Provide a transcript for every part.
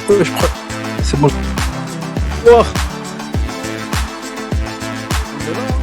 Ouais, je prends. C'est bon. Oh, On est là, hein.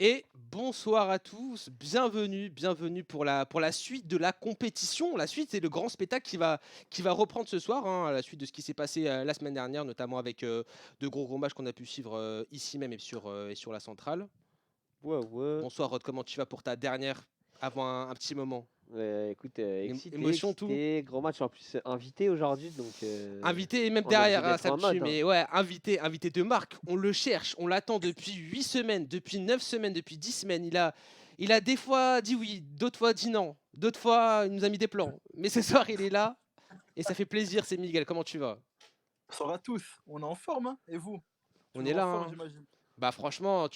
Et bonsoir à tous, bienvenue pour la suite de la compétition. La suite, c'est le grand spectacle qui va reprendre ce soir, hein, à la suite de ce qui s'est passé la semaine dernière, notamment avec de gros matchs qu'on a pu suivre ici même et sur la centrale. Ouais, ouais. Bonsoir Rod, comment tu vas pour ta dernière avant un petit moment? Écoute, Émotion, tout? excité, gros match en plus invité aujourd'hui, donc Invité et même on est obligé derrière, hein, d'être ça me en tue, mode, hein. mais ouais, invité de marque, on le cherche, on l'attend depuis 8 semaines, depuis 9 semaines, depuis 10 semaines. Il a des fois dit oui, d'autres fois dit non, d'autres fois il nous a mis des plans. Mais ce soir il est là et ça fait plaisir, c'est Miguel, comment tu vas? bonsoir à tous. On est en forme, hein. Et vous? On est Toujours en là, forme, hein. j'imagine. Bah franchement,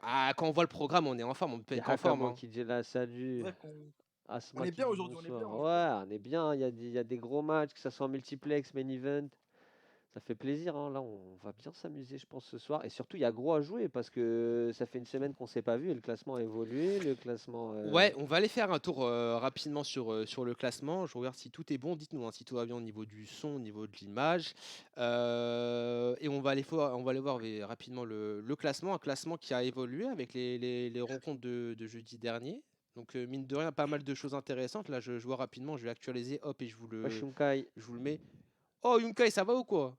Ah, quand on voit le programme, on est en forme, on peut Il y être a en forme. Hakamo hein. qui dit là, C'est salut. vrai qu'on Asma est qui bien dit aujourd'hui, on est bien bonsoir. aujourd'hui. Ouais, on est bien. Il y a des gros matchs, que ce soit en multiplex, main event. Ça fait plaisir, hein. Là, on va bien s'amuser, je pense, ce soir. Et surtout, il y a gros à jouer parce que ça fait une semaine qu'on s'est pas vu et le classement a évolué. Le classement. Ouais, on va aller faire un tour rapidement sur le classement. Je regarde si tout est bon. Dites-nous hein, si tout va bien au niveau du son, au niveau de l'image. Et on va aller voir rapidement le classement. Un classement qui a évolué avec les rencontres de jeudi dernier. Donc, mine de rien, pas mal de choses intéressantes. Là, je vois rapidement, je vais actualiser. Hop, et Ouais, Shunkai. je vous le mets. Oh, Yunkai, ça va ou quoi?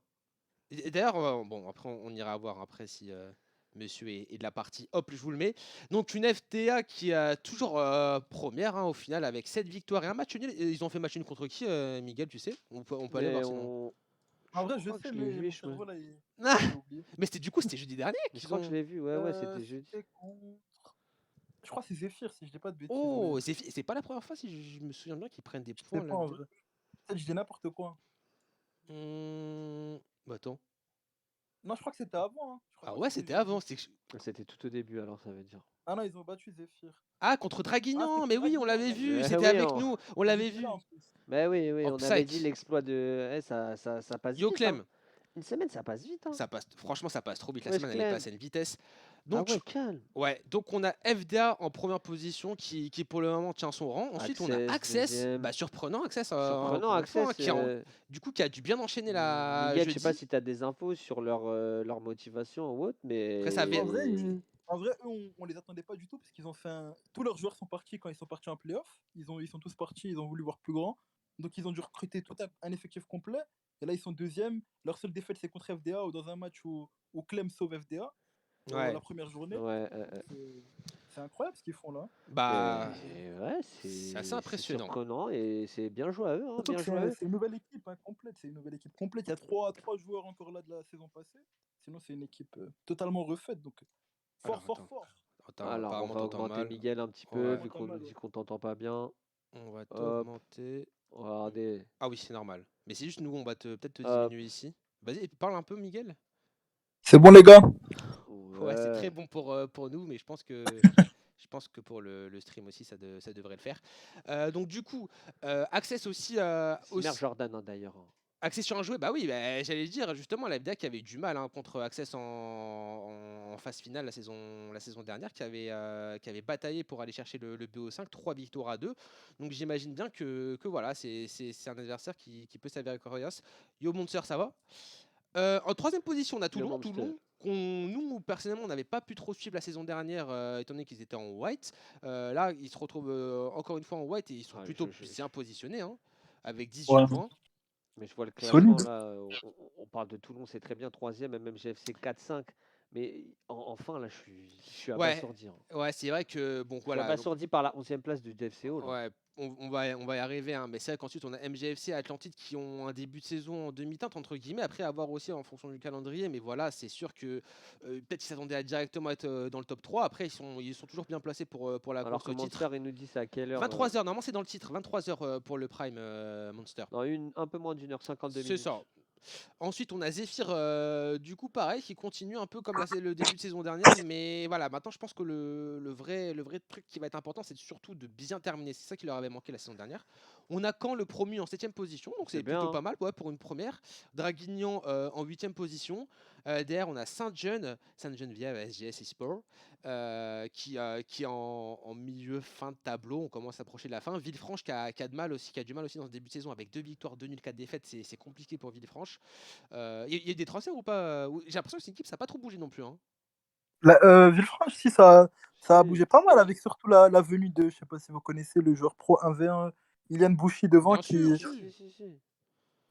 Et d'ailleurs, bon, après, on ira voir après si monsieur est de la partie. Hop, je vous le mets. Donc, une FTA qui est toujours première hein, au final avec 7 victoires et un match nul. Et ils ont fait match nul contre qui, Miguel, tu sais? On peut aller Mais voir sinon. En vrai, je crois que sais, je l'ai mais vu. mon cerveau là, Ah j'ai oublié. mais c'était jeudi dernier Mais je qu'ils crois que je ont. l'ai vu. Ouais, c'était jeudi. C'était contre. Je crois que c'est Zephyr, si je dis pas de bêtises. Oh, Mais c'est pas la première fois, si je me souviens bien, qu'ils prennent des je sais points pas là. en vrai. Peut-être que je dis n'importe quoi. Bah attends. Non, je crois que c'était avant. Hein. Je crois Ah pas ouais, que c'était jeudi. avant. C'était tout au début, alors ça veut dire. Ah non, ils ont battu Zephyr. Ah, contre Ah, Draguignan, c'était mais oui, on Draguignan, l'avait vu, Draguignan. c'était Oui, avec nous, on Vous l'avait étiez là vu. en plus. Mais oui, on avait dit Psych. l'exploit de. Ça passe Yo vite, hein. Clem, Une semaine, ça passe vite, hein. ça passe, franchement, ça passe trop vite. La Wesh, semaine, elle est Clem. passée à une vitesse. Ah Donc, ouais, calme. ouais, donc on a FDA en première position qui pour le moment tient son rang. Ensuite, on a Access, Access, deuxième. bah, surprenant Access, Surprenant, encore une fois, hein, Access. du coup, qui a dû bien enchaîner la Miguel, je sais pas jeudi. si tu as des infos sur leur motivation ou autre, Après, ça mais. En vrai, eux, on les attendait pas du tout parce qu'ils ont fait tous leurs joueurs sont partis quand ils sont partis en playoff. Ils sont tous partis, ils ont voulu voir plus grand. Donc ils ont dû recruter tout un effectif complet. Et là, ils sont deuxième. Leur seule défaite, c'est contre FDA ou dans un match où Clem sauve FDA Ouais, la première journée. Ouais, C'est incroyable ce qu'ils font là. bah, ouais, c'est assez c'est impressionnant. surprenant et c'est bien joué à eux, hein, Surtout bien que joué à eux. c'est une nouvelle équipe complète. C'est une nouvelle équipe complète. Il y a trois joueurs encore là de la saison passée. Sinon, c'est une équipe totalement refaite. Donc, Alors, fort, attends. fort. Attends, Alors, on apparemment, va t'entends augmenter mal. Miguel un petit Ouais. peu, On vu entend qu'on mal, nous dit ouais. qu'on t'entend pas bien. On va Hop, t'augmenter. regardez. Ah oui, c'est normal. Mais c'est juste nous, on va peut-être te Hop. diminuer ici. Vas-y, parle un peu, Miguel. C'est bon, les gars. Ouais, c'est Ouais. très bon pour nous, mais je pense que pour le stream aussi, ça devrait le faire. Donc du coup, Access aussi, Simmer Jordan, hein, d'ailleurs. Access sur un jouet, bah oui, bah, j'allais dire justement la FDA qui avait eu du mal hein, contre Access en phase finale la saison dernière, qui avait bataillé pour aller chercher le BO5, 3 victoires à 2. Donc j'imagine bien que voilà, c'est un adversaire qui peut s'avérer coriace. Yo Monster, ça va? En troisième position, on a Toulon. Monster. Toulon, nous, personnellement, on n'avait pas pu trop suivre la saison dernière, étant donné qu'ils étaient en white. Là, ils se retrouvent encore une fois en white et ils sont plutôt bien positionnés, hein, avec 18 points. Mais je vois le classement Solide. là, on parle de Toulon, c'est très bien, troisième, et même GFC 4-5. Mais enfin, là, je suis abasourdi. Ouais, c'est vrai que, bon, Je suis voilà. abasourdi par la 11e place du GFCO. Là. Ouais, on va y arriver, hein, mais c'est vrai qu'ensuite on a MGFC et Atlantide qui ont un début de saison en demi-teinte entre guillemets, après avoir aussi en fonction du calendrier, mais voilà, c'est sûr que peut-être qu'ils s'attendaient à directement être dans le top 3, après ils sont toujours bien placés pour la Alors course que au titre. Monster, il nous dit c'est à quelle heure 23h, normalement c'est dans le titre, 23h pour le Prime Monster. Dans un peu moins d'1 h 52 minutes. C'est ça. Ensuite, on a Zephyr, du coup, pareil, qui continue un peu comme le début de saison dernière. Mais voilà, maintenant, je pense que le vrai truc qui va être important, c'est surtout de bien terminer. C'est ça qui leur avait manqué la saison dernière. On a Caen, le promu, en 7ème position. Donc, c'est plutôt pas mal pour une première. Draguignan en 8ème position. Derrière, on a Sainte-Geneviève, SGS eSport, qui est en milieu fin de tableau. On commence à approcher de la fin. Villefranche qui a du mal aussi dans ce début de saison avec 2 victoires, 2 nuls, 4 défaites. C'est compliqué pour Villefranche. Il y a des transferts ou pas? J'ai l'impression que c'est une équipe, ça n'a pas trop bougé non plus. Hein. Villefranche, si, ça a bougé pas mal avec surtout la venue de, je sais pas si vous connaissez, le joueur pro 1v1, Ilian Bouchy devant, Bien sûr,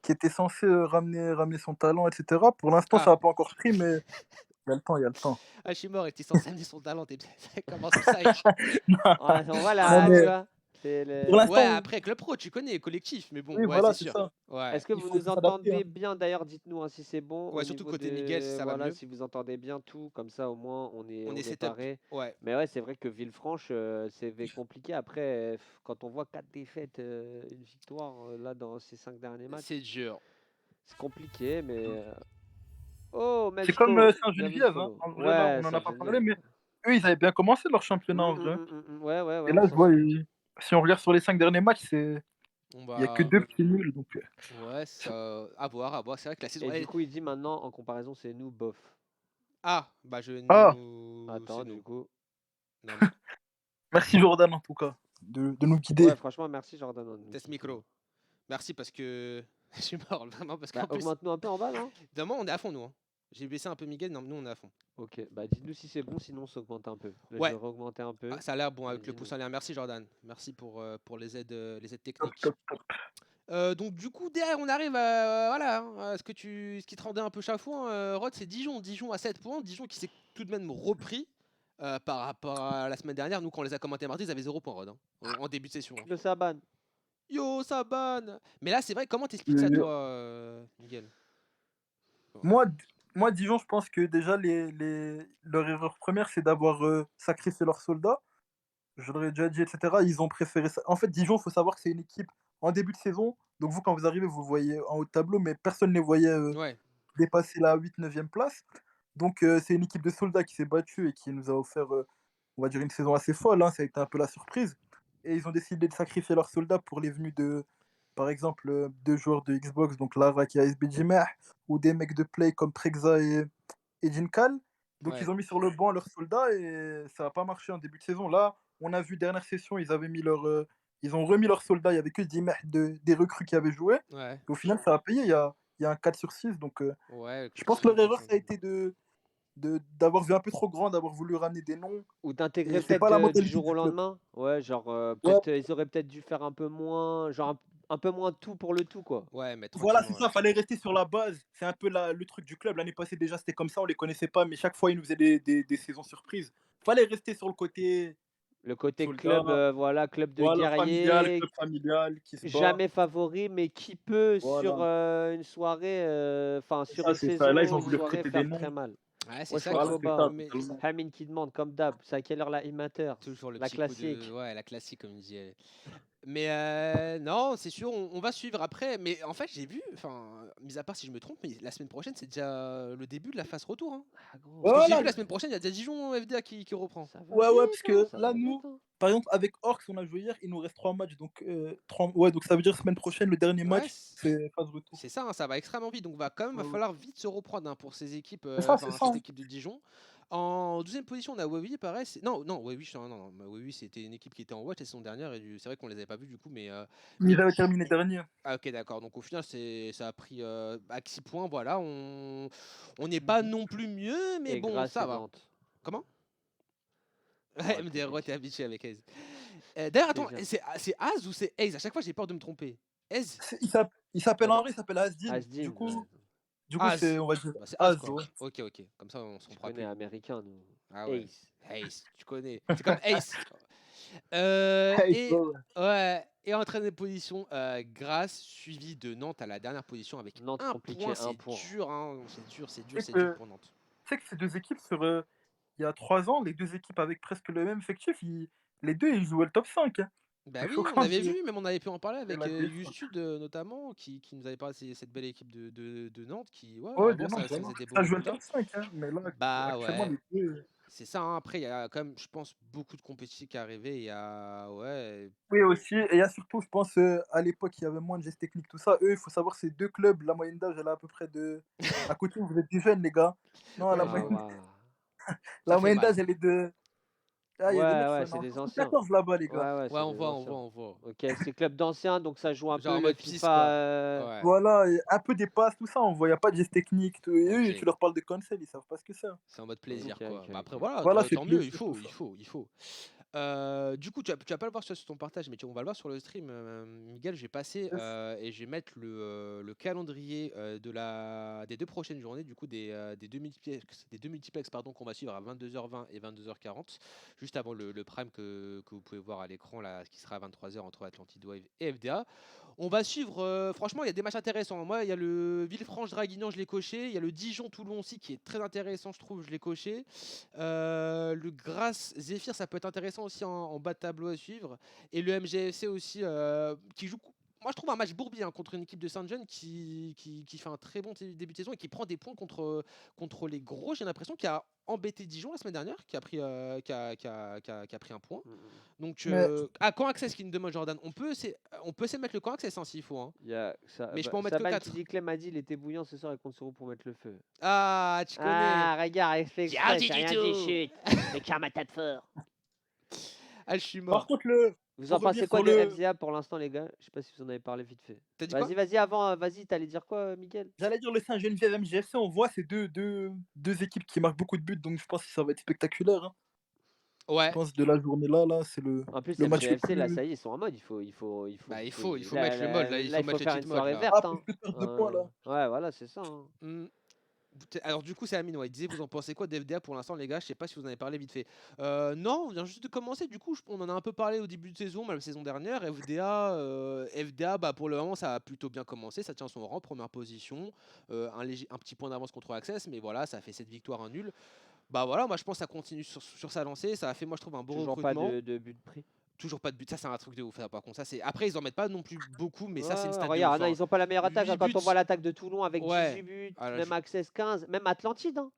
qui était censé ramener son talent, etc. Pour l'instant, ça n'a pas encore pris, mais il y a le temps. Ah, je suis mort, il était censé amener son talent. Ça commence psych. Voilà, tu vois. Ouais, après Club Pro, tu connais, collectif, mais bon, oui, ouais, voilà, c'est sûr. ça. Ouais. Est-ce que vous nous entendez bien? D'ailleurs, dites-nous si c'est bon. Ouais, surtout côté Miguel, si ça va mieux. Si vous entendez bien tout, comme ça au moins on est paré. Ouais. Mais ouais, c'est vrai que Villefranche, c'est compliqué. Après, quand on voit 4 défaites, une victoire là dans ces 5 derniers matchs, c'est dur. C'est compliqué, mais. Oh, c'est comme Saint-Geneviève, hein. En vrai, là, on en a pas parlé, mais eux, ils avaient bien commencé leur championnat en vrai. Ouais, ouais, ouais, Et on là, je s'en vois, souvient. si on regarde sur les 5 derniers matchs, On il y a que va. 2 petits nuls. Donc, Ouais, ça. À voir, à voir. C'est vrai que la saison. Et du coup, il dit maintenant, en comparaison, c'est nous, bof. Ah, bah je Ah, nous. Attends, C'est du nous. coup. Non, mais. merci Jordan en tout cas de nous guider. Ouais, franchement, merci Jordan. hein, de nous Test guider. micro. Merci parce que. Je suis mort vraiment parce Bah, qu'en plus. augmente-nous un peu en bas, non? Évidemment, on est à fond, nous. Hein. J'ai baissé un peu Miguel, non, nous on est à fond. Ok, bah dites-nous si c'est bon, sinon on s'augmente un peu. Là, je Ouais. vais réaugmenter un peu. Ah, ça a l'air bon avec le Dis-nous. pouce en l'air. Merci Jordan. Merci pour les aides Top, techniques. top, top. Donc du coup derrière on arrive à voilà hein, à ce qui te rendait un peu chafouin Rod, c'est Dijon. Dijon à 7 points. Dijon qui s'est tout de même repris par rapport à la semaine dernière. Nous quand on les a commentés mardi ils avaient 0 points Rod hein, en début de session. Hein. Le Saban. Yo Saban. Mais là c'est vrai, comment t'expliques ça Le- toi Miguel? Moi, moi, Dijon, je pense que déjà, leur erreur première, c'est d'avoir sacrifié leurs soldats. Je l'aurais déjà dit, etc. Ils ont préféré ça. En fait, Dijon, il faut savoir que c'est une équipe en début de saison. Donc, vous, quand vous arrivez, vous voyez en haut de tableau, mais personne ne les voyait Ouais. dépasser la 8e, 9e place. Donc, c'est une équipe de soldats qui s'est battue et qui nous a offert, on va dire, une saison assez folle. Hein. Ça a été un peu la surprise. Et ils ont décidé de sacrifier leurs soldats pour les venues de, par exemple, 2 joueurs de Xbox, donc Lara qui a SBG Meh, ou des mecs de Play comme Prexa et Jinkal. Donc, Ouais. ils ont mis sur le banc leurs soldats et ça n'a pas marché en début de saison. Là, on a vu dernière session, ils ont remis leurs soldats. Il y avait que 10 mecs des recrues qui avaient joué. Ouais. Et au final, ça a payé. Il y a un 4/6. Donc, Ouais. je pense que leur erreur, ça a été d'avoir vu un peu trop grand, d'avoir voulu ramener des noms. Ou d'intégrer Et c'est peut-être pas la du mentalité jour au du club. lendemain. Ouais, genre, Ouais, peut-être, ils auraient peut-être dû faire un peu moins, genre un peu moins tout pour le tout, quoi. Ouais, mais voilà, tranquillement. c'est ça. Fallait rester sur la base. C'est un peu le truc du club. L'année passée, déjà, c'était comme ça. On les connaissait pas. Mais chaque fois, ils nous faisaient des saisons surprises. Fallait rester sur le côté Le côté soldat. club, voilà, club de Voilà, familial, guerriers, club familial qui se bat. jamais favori, mais qui peut sur Voilà. une soirée, enfin sur une C'est ça. Là, ils saison, ont une voulu soirée recruter des faire très noms. mal. Ouais, c'est Wesh, ça wesh, qui. Voilà, c'est Boba. ça. Mais Totalement. Hamin qui demande, comme d'hab, c'est à quelle heure la Imater? toujours le La petit coup classique. de. Ouais, la classique, comme il disait. Mais non, c'est sûr, on va suivre après. Mais en fait, j'ai vu, enfin, mis à part si je me trompe, mais la semaine prochaine, c'est déjà le début de la phase retour. Hein. Ah Parce gros, que j'ai Voilà. vu la semaine prochaine, il y a déjà Dijon FDA qui reprend. ça va Ouais, ouais, vite, parce hein, que ça là, va vite. nous, Hein. par exemple, avec Orcs, on a joué hier, il nous reste 3 matchs. Donc, ouais, donc ça veut dire semaine prochaine, le dernier Ouais, match, c'est phase retour. c'est ça, hein, ça va extrêmement vite. Donc, va quand même Ouais, va ouais. falloir vite se reprendre hein, pour ces équipes, C'est enfin, ça. cette Hein. équipe de Dijon. En 12e position, on a Wawi, pareil. Non, non, Wawi, non, Wawi, c'était une équipe qui était en watch la saison dernière. Et c'est vrai qu'on les avait pas vus du coup, Mais mais ils avaient terminé dernier. ah, ok, d'accord. Donc au final, ça a pris 6 points. Voilà, on n'est pas non plus mieux, mais Et bon, Grasse ça et va. Nantes. Comment? On Ouais, va tout MDR, dire. t'es habitué avec Aze. D'ailleurs, attends, Déjà. c'est Az ou c'est Aze? À chaque fois, j'ai peur de me tromper. Aze? Il s'appelle Bah, Henri, il s'appelle Asdin. Du Asdin, ouais. coup, du coup Az. on va dire Bah, c'est Az, Az, quoi. ouais. Ok, ok. Comme ça, on se Tu comprend connais plus. américain, nous. Ah ouais. Ace. Ace, tu connais. C'est comme Ace. Hey, Et ouais. ouais, et en 13e position, Grasse, suivi de Nantes à la dernière position avec Nantes un compliqué, point. un C'est point. dur, hein. C'est dur, c'est dur, Tu sais c'est dur que, pour Nantes. tu sais que ces deux équipes, il y a 3 ans, les deux équipes avec presque le même effectif, les deux, ils jouaient le top 5. Hein. Bah C'est oui, on choquant, avait vu, même on avait pu en parler c'est avec la descente. Justud notamment, qui nous avait parlé de cette belle équipe de Nantes qui, ouais, Ouais, avant, non, ça vraiment. faisait des beaux Ça jouait le résultats. top 5, hein. Mais là, Bah actuellement, ouais, les deux. c'est ça. Hein. Après, il y a quand même, je pense, beaucoup de compétitions qui arrivaient. Il y a, ouais, Oui, aussi. Et il y a surtout, je pense, à l'époque, il y avait moins de gestes techniques, tout ça. Eux, il faut savoir, ces deux clubs, la moyenne d'âge, elle est à peu près de. À côté, vous êtes des jeunes, les gars. Non, ouais, la Ah, moyenne, waouh. ça la fait moyenne mal. d'âge, elle est de. Ah, il y a des Ouais, mecs qui ouais, sont nés c'est en des anciens. 74 là-bas, les gars. Ouais, ouais, Ouais, c'est on des voit, on anciens. voit, on voit. Ok, c'est club d'anciens, donc ça joue un Genre peu en le mode PIS, quoi. FIFA. Ouais, Voilà, et un peu des passes, tout ça. On voit, il n'y a pas de gestes techniques. Tout. Et eux, ok. tu leur parles de cancel, ils savent pas ce que c'est. C'est en mode Ok, plaisir, quoi. ok, Bah après, ok. voilà, Voilà, c'est tant mieux, plaisir, tout ça. il faut. Du coup, tu vas pas le voir sur ton partage, mais on va le voir sur le stream. Miguel, je vais passer Yes. et je vais mettre le calendrier des 2 prochaines journées, du coup des deux multiplex pardon, qu'on va suivre à 22h20 et 22h40, juste avant le prime que vous pouvez voir à l'écran, là, qui sera à 23h entre Atlantid Wave et FDA. On va suivre, franchement, il y a des matchs intéressants. Moi, il y a le Villefranche-Draguignan, je l'ai coché. Il y a le Dijon-Toulon aussi, qui est très intéressant, je trouve, je l'ai coché. Le Grasse-Zéphyr, ça peut être intéressant aussi en bas de tableau à suivre. Et le MGFC aussi, qui joue moi, je trouve un match bourbier hein, contre une équipe de Saint-Jean qui fait un très bon début de saison et qui prend des points contre les gros. J'ai l'impression qu'il a embêté Dijon la semaine dernière, qui a pris, qui a pris un point. Mm, mm. Donc, Mais camp access qui nous demande Jordan. On peut essayer de mettre le camp access hein, s'il faut. Hein. Il y a Mais je peux en mettre que Saban 4. qui dit Clem a dit il était bouillant ce soir et contre Soro pour mettre le feu. Ah, tu connais. Ah, regarde, il fait J'ai exprès, rien dit j'ai du rien tout. dit, chut. Le karmata de fort. Ah, je suis par mort. contre, Vous pour en pensez revenir quoi sur de le. FZA pour l'instant, les gars? Je sais pas si vous en avez parlé vite fait. T'as dit quoi? Vas-y, avant, vas-y, t'allais dire quoi, Miguel? J'allais dire le Saint-Geneviève MGFC, on voit ces deux équipes qui marquent beaucoup de buts, donc je pense que ça va être spectaculaire. Hein. Je Ouais. pense de la journée-là, c'est En plus, le match le MGFC, là, plus. ça y est, ils sont en mode. Il faut Bah, il faut mettre le mode là. Il là, faut il faut mettre le faire cheat une mode soirée là. verte. Ah, Hein. plus perdre 2 points là. Ouais, voilà, c'est ça. Hein. Alors du coup c'est Amine, ouais. Il disait vous en pensez quoi d'FDA pour l'instant les gars, je sais pas si vous en avez parlé vite fait. Non, on vient juste de commencer, du coup on en a un peu parlé au début de saison, la saison dernière. FDA bah, pour le moment ça a plutôt bien commencé, ça tient son rang, première position, un petit point d'avance contre Access, mais voilà ça fait 7 victoires, un nul. Bah voilà, moi je pense que ça continue sur sa lancée, ça a fait moi je trouve un beau Toujours pas recrutement. de but de prix. Toujours pas de but, ça c'est un truc de ouf ça par contre. Ça, c'est... Après ils en mettent pas non plus beaucoup, mais ça c'est une Ouais, stat de regarde, ouf. non, Hein. ils ont pas la meilleure attaque. 8 Hein, quand on buts. voit l'attaque de Toulon avec Ouais. 18 buts, Ah, là, même Access 15, même Atlantide. Hein.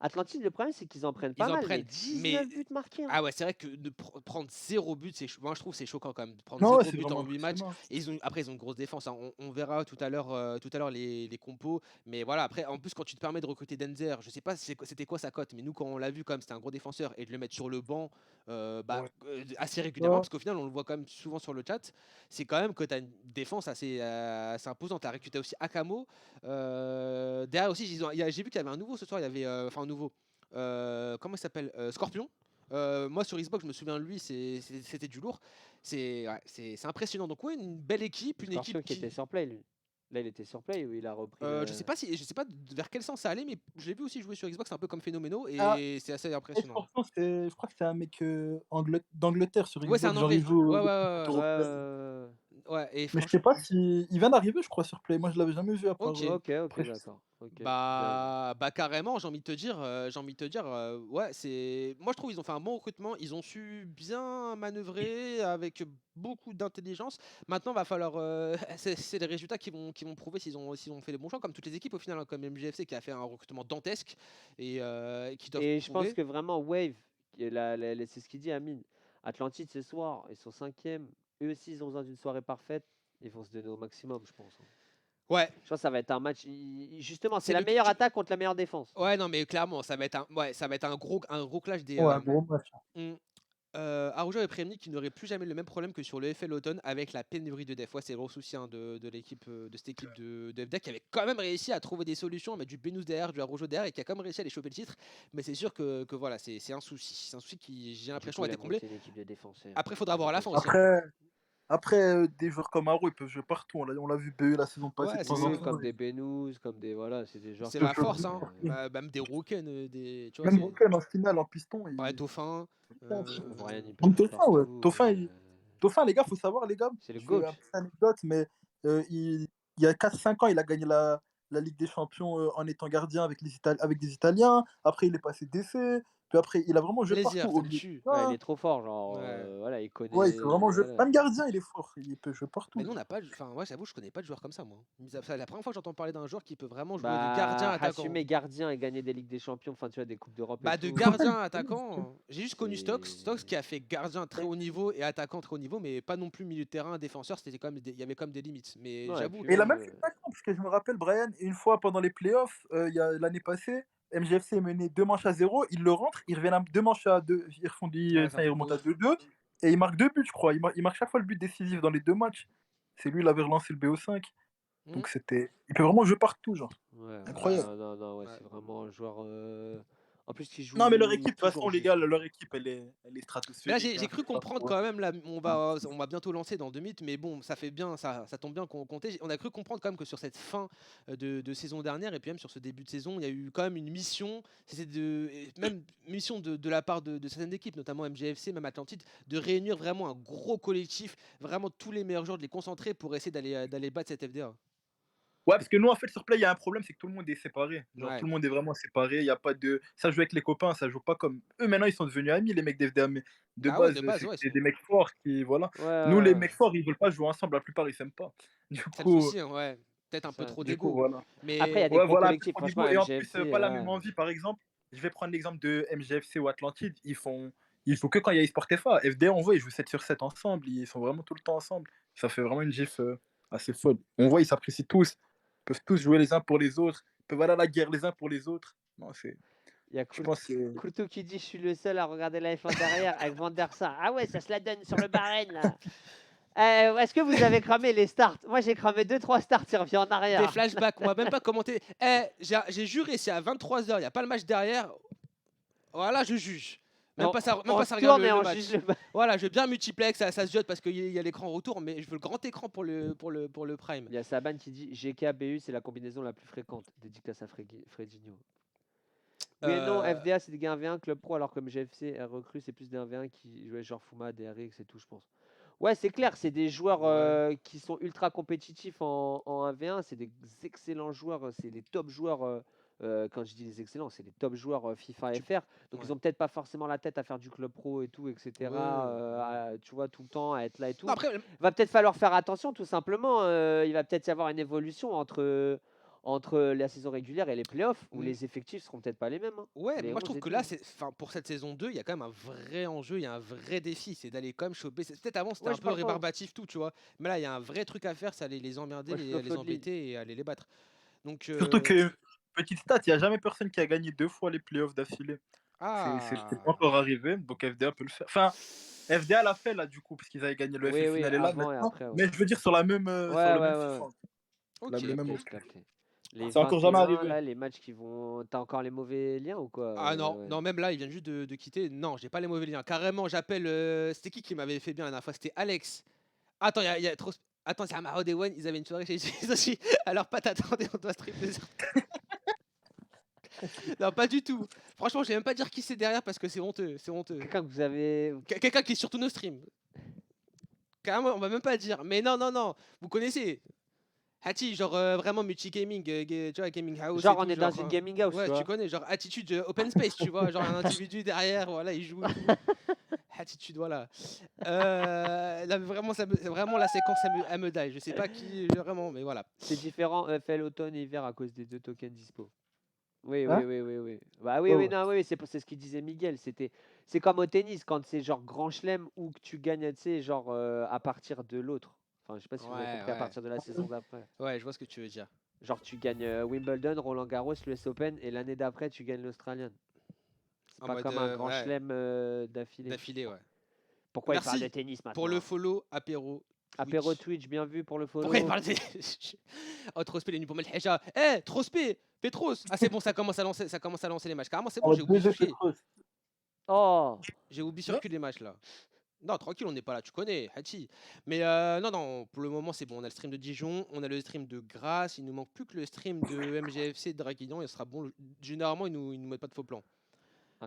Atlantide, le problème, c'est qu'ils en prennent pas Ils en mal, mais prennent, 19 buts marqués. Hein. Ah ouais, c'est vrai que prendre 0 but, moi je trouve c'est choquant quand même. Prendre Non, 0 c'est but vraiment en 8 matchs. impressionnant. Et après, ils ont une grosse défense. Hein. On verra tout à l'heure les compos. Mais voilà, après, en plus, quand tu te permets de recruter Denzer, je sais pas c'était quoi sa cote, mais nous, quand on l'a vu, comme c'était un gros défenseur, et de le mettre sur le banc assez régulièrement, Ouais. parce qu'au final, on le voit quand même souvent sur le chat, c'est quand même que tu as une défense assez imposante. Tu as recruté aussi Akamo. Derrière aussi, j'ai vu qu'il y avait un nouveau ce soir. Il y avait, un nouveau. Comment il s'appelle Scorpion. Moi sur Xbox je me souviens de lui, c'était du lourd. C'est impressionnant. Donc ouais, une belle équipe, une Scorpion équipe qui était sur play, lui. Là, il était sur play ou il a repris. je sais pas vers quel sens ça allait, mais je l'ai vu aussi jouer sur Xbox, un peu comme Phénoméno, et Ah, c'est assez et impressionnant. Scorpion, je crois que c'est un mec d'Angleterre sur Ouais, c'est Xbox, un genre anglais. il joue Ouais, aux ouais, équipes ouais, Ouais, européennes. ouais. Et Mais je sais franchement, pas si. Il vient d'arriver, je crois, sur Play. Moi, je l'avais jamais vu à part. ok. ok, après, je sais. d'accord. Ok, bien. Bah carrément, j'ai envie de te dire, ouais, c'est. Moi je trouve ils ont fait un bon recrutement, ils ont su bien manœuvrer avec beaucoup d'intelligence. Maintenant, va falloir, c'est les résultats qui vont prouver s'ils ont fait les bons choix, comme toutes les équipes au final, hein, comme MGFC qui a fait un recrutement dantesque et qui doivent Et je pense prouver. que vraiment, Wave, c'est ce qu'il dit Amine. Atlantide ce soir, ils sont 5e. Eux aussi, ils ont besoin d'une soirée parfaite. Ils vont se donner au maximum, je pense. Hein. Ouais, Je pense que ça va être un match. Justement, c'est c'est la le. meilleure attaque contre la meilleure défense. Ouais, non, mais clairement, ça va être un gros clash des. Ouais, un gros match. Hmm. Arujo avait prévenu qu'il n'aurait plus jamais le même problème que sur le FL Automne avec la pénurie de def. Ouais, c'est le gros souci hein, de l'équipe, de cette équipe de FDA qui avait quand même réussi à trouver des solutions, à mettre du Benous derrière, du Arujo derrière et qui a quand même réussi à aller choper le titre. Mais c'est sûr que voilà, c'est un souci. C'est un souci qui, j'ai l'impression, a été comblé. C'est une équipe de défenseurs. Après, il faudra voir à la fin aussi. Hein. Après, des joueurs comme Aro, ils peuvent jouer partout. On l'a vu BE la saison passée. Ouais, de c'est temps ça. en Oui, temps, comme des Benous, comme des. Voilà, c'est des joueurs C'est qui la peuvent force, jouer hein. partout. Même des Roken, tu vois, Même c'est. Roken en finale, en piston. Ouais, Dauphin. Bon, rien, ils Même peuvent Dauphin, ouais. partout. Dauphin, les gars, faut savoir, les gars. C'est le Je fais GOAT. une petite anecdote, mais il y a 4-5 ans, il a gagné la Ligue des Champions en étant gardien avec avec des Italiens. Après, il est passé d'essai. Puis après, il a vraiment joué Plaisir, partout. ça Au me milieu. tue. Ouais, il est trop fort, genre. Ouais. Voilà, il connaît. Ouais, il peut vraiment jouer. Voilà. Même gardien, il est fort. Il peut jouer partout. Mais nous, on n'a pas. Enfin, moi, j'avoue, je connais pas de joueur comme ça, moi. C'est la première fois que j'entends parler d'un joueur qui peut vraiment jouer de gardien Bah, attaquant. assumer gardien et gagner des Ligues des Champions, enfin, tu vois, des Coupes d'Europe et Bah, de tout. gardien à attaquant, j'ai juste connu C'est- Stokes qui a fait gardien très haut niveau et attaquant très haut niveau, mais pas non plus milieu de terrain, défenseur, c'était quand même il y avait quand même des limites. Mais Ouais, et j'avoue. puis Et il a même, même fait attaquant, parce que je me rappelle, Brian, une fois pendant les playoffs, il y a l'année passée, MGFC est mené 2 manches à 0, ils le rentrent, ils reviennent à 2 manches à 2, Ouais, c'est un ils truc de remontent à ouf. 2-2, et il marque 2 buts, je crois. Il marque chaque fois le but décisif dans les 2 matchs. C'est lui, il avait relancé le BO5. Hmm. Donc il peut vraiment jouer partout, genre. ouais, Incroyable. non, ouais, Ouais. c'est vraiment un joueur. En plus, qui joue. Non, mais leur équipe, de toute toujours façon, les juste. gars, leur équipe, elle est Mais là, stratosphérique. j'ai cru comprendre quand même, là, on va bientôt lancer dans 2 minutes, mais bon, ça fait bien, ça tombe bien qu'on comptait. On a cru comprendre quand même que sur cette fin de saison dernière, et puis même sur ce début de saison, il y a eu quand même une mission, même mission de la part de certaines équipes, notamment MGFC, même Atlantide, de réunir vraiment un gros collectif, vraiment tous les meilleurs joueurs, de les concentrer pour essayer d'aller battre cette FDA. Ouais, parce que nous, en fait, sur Play, il y a un problème, c'est que tout le monde est séparé. Genre, Ouais. tout le monde est vraiment séparé. Il y a pas de. Ça joue avec les copains, ça joue pas comme. Eux, maintenant, ils sont devenus amis, les mecs d'FDA. Mais de Ah ouais, de base, base, ouais, c'était des mecs forts qui. Voilà. Ouais, Nous, les ouais, ouais. mecs forts, ils veulent pas jouer ensemble. La plupart, ils s'aiment pas. Du c'est le coup, souci, hein, ouais. Peut-être un peu Ça. trop du coup, d'ego. voilà. Après, il y a Mais des Ouais, gros voilà, plus collectifs. trop Franchement, d'ego. Et en plus, MGFC, pas la même envie. Par exemple, je vais prendre l'exemple de MGFC ou Atlantide. Ils jouent que quand il y a eSport FA. FDA, on voit, ils jouent 7 sur 7 ensemble. Ils sont vraiment tout le temps ensemble. Ça fait vraiment une gif assez folle. On voit, ils s'apprécient tous. Ils peuvent tous jouer les uns pour les autres. Ils peuvent aller à la guerre les uns pour les autres. Non, Il y a je pense que c'est. Courtois qui dit je suis le seul à regarder la F1 derrière avec Van der Sar. Ah ouais, ça se la donne sur le Bahreïn là. Est-ce que vous avez cramé les starts? Moi j'ai cramé 2-3 starts, il revient en des arrière. flashbacks, on va même pas commenter. J'ai juré, c'est à 23h, il n'y a pas le match derrière. Voilà, je juge. Même pas ça on se regarde tourne et le on match. juge le match. Voilà, je veux bien multiplex, ça se jette parce qu'il y a l'écran retour, mais je veux le grand écran pour le prime. Il y a Saban qui dit GK-BU c'est la combinaison la plus fréquente. Dédicace à Fredinho. Oui et non, Euh, FDA c'est des gars 1v1 club pro alors comme GFC recrue c'est plus des 1v1 qui jouaient genre Fuma, DRX et tout je pense. Ouais c'est clair, c'est des joueurs Ouais. qui sont ultra compétitifs en 1v1, c'est des excellents joueurs, c'est les top joueurs, quand je dis les excellents, c'est les top joueurs FIFA Tu- FR, donc ouais. ils ont peut-être pas forcément la tête à faire du club pro et tout, etc. Ouais, ouais. Tu vois, tout le temps à être là et tout. Non, après, Va peut-être falloir faire attention tout simplement, il va peut-être y avoir une évolution entre la saison régulière et les playoffs, où Mm. les effectifs seront peut-être pas les mêmes. ouais, mais Les moi je 11 trouve et que tout, là, hein. pour cette saison 2, il y a quand même un vrai enjeu, il y a un vrai défi, c'est d'aller quand même choper. Peut-être avant c'était Ouais, un je peu parle pas. rébarbatif tout, tu vois. Mais là, il y a un vrai truc à faire, c'est aller les emmerder, Moi, je les flow de lead. embêter et aller les battre. Donc, Surtout que, petite stat, il n'y a jamais personne qui a gagné 2 fois les playoffs d'affilée. C'est pas ah, encore arrivé, donc FDA peut le faire. Enfin, FDA l'a fait là, du coup, parce qu'ils avaient gagné le Oui, FA oui, final et là avant et maintenant. après. Ouais, Mais je veux dire sur la même, sur ouais, le ouais, même ouais. FIFA. ok. Le même Capté, opus. capté. Les C'est encore jamais 21, arrivé. là, les matchs qui vont. T'as encore les mauvais liens ou quoi Ah non, ouais. non, même là, il vient juste de quitter. Non, j'ai pas les mauvais liens. Carrément, j'appelle. C'était qui m'avait fait bien la dernière fois? C'était Alex. Attends, il y a trop. Attends, c'est Amaro Day One, ils avaient une soirée chez eux aussi. Alors, pas t'attendez, on doit strip les Non, pas du tout. Franchement, je vais même pas dire qui c'est derrière parce que c'est honteux. C'est honteux. Quelqu'un que vous avez. Quelqu'un qui est sur tous nos streams. Carrément, on va même pas dire. Mais non, non, non. Vous connaissez. Hati, genre vraiment multi-gaming, tu vois, gaming house. Genre, et on tout, est dans genre, une gaming house, ouais, tu tu vois. connais, genre attitude open space, tu vois, genre un individu derrière, voilà, il joue et tout. Attitude, voilà. Là, vraiment, vraiment la séquence, elle me die. Je sais pas qui, vraiment, mais voilà. C'est différent, FL automne et hiver à cause des 2 tokens dispo. Oui, oui, Hein? oui, oui, oui. Bah oui, Ouais, oui, ouais. non, oui, c'est ce qu'il disait Miguel. C'est comme au tennis, quand c'est genre grand chelem ou que tu gagnes, tu sais, genre à partir de l'autre. Enfin, je sais pas si vous avez Ouais, compris, à ouais. partir de la saison d'après. Ouais, je vois ce que tu veux dire. Genre, tu gagnes Wimbledon, Roland Garros, l'US Open, et l'année d'après, tu gagnes l'Australian. C'est En pas mode, comme un grand ouais, chelem d'affilée. d'affilée, ouais. Pourquoi il parle de Merci tennis pour le maintenant? follow, apéro. Apéro Twitch. Twitch, bien vu pour le Pourquoi il follow. parle de. Oh, Trospé, il est venu pour mettre le Heja. Eh, Trospé, Petros. Ah, c'est bon, ça commence à lancer les matchs. Carrément, c'est bon, Alors, j'ai oublié 2 circuler. Petros. Oh! J'ai oublié circuler les matchs là. Non, tranquille, on n'est pas là, tu connais, Hachi. Mais non, non, pour le moment, c'est bon. On a le stream de Dijon, on a le stream de Grasse. Il nous manque plus que le stream de MGFC de Draguignan. Il sera bon. Généralement, ils nous mettent pas de faux plans.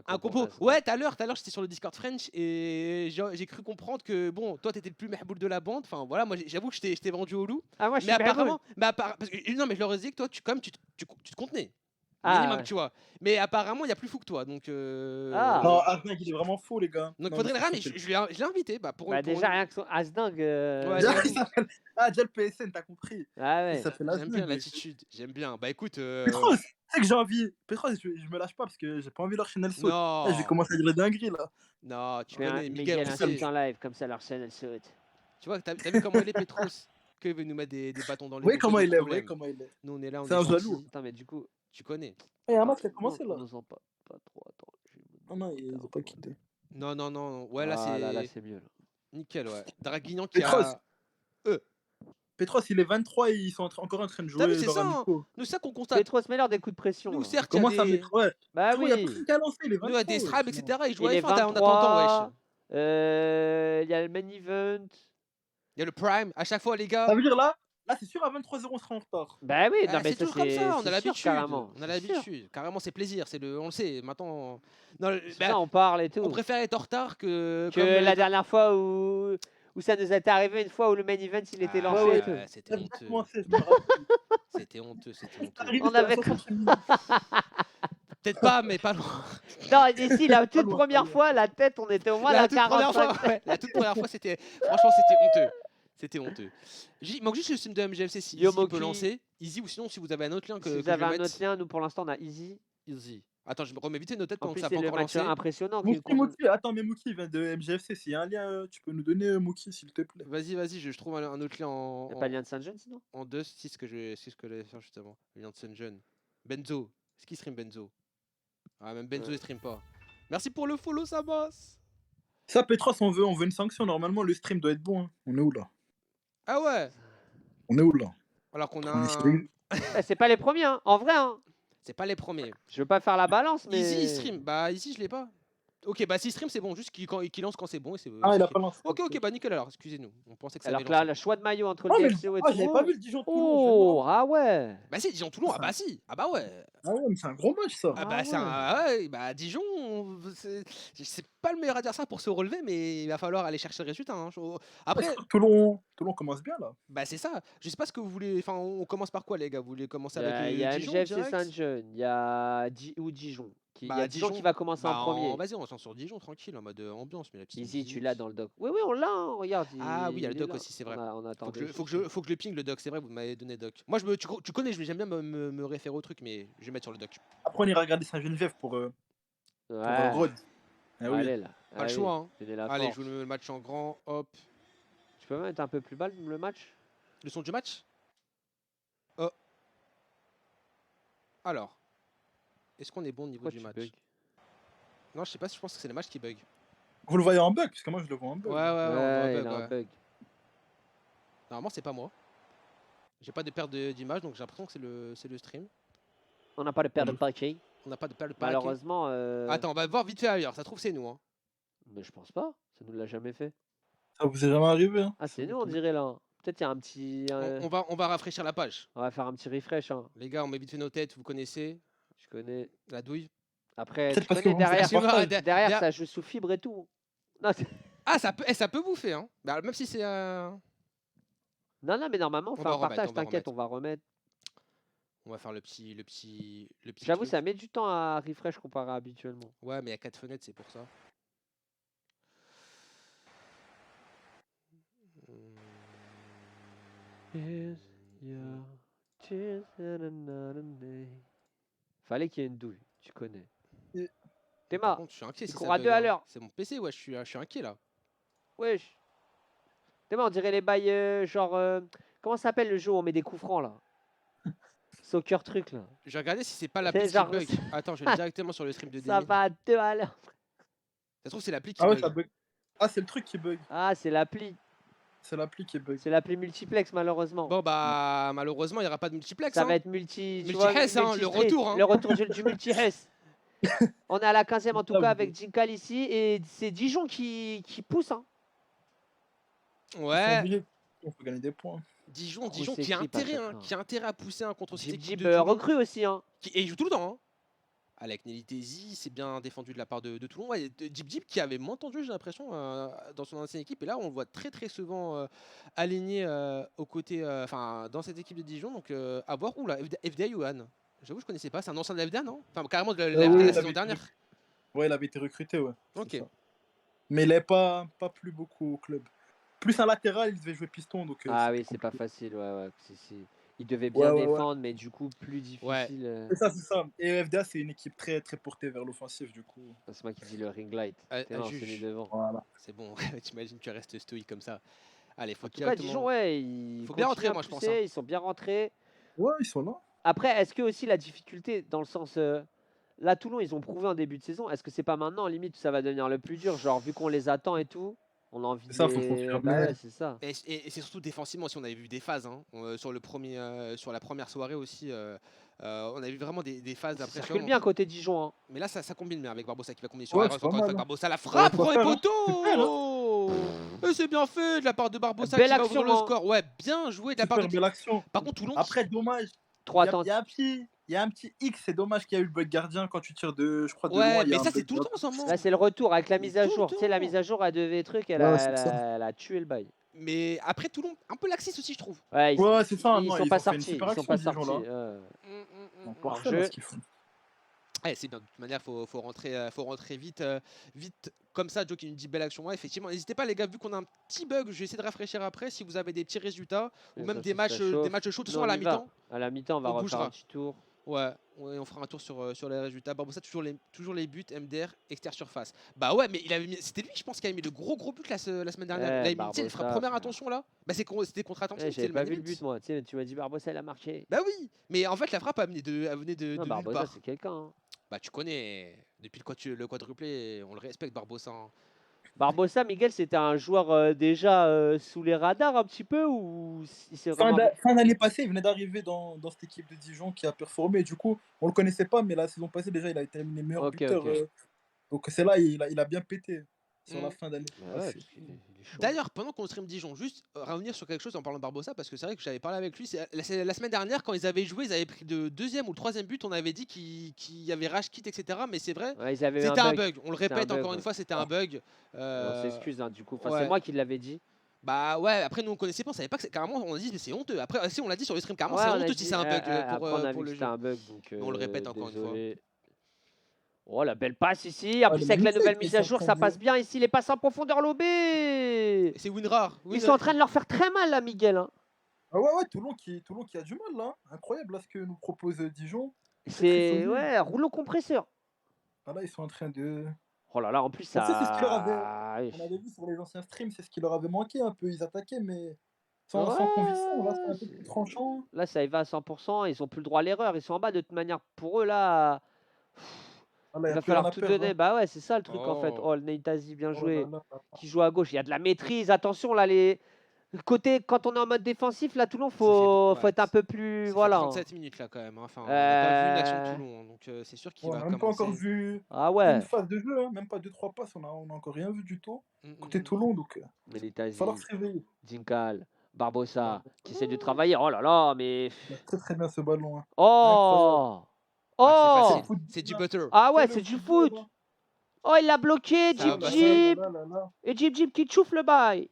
Un compo. Ouais, tout à l'heure, j'étais sur le Discord French et j'ai cru comprendre que bon, toi t'étais le plus mehboul de la bande. Enfin voilà, moi j'avoue que je t'ai vendu au loup. Ah, moi, je Mais suis apparemment, parce que, non, mais je leur ai dit que toi, tu te contenais. Ah, Minimum, tu vois. Mais apparemment, il y a plus fou que toi. Donc, Ah. Non, Asnag, il est vraiment fou, les gars. donc Non, faudrait mais le ramener. c'est- Je l'ai invité. Bah, bah déjà, rien que son Asding. Ouais, Déjà, j'avoue. il s'appelle- Ah, déjà le PSN, t'as compris. Ah Il ouais. s'appelle J'aime bien Asnag. l'attitude. J'aime bien. Bah écoute. Petros, tu sais que j'ai envie. Petros, je me lâche pas parce que j'ai pas envie leur chaîne elle saute. Eh, je vais Non. commencer à dire les dingueries là. Non, tu Mais connais. Miguel, Miguel on insulte sait. en live, comme ça leur chaîne elle saute. Tu vois, t'as vu comment il est, Petros? Que veut nous mettre des bâtons dans les Oui, roues, que comment des il est, oui, problèmes. comment il est. Nous, on est là, on C'est est un gentil. jaloux. Attends, mais du coup. Tu connais. Eh, un enfin, match qui a commencé là. nous en pas trop. Attends. Non, non, ils ont pas quitté. Non, non, non. Ouais, là, Ah, là, c'est c'est mieux. Là. nickel, ouais. Draguignan qui Petros, a. Petros, il est 23 et ils sont encore en train de T'as vu, jouer c'est leur ça, hein. amico. Nous, c'est ça qu'on constate. Petros, mets-leur des coups de pression. Nous, Là. certes, il y a Comment ça, des. Petros? Ouais. Bah Frérot, y a oui. personne qui a lancé, il est Nous, il y a 23. des strabs, sinon. etc. Ils jouent Il à est F1 en attendant, wesh. 23. Il y a le main event. Il y a le Prime. À chaque fois, les gars. Ça veut dire là, c'est sûr, à 23h, on sera en retard. Bah oui, non, mais C'est ça toujours comme ça, on a c'est sûr, l'habitude. carrément. On a c'est sûr. l'habitude. Carrément, c'est plaisir. On le sait. Maintenant. Non, C'est bah, ça, on parle et tout. on préfère être en retard que. Que comme, la dernière fois où Où ça nous était arrivé une fois où le main event il était Ah, lancé ouais, et tout. c'était Ça a bien honteux. commencé, je me rappelle. C'était honteux, c'était honteux. Arrivé, On c'était à la avait 60e minute. Peut-être pas, mais pas loin. Non, ici, la toute loin, première pas loin. fois, la tête, on était au moins à La la toute première 45. fois, ouais. La toute première fois, c'était. Franchement, c'était honteux. C'était honteux. Il manque juste le stream de MGFC si Yo, Easy peut Moki. lancer. Easy ou sinon, si vous avez un autre lien que Si vous je avez vais un mettre. autre lien, nous pour l'instant on a Easy. Easy. Attends, je me remets vite nos têtes En pendant que plus, ça n'a c'est pas le encore match lancé. impressionnant. Mookie, attends, mais Mookie il vient de MGFC. S'il y a un lien, tu peux nous donner Mookie, s'il te plaît. Vas-y, je trouve un autre lien en. Y'a pas de lien de Saint-Jean sinon En 2, c'est ce que je vais faire justement. Le lien de Sunjeon. Benzo. Est-ce qu'il stream Benzo? Ah, même Benzo il stream pas. Merci pour le follow, Sabas. Ça, Petros, on veut une sanction. Normalement, le stream doit être bon. Hein. On est où là? Ah ouais. On est où là? Alors qu'on a On est un... sérieux? C'est pas les premiers, hein. En vrai. Hein. C'est pas les premiers. Je veux pas faire la balance, mais. Easy il stream. Bah ici je l'ai pas. Ok, bah s'il stream c'est bon, juste qu'il lance quand c'est bon et c'est. Ah, il a ok. pas lancé. Ok, bah nickel alors, excusez-nous. On pensait que ça Alors avait que là, lancé. le choix de maillot entre Ah, le mais DFCO et j'avais tout. pas vu le Dijon Toulon. Oh, ah ouais. Bah si, Dijon-Toulon, ah bah si. Ah bah ouais. Ah ouais, mais c'est un gros match ça. Ah bah Ah c'est un... ouais, bah Dijon, c'est pas le meilleur adversaire pour se relever, mais il va falloir aller chercher le résultat. Hein. Après, Toulon commence bien là. bah c'est ça. Je sais pas ce que vous voulez. Enfin, on commence par quoi les gars? Vous voulez commencer Il y a, avec il y a Dijon MGFC direct? Saint-Jean, il y a Dijon. Il y Bah, a Dijon qui va commencer bah, en premier. Vas-y, on sent sur Dijon tranquille en mode ambiance, mais la petite Easy, tu musique. l'as dans le doc. Oui, oui, on l'a, hein, regarde. Ah oui, il y a le est doc là. aussi, c'est vrai. On attend Faut que je le ping le doc, c'est vrai, vous m'avez donné doc. Moi, tu connais, j'aime bien me référer au truc, mais je vais mettre sur le doc. Après, on ira regarder Saint-Geneviève pour Ouais. Rhodes. Ah oui. Allez là. Pas le choix, hein. Tenez la Allez, force. je vous mets le match en grand, hop. Tu peux mettre un peu plus bas le match? Le son du match? Oh. Alors. Est-ce qu'on est bon au niveau Pourquoi du tu match? bugs? Non, je sais pas, je pense que c'est le match qui bug. Vous le voyez en bug? Parce que moi, je le vois en bug. Ouais, Ouais, on voit il bug, a un ouais. bug. Normalement, c'est pas moi. J'ai pas de perte d'image, donc j'ai l'impression que c'est le stream. On n'a pas de paire de paquets. On n'a pas de perte de paquet. Malheureusement. Attends, on va voir vite fait ailleurs. Ça se trouve, c'est nous. Hein. Mais je pense pas. Ça nous l'a jamais fait. Ça vous est jamais arrivé? Hein? Ah, c'est nous, on dirait là. Peut-être il y a un petit. On va rafraîchir la page. On va faire un petit refresh. Hein. Les gars, on met vite fait nos têtes. Vous connaissez Je connais. la douille. Après, Peut-être tu parce que connais vous derrière. faites pas Derrière, ça joue sous fibre et tout. Non, Ah, ça peut bouffer. Hein. Bah, même si c'est. non, mais normalement, on fait va un remettre, partage, on va t'inquiète, remettre. on va remettre. On va faire le petit. J'avoue, truc. ça met du temps à refresh comparé à habituellement. Ouais, mais il y a 4 fenêtres, c'est pour ça. Fallait qu'il y ait une douille, tu connais. Et- Par Théma, contre, je suis inquiet. il Si court ça à bug, 2 à hein. l'heure. C'est mon PC, ouais, je suis inquiet là. wesh. Théma, on dirait les bails genre. Comment ça s'appelle le jeu où on met des coups francs là? Soccer truc là. Je vais regarder si c'est pas C'est l'appli qui genre- bug. Attends, je vais directement sur le stream de Ça Demi. va à 2 à l'heure. Ça se trouve, c'est l'appli qui Ah ouais, bug. ça bug. Ah, c'est le truc qui bug. Ah, c'est l'appli. C'est l'appli qui bug. C'est l'appli multiplex malheureusement. Bon, bah, malheureusement, il n'y aura pas de multiplex. Ça hein. va être multi. tu Multi-hess, vois, hein, le multi-street, retour, hein. Le retour du multi-hess. On est à la 15e en tout Ah, cas oui. avec Jinkal ici. Et c'est Dijon qui pousse. Hein. Ouais, On peut gagner des points. Dijon Grosse qui a équipe à intérêt, chaque hein, fois. qui a intérêt à pousser un contre cette Jib équipe Jib de Toulon. recrue aussi. Hein. Et il joue tout le temps. Hein. Avec Nelly Tézi, c'est bien défendu de la part de Toulon. Ouais, Jib Jib qui avait moins tendu, j'ai l'impression, dans son ancienne équipe. Et là, on le voit très souvent aligné aux côtés, enfin, dans cette équipe de Dijon. Donc, à voir. Oula, FDI Johan. J'avoue, je connaissais pas. C'est un ancien de la FDA, non? Enfin, carrément de la oui, FDA il la avait saison été dernière. Ouais, il avait été recruté, ouais. c'est Ok. ça. Mais il n'est pas plus beaucoup au club. Plus un latéral, il devait jouer piston. Donc, Ah c'était oui, c'est pas compliqué. facile. Ouais. Il devait bien Ouais. défendre, mais du coup, plus difficile. Ouais. C'est ça. Et FDA, c'est une équipe très portée vers l'offensif, du coup. C'est moi qui dis le ring light. À C'est juge. mis devant. Voilà. C'est bon. T'imagines, tu restes stoïque comme ça. Allez, faut En tout cas, Dijon, ouais, ils Faut bien continuent rentrer, à moi, je pense, pousser, hein. Ils sont bien rentrés. Ouais, ils sont là. Après, est-ce que aussi la difficulté, dans le sens. Là, Toulon, ils ont prouvé en début de saison. Est-ce que c'est pas maintenant, limite, ça va devenir le plus dur? Genre, vu qu'on les attend et tout, on a envie de. C'est ça, faut les- confirmer. Bah ouais, c'est ça. Et c'est surtout défensivement aussi, on avait vu des phases hein. Sur la première soirée aussi. On a vu vraiment des phases Ça d'impression. circule bien côté Dijon. Hein. Mais là, ça combine bien avec Barbosa qui va combiner sur Ouais, la c'est droite. pas Encore une mal, fois, hein. Barbosa la frappe, faut premier faire, hein. poteau. Et c'est bien fait de la part de Barbosa Belle qui va action, ouvrir le hein. score. Ouais, bien joué de la part Super de. belle action. Par contre, Toulon. Après, dommage. Trop Il attentif. y a un pied. Il y a un petit X, c'est dommage qu'il y a eu le bug gardien quand tu tires je crois, de loin. Ouais, Il y mais a un ça, c'est bug tout le temps gardien. en ce moment. Là, c'est le retour avec la Mais mise à tout le jour. Tu sais, la temps. mise à jour, elle devait truc, Ouais, c'est ça. elle a tué le bail. Mais après, Toulon, un peu laxiste aussi, je trouve. Ouais, Ouais, c'est ça. ils Non, sont ils pas ont fait une sortis. super Ils sont action, pas Dijon, sortis. là. Ils ont Hors parfait, là, jeu. ce qu'ils font. Ouais, c'est bien. De toute manière, faut rentrer vite, vite comme ça. Joe qui nous dit belle action. Ouais, effectivement, n'hésitez pas, les gars, vu qu'on a un petit bug, je vais essayer de rafraîchir après. Si vous avez des petits résultats ou Et même ça, des ça matchs, chauffe. chauds, de toute Nous, façon, à on la y va. mi-temps, À la mi-temps, on va on refaire un bougera. petit tour. Ouais, on fera un tour sur les résultats. Bon, ça, toujours les buts, MDR, extérieur surface. Bah ouais, mais c'était lui, je pense, qui avait mis le gros but la semaine dernière. Ouais, Il avait mis, tu sais, Barbosa, première frère. intention là. Bah c'était contre attention, Ouais, c'était j'avais le pas man vu le event. but, moi. Tu sais, tu m'as dit Barbosa, il a marqué. Bah oui, mais en fait, la frappe elle venait de Non, nulle Barbosa, part. c'est quelqu'un. Hein. Bah tu connais, depuis le quadruplé, on le respecte Barbosa. Hein. Barbosa, Miguel, c'était un joueur déjà sous les radars un petit peu ou il s'est vraiment. Fin d'année passée, il venait d'arriver dans cette équipe de Dijon qui a performé. Du coup, on le connaissait pas, mais la saison passée, déjà, il a été terminé meilleur Ok, buteur. ok. Donc c'est là, il a bien pété sur la Mm. fin d'année Ouais, passée. parce qu'il est chaud. D'ailleurs, pendant qu'on stream Dijon, juste revenir sur quelque chose en parlant de Barbosa, parce que c'est vrai que j'avais parlé avec lui. C'est la semaine dernière, quand ils avaient joué, ils avaient pris le deuxième ou le troisième but. On avait dit qu'il y avait rage kit, etc. Mais c'est vrai, Ouais, ils avaient eu c'était un un bug. bug. On le C'était un répète bug, encore ouais. une fois, c'était un bug. Et on s'excuse, hein, du coup. Enfin, ouais. c'est moi qui l'avais dit. Bah ouais, après nous on connaissait pas, on savait pas que carrément on a dit mais c'est honteux. Après si on l'a dit sur le stream carrément Ouais, c'est on a honteux dit, si c'est un bug après, on a pour vu que le c'était jeu. un bug, donc Mais on le répète encore une fois. désolé. Oh, la belle passe ici. En Ah, plus, le avec la magnifique, nouvelle mais mise ils à sont jour, en ça train passe bien ici. Les passes en profondeur lobé. Et c'est Winrar. Ils sont en train de leur faire très mal, là, Miguel. Hein. Ah ouais, Toulon qui a du mal, là. Incroyable, là, ce que nous propose Dijon. C'est solide. ouais, rouleau compresseur. Ah là, ils sont en train de... Oh là là, en plus, ça. Ça, c'est ce qu'il leur avait... On avait vu sur les anciens streams, c'est ce qui leur avait manqué un peu. Ils attaquaient, mais sans conviction. Là, c'est un peu plus tranchant. Là, ça y va à 100%. Ils ont plus le droit à l'erreur. Ils sont en bas de toute manière. Pour eux, là, Ah là, il y a va plus rien falloir à tout perdre, donner. hein. Bah ouais, c'est ça le truc en fait. Oh. Oh, le Neitazi, bien Oh joué. là là là. Qui joue à gauche. Il y a de la maîtrise. Attention, là, les. Côté, quand on est en mode défensif, là, Toulon, Ça faut fait être un peu plus. Ça Voilà. fait 37 minutes là quand même. Hein. Enfin, on n'a pas vu une action de Toulon, hein, donc c'est sûr qu'il On va n'a même pas commencer. encore vu Ah une ouais. phase de jeu, hein. Même pas 2-3 passes, on a encore rien vu du tout. Côté Mm. Toulon, donc il va Melitazi, falloir se réveiller. Dinkal, Barbosa, qui essaie de travailler. Oh là là, mais. Il a très très bien ce ballon. Hein. Oh. Ah, c'est Oh. facile. C'est du butter. Ah ouais, le c'est du football, foot. hein. Oh, il l'a bloqué, Ça Jib va passer. Jib. Là, là, là. Et Jib Jib qui chouffe le bail.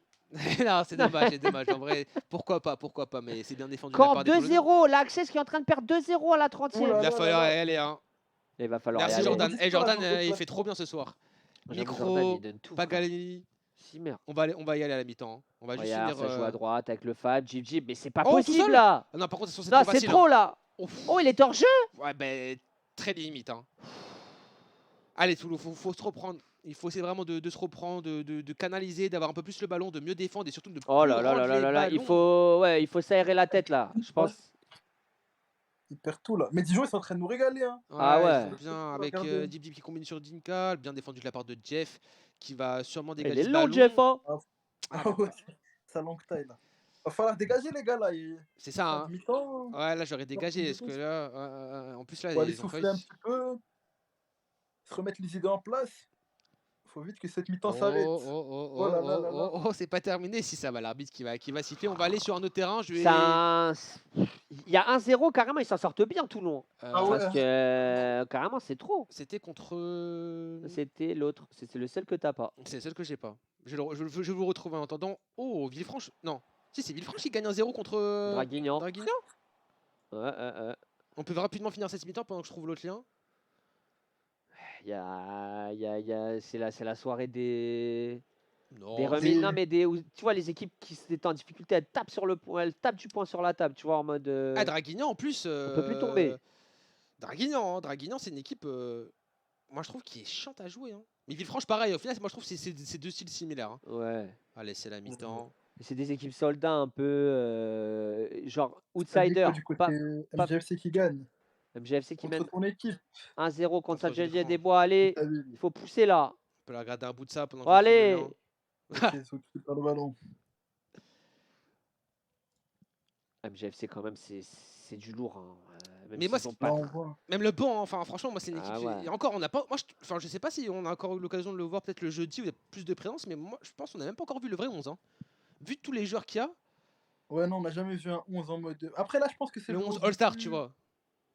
Non, c'est dommage, c'est dommage. En vrai, pourquoi pas, mais c'est bien défendu de la Quand part des Toulonnais. 2-0, l'Access qui est en train de perdre 2-0 à la 30e. Oula. Il va là, falloir là. y aller. Hein. Il va falloir Merci y aller. Jordan. aller. Jordan, Juste il là, fait trop bien ce soir. J'avoue, Jordan, Micro, il donne tout. Pagalini. Si merde. On va y aller à la mi-temps. Hein. On va juste Regarde, finir. ça joue à droite avec le Fab, Jib Jib, mais c'est pas Oh, tout possible seul là. Ah non, par contre, c'est Non, trop c'est facile. trop Hein. là. Ouf. Oh, il est hors jeu. Ouais, ben très limite. Hein. Allez, Toulon, faut se reprendre. Il faut essayer vraiment de se reprendre, de canaliser, d'avoir un peu plus le ballon, de mieux défendre et surtout de Oh plus là là rendre là là les là là, ballons. il faut s'aérer la tête là, je pense. Il perd tout là. Mais Dijon, ils sont en train de nous régaler. Hein. Ah ouais. Ils sont bien avec Regardez. Dib Dib qui combine sur Dinka, bien défendu de la part de Jeff, qui va sûrement Il dégager est ce long, ballon. Jeff. Hein. Ah ouais, sa longue taille là. Va falloir dégager les gars là. C'est ça. Hein. Mi-temps. Ouais, là j'aurais dégagé. Parce que là, en plus là, On va aller ils ont souffler failli. un petit peu. Se remettre les idées en place. Faut vite que cette mi-temps Oh, s'arrête. oh, Oh là là là là. oh, c'est pas terminé. Si ça va, l'arbitre qui va siffler. On va aller sur un autre terrain. Je vais. Il y a 1-0, carrément, ils s'en sortent bien, Toulon. Ah ouais. Parce que carrément, c'est trop. C'était contre. C'était l'autre, c'est le seul que t'as pas. C'est celle que j'ai pas. Je vais vous retrouver en attendant. Oh, Villefranche. Non. Si, c'est Villefranche qui gagne 1-0 contre. Draguignan. Draguignan. Ouais. On peut rapidement finir cette mi-temps pendant que je trouve l'autre lien. C'est la soirée des Non. remises. Non, mais tu vois, les équipes qui étaient en difficulté, elles tapent du poing sur la table, tu vois, en mode. Ah, Draguignan en plus. On peut plus tomber. Draguignan, c'est une équipe. Moi, je trouve qui est chiante à jouer. Hein. Mais Villefranche, pareil. Au final, moi, je trouve que c'est deux styles similaires. Hein. Ouais. Allez, c'est la mi-temps. C'est des équipes soldats un peu genre Ça dit outsider. quoi du côté MGFC qui gagne MGFC qui mène contre ton équipe. 1-0 contre Contre Saint-Gilles Villefranche. des Bois. Allez, T'as vu, il faut pousser là. On peut la regarder un bout de ça pendant que Oh, je trouve le allez. lien. ok, c'est occupé par le ballon. MGFC quand même, c'est du lourd. Hein. Même Mais moi, s'ils ont c'est- pas. Là, on voit. Même le banc, hein, enfin franchement, moi c'est une équipe. Ah ouais. Et encore, on n'a pas. Moi, enfin, je sais pas si on a encore eu l'occasion de le voir peut-être le jeudi où il y a plus de présence, mais moi je pense qu'on n'a même pas encore vu le vrai 11. Hein. Vu tous les joueurs qu'il y a, Ouais, non, on n'a jamais vu un 11 en mode. Après, là, je pense que c'est le le 11 11 All-Star, plus- tu vois.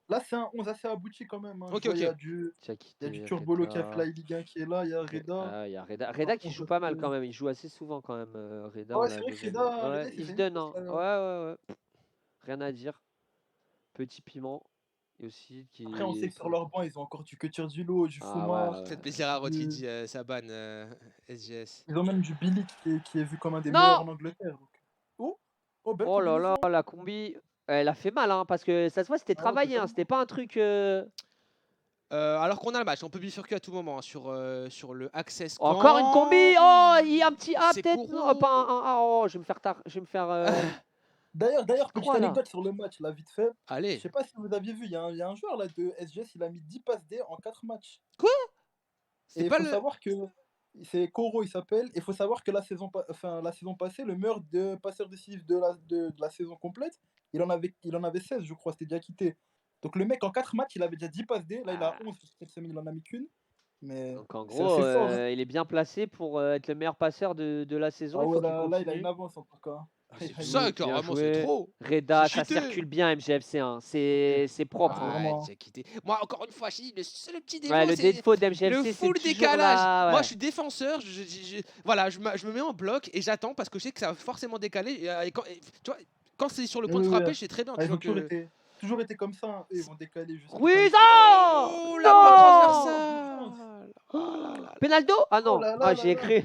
Là, c'est un 11 assez abouti quand même. Hein. Ok, Je vois, ok. il y a du Diakité, Turbolo qui a fait Reda. la Ligue 1 qui est là, il y a Reda. Ah, il y a Reda. Reda qui On joue voit pas mal que- quand même. Il joue assez souvent quand même. Reda, Ah on ouais, c'est vrai l'avait que gagné. Reda, Ouais, il s'est il fait se une donne, course, hein. là. Ouais. Rien à dire. Petit piment. Et aussi qui. Après, on sait que sur leur banc, ils ont encore du Ketir du lot, du Ah Fouma. ouais. Faites plaisir à du- Rotidi, Saban, SGS. Ils ont même du Billy qui est vu comme un des Non! meilleurs en Angleterre. Donc. Belle Oh là là, combinaison. la combi. Elle a fait mal, hein, parce que ça se voit, c'était Ah ouais, travaillé, hein, totalement. c'était pas un truc. Alors qu'on a le match, on peut bifurquer à tout moment hein, sur le Access Camp. Encore une combi. Oh, il y a un petit A C'est peut-être. Koro. Non, pas un A. Oh, je vais me faire tard. Je vais me faire. D'ailleurs, petite crois, là. anecdote sur le match, là, vite fait. Je Allez. sais pas si vous aviez vu, il y a un joueur là de SGS, il a mis 10 passes D en 4 matchs. Et C'est il pas faut le. savoir que c'est Koro, il s'appelle. Et il faut savoir que la saison passée, le meilleur passeur décisif de la saison complète, il en avait 16, je crois, c'était Diakité. Donc le mec, en 4 matchs, il avait déjà 10 passes D. Là, il a 11, parce que cette semaine, il en a mis qu'une. Mais Donc en c'est gros, assez fort. Hein. il est bien placé pour être le meilleur passeur de la saison. Ah Il ouais, faut qu'il là, il a continue. une avance en tout cas. C'est Il a ça, une- bien carrément, joué. c'est trop. Reda, J'ai ça cheaté. circule bien MGFC. Hein. C'est propre. c'est hein. vraiment- j'ai quitté. Moi, encore une fois, je dis, le seul petit défaut, Ouais, le c'est défaut le d'MGFC, c'est full toujours décalage. là. Moi, Ouais. je suis défenseur. Voilà, je me mets en bloc et j'attends parce que je sais que ça va forcément décaler. Et tu vois, quand c'est sur le point de Oui, frapper, oui. je sais très bien. Ah, Tu ils vois ont que... toujours été comme ça. Hein. Eux, ils vont décaler juste. Ruiz, Oh, la non passe transversale. Oh là là. Penaldo? Ah Oh non, là là ah, là j'y ai là. cru.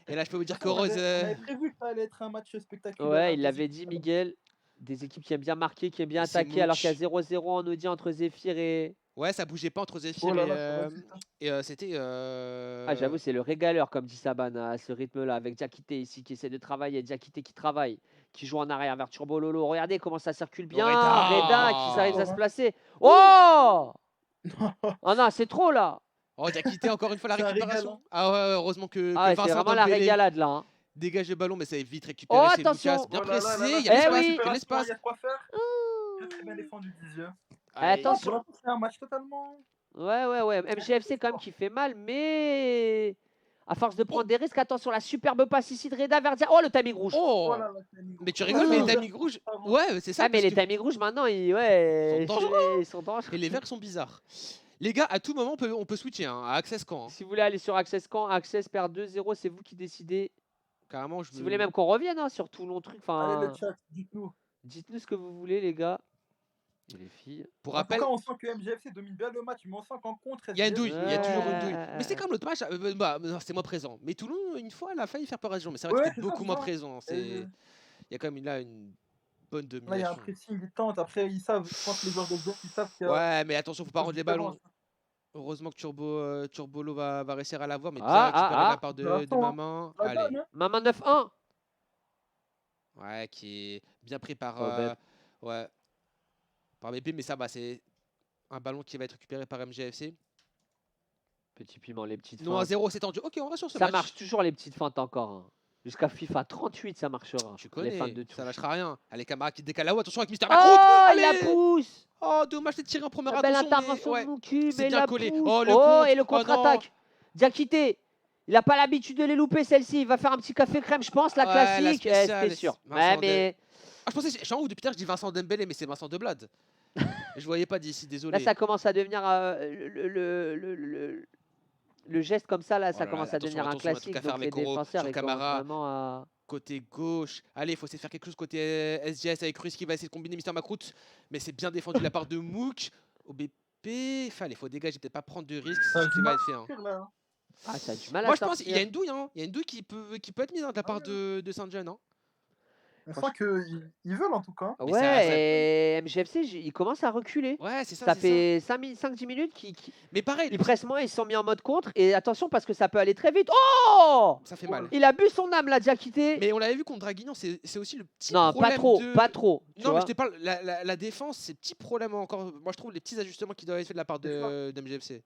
Et là, je peux vous dire que On Rose. avait prévu que ça allait être un match spectaculaire. Ouais, hein, il des l'avait équipes dit, à la- Miguel. Des équipes qui aiment bien marquer, qui aiment bien Et c'est attaquer, alors qu'il y a Mouch. 0-0 en Audi entre Zephyr et. Ouais, ça bougeait pas entre Zephyr Oh là là, ça va vite. Hein. et c'était. Ah, j'avoue, c'est le régaleur, comme dit Saban, à ce rythme-là, avec Diakité ici qui essaie de travailler, Diakité qui travaille, qui joue en arrière vers Turbololo. Regardez comment ça circule bien. Reda qui arrive à se placer. Oh! Oh non, c'est trop là. Oh, Diakité, encore une fois la C'est un régal, récupération. hein. Ah ouais, heureusement que Ah ouais, c'est Vincent vraiment la Dembélé régalade là. Hein. dégage le ballon, mais ça est vite récupéré Oh, chez attention. Lucas. Bien Oh là là pressé, là là, il y a Eh l'espace, oui. il y a l'espace. Il y a de quoi faire. Très bien défendu, Didier. Allez. Attention. C'est un match totalement. Ouais. MGFC quand même qui fait mal, mais à force de prendre des risques, attention, la superbe passe ici de Reda vers Dia. Oh, le timing rouge. Oh, Oh là là, c'est un mais tu Oh rigoles, là mais là, les timings rouges. Ouais, c'est ça. Ah, mais parce les que- timing rouges maintenant, Ils sont dangereux. ils sont dangereux. Et les verts sont bizarres. Les gars, à tout moment, on peut switcher hein, à Access Camp. Hein. Si vous voulez aller sur Access Camp, Access perd 2-0, c'est vous qui décidez. Carrément, Si vous voulez même qu'on revienne hein, sur tout long truc, Allez, enfin, le chat, dites-nous. dites-nous ce que vous voulez, les gars. Et les filles. Pour En rappel, tout cas, on sent que MGFC domine bien le match, mais on sent qu'en contre, il y a une douille, il y a toujours une douille. Ouais. Mais c'est comme l'autre match, non, c'était moins présent. Mais Toulon, une fois, elle a failli faire peur à Dijon, mais c'est vrai Ouais, que c'était c'est ça, beaucoup c'est moins ça. présent. Il y a quand même là une bonne Là, il y a un domination. pressing, ils tentent. Après, ils savent, je pense que les joueurs de Zef, ils savent qu'il y a. Ouais, mais attention, faut pas rendre les ballons. différence. Heureusement que Turbolo va réussir à l'avoir, mais bien Ah, récupéré ah, de ah. la part de Attention, Maman. La Allez, donne, hein. Maman 9-1. ouais, qui est bien pris par, Oh, bête. ouais, par BP, mais ça va, c'est un ballon qui va être récupéré par MGFC. Petit piment, les petites Non, à feintes. 0, c'est tendu. Ok, on va sur ce Ça match. marche toujours les petites feintes encore. Hein. Jusqu'à FIFA 38, ça marchera. Tu les connais, feintes de touche. ça lâchera rien. Allez, Camara qui décale là-haut, attention avec Mister Oh, Macroute. il la Allez. pousse. Oh, dommage, c'est tiré en première La belle attention. intervention mais, ouais. de Mouki, c'est mais bien la collé. pousse. Oh, le Oh, contre. et le Oh, contre-attaque. Diakité. Il n'a pas l'habitude de les louper, celle-ci. Il va faire un petit café crème, je pense, la Ouais, la classique. spéciale, C'était sûr. Vincent Ouais, mais Ah, je pensais, je suis en haut depuis tard, je dis Vincent Dembélé, mais c'est Vincent Deblade. Je voyais pas d'ici, désolé. là, ça commence à devenir le geste comme ça. Là, Oh ça là commence là, à devenir un attention, un truc classique. à faire Donc les avec Koro défenseurs, sur ils commencent Camara. vraiment à. Côté gauche. Allez, il faut essayer de faire quelque chose côté SGS avec Ruiz qui va essayer de combiner Mister Macroute. Mais c'est bien défendu de la part de Mouk. Au BP, enfin, il faut dégager, peut-être pas prendre de risques. C'est Ça a ce du qui va mal être fait. Hein. à sortir, là. Ah, ça a du mal Moi, à je pense qu'il y a sortir. une douille. Hein. Il y a une douille qui peut être mise hein, de la part de Saint-Jean. Hein. On sent qu'ils veulent en tout cas. Mais ça- Ouais, et MGFC, il commence à reculer. Ouais, c'est ça. Ça c'est ça. fait 5-10 minutes qu'ils Mais pareil, ils pressent moins, ils se sont mis en mode contre. Et attention, parce que ça peut aller très vite. Oh! ça fait mal. Il a bu son âme, là, Diakité. Mais on l'avait vu contre Draguignan, c'est aussi le petit Non, problème pas trop, de... pas trop. tu Non, mais vois. je te parle, la défense, c'est petit problème encore. Moi, je trouve les petits ajustements qui doivent être faits de la part d'MGFC.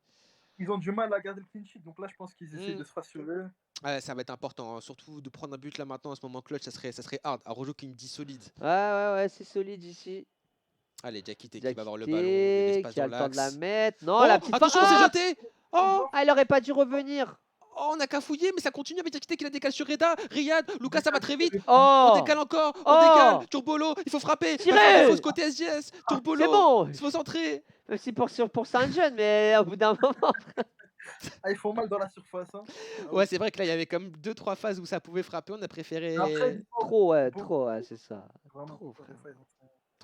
Ils ont du mal à garder le clean sheet. Donc là, je pense qu'ils essaient de se rassurer. Ouais, ça va être important, hein. Surtout de prendre un but là maintenant, à ce moment clutch, ça serait hard. À Rojo qui me dit solide. Ouais, c'est solide ici. Allez, Diakité qui va avoir le ballon, Diakité, l'espace qui a dans le temps de la l'axe. mettre. Non, Oh, la petite attention, fin- c'est Ah jeté. Oh, Ah, elle aurait pas dû revenir. Oh, on a cafouillé, mais ça continue avec Diakité qui la décale sur Reda. Riyad, Lucas, ça va très vite. Oh On décale encore, on Oh décale. Turbolo, il faut frapper. Tirez. Va faire des fausses côté SGS. Turbolo, C'est bon. il faut centrer. Même si pour Saint-Jean, mais au bout d'un moment. Ah, ils font mal dans la surface. Hein. Ouais, c'est vrai que là, il y avait comme 2-3 phases où ça pouvait frapper. On a préféré. Après, il faut- Trop, ouais, c'est ça. Vraiment, Trop, des frère. fois, ils ont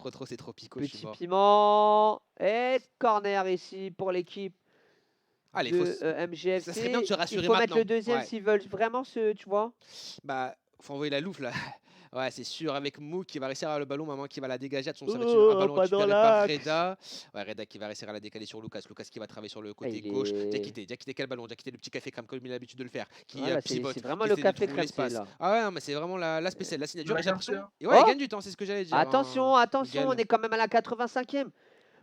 fait- Trop, c'est trop pico. Je suis Petit mort. piment. Et corner ici pour l'équipe Allez, de faut... MGFC. ça serait bien de se rassurer Il faut mettre maintenant. le deuxième Ouais. s'ils veulent vraiment tu vois. Bah, faut envoyer la loupe là. Ouais, c'est sûr, avec Mou qui va réussir à le ballon, maman qui va la dégager. Attention, ça va être un ballon pas dans récupéré par l'axe. Reda. Ouais, Reda qui va réussir à la décaler sur Lucas. Lucas qui va travailler sur le côté il gauche. est- Diakité quel ballon. Diakité le petit café crème comme il a l'habitude de le faire. Qui Voilà, c'est pivote. vraiment qui le essaie de café trouver crème l'espace. là. Ah ouais, non, mais c'est vraiment la spéciale, la signature. Il a J'ai l'impression. gagné, hein. Et ouais, il Oh gagne du temps, c'est ce que j'allais dire. Attention, attention, on Gagne. est quand même à la 85e.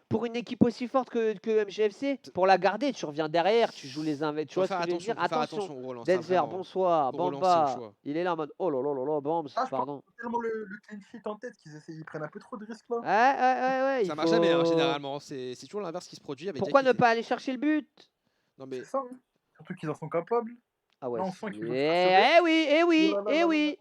Pour une équipe aussi forte que MGFC, pour la garder, tu reviens derrière, tu joues les invités. Tu Faut vois ce faire que je veux dire? attention, faut faire Attention. attention au relance. hein, Denver, vraiment. bonsoir. Au relance, c'est Bamba, le choix. il est là en mode oh là là là là, Bams, Ah, je pardon. pense tellement le clean sheet en tête qu'ils essayent, ils prennent un peu trop de risques là. Ouais. Ça il marche jamais, hein, faut- généralement. C'est toujours l'inverse qui se produit avec Pourquoi ne Diakité. pas aller chercher le but? Non, mais. C'est ça. Hein. Surtout qu'ils en sont capables. Ah ouais. Là, on sent qu'ils veulent Eh oui, eh oui, Oh là là eh là oui.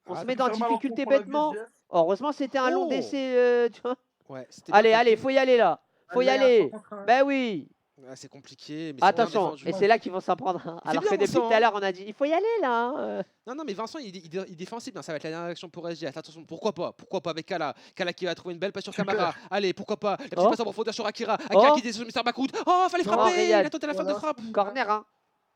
On Ah, se ça met peut dans faire mal en difficulté fond pour la bêtement. VGF. Heureusement, c'était un long Oh. décès, tu vois. Ouais, c'était bien Allez, tapé. faut y aller là. Faut y Allez, aller. un contre un. Ben oui. Ouais, c'est compliqué, mais c'est bien Attention. défendu. Et c'est là qu'ils vont s'en prendre un. Il fait Alors bien, que depuis Vincent, tout à l'heure, on a dit il faut y aller là. hein. Non, mais Vincent, il est défensif, bien. Ça va être la dernière action pour SGS. Attention, pourquoi pas avec Kala. Kala qui va trouver une belle passe sur Super. Camara. Allez, pourquoi pas. La petite Oh. passe en profondeur sur Akira. Akira Oh. qui décide sur Mr. Bakout. Oh, fallait Non, frapper. Riyad. Il a tenté la faute de Voilà. frappe. Corner, hein.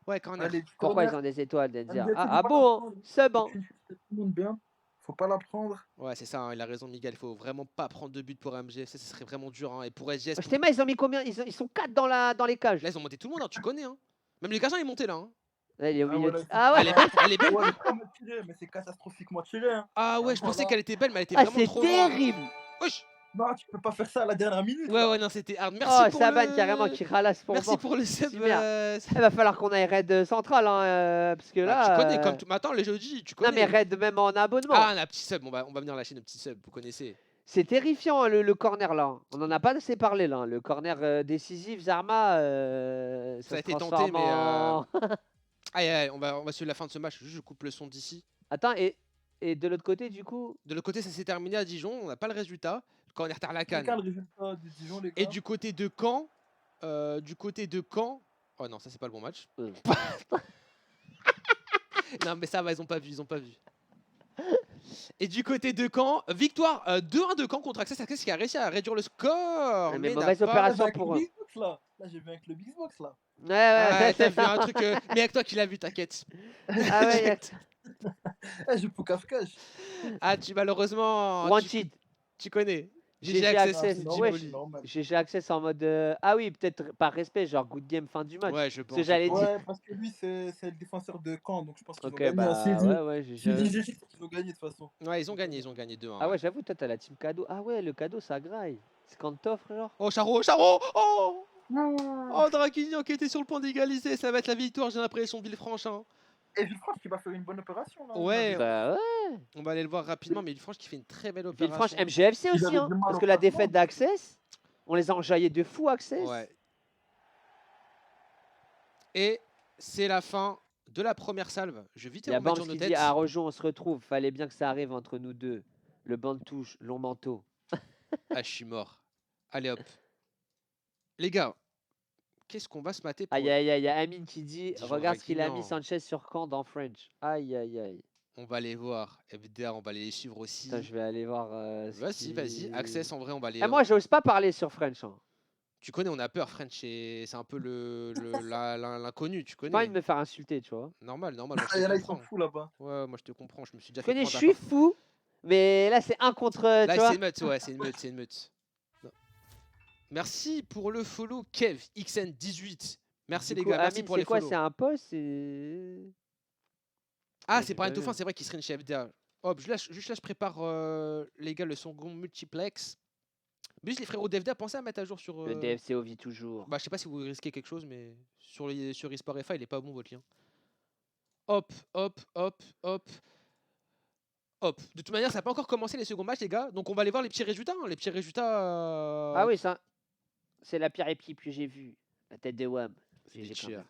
Ouais, corner. Allez, du Pourquoi ils corner. ont des étoiles, Denzer? MGFC, Ah, faut ah pas bon, la prendre. sub, Le hein. clean sheet, c'est tout le monde bien. Faut pas la prendre. Ouais, c'est ça, hein, il a raison, Miguel. Il faut vraiment pas prendre de but pour MGFC. Ce serait vraiment dur. hein. Et pour SGS, Stéma, ils ont mis combien? Ils sont 4 dans les cages. là, ils ont monté tout le monde. hein, tu connais. Hein. Même les gardiens, ils montaient là. hein. Là, il est au Ah milieu. ouais, là, Ah ouais. Elle est belle, elle est belle. Ouais, elle est pas mal tirée, mais c'est catastrophiquement tiré. Hein. Ah ouais, je Voilà. pensais qu'elle était belle, mais elle était Ah, vraiment c'est trop terrible. Wesh. Non, tu peux pas faire ça à la dernière minute. Ouais, là. ouais, non, c'était hard. Merci Oh, pour Saban le... carrément qui ralasse pour Merci Ban. pour le sub. Super. Il va falloir qu'on aille raid central, hein, parce que là. tu connais, comme mais attends, les jeudis, tu connais. Non, mais raid même en abonnement. Ah, un petit sub, on va venir lâcher nos petits subs, vous connaissez. C'est terrifiant le corner là. On en a pas assez parlé là. Le corner décisif, Zarma. Ça a se été tenté, transforme mais, en- Aïe, on va suivre la fin de ce match. Juste, je coupe le son d'ici. Attends, et de l'autre côté, du coup. De l'autre côté, ça s'est terminé à Dijon, on n'a pas le résultat. Le corner tard la C'est quand canne. le résultat de Dijon, les gars? Et du côté de Caen, oh non, ça c'est pas le bon match. Non, mais ça va, ils ont pas vu. Et du côté de Caen, victoire 2-1 de Caen contre Access. Access qui a réussi à réduire le score. Mais n'a mauvaise pas- opération Avec pour le eux. Xbox, là. Là, j'ai vu avec le Xbox là. Ouais, Ouais, t'as c'est vu ça. un truc. Mais avec toi qui l'as vu, t'inquiète. Ah ouais, Eh, j'ai Poukafkash. Ah, malheureusement. Wanted. Tu connais. GG GG Access. Access. c'est Ouais, normal, Jimoli. c'est normal. GG Access en mode. Ah oui, peut-être par respect, genre good game fin du match. Ouais, je pense. que j'allais dire. Ouais, parce que lui, c'est le défenseur de Caen, donc je pense qu'ils Ok, ont gagné. bah S'il dit- ouais, s'il dit GG, c'est qu'ils ont gagné de toute façon. Ouais, ils ont gagné 2-1. Ah ouais, j'avoue, toi t'as la team cadeau. Ah ouais, le cadeau ça graille. C'est quand t'offres, genre. Oh, Charo. Oh, Draguignan qui était sur le point d'égaliser. Ça va être la victoire, j'ai l'impression, Villefranche. hein. Et Villefranche qui va faire une bonne opération là. Ouais. Bah ouais. On va aller le voir rapidement, mais Villefranche qui fait une très belle opération. Villefranche, MGFC Ils aussi, avaient hein. du mal Parce au que la placement. défaite d'Access, on les a enjaillés de fou, Access. Ouais. Et c'est la fin de la première salve. Je vais vite Il y a remettre Bams sur nos qui têtes. dit à Rojo, on se retrouve. Fallait bien que ça arrive entre nous deux. Le banc de touche, long manteau. Ah, je suis mort. Allez hop. Les gars, qu'est-ce qu'on va se mater pour... Aïe aïe aïe, il y a Amine qui dit Dijon regarde ce qu'il a mis Draguignan. Sanchez sur camp dans French. Aïe aïe aïe. On va les voir. FDR, on va les suivre aussi. Putain, je vais aller voir. Vas-y. Access, en vrai, on va les... Ah, moi, j'ose pas parler sur French. Hein. Tu connais, on a peur, French. C'est un peu l'inconnu, tu J'ai pas envie connais. de me faire insulter, tu vois. Normal. Moi, je Il y en te a, ils sont comprends. fous là-bas. Ouais, moi, je te comprends. Je me suis déjà Je fait connais, je prendre suis fou. Mais là, c'est un contre. Là, tu vois. c'est une meute, ouais, c'est une meute. Non. Merci pour le follow, Kev, XN18. Merci Du les coup, gars, merci Amine, pour c'est les quoi? follow. C'est un poste et... Ah, Ouais, c'est j'ai par un pas dauphin, vu. c'est vrai qu'il serait une chez FDA. Hop, juste là, je prépare les gars le second multiplex. Bus, les frérots d'FDA, pensez à mettre à jour sur. Le DFCO vit toujours. Bah, je sais pas si vous risquez quelque chose, mais sur eSport FA, il est pas bon votre lien. Hop. De toute manière, ça n'a pas encore commencé les seconds matchs, les gars. Donc, on va aller voir les petits résultats. hein. Les petits résultats. Ah oui, ça. C'est la pire équipe que j'ai vue. La tête de Wam. C'est GG quand cher. même.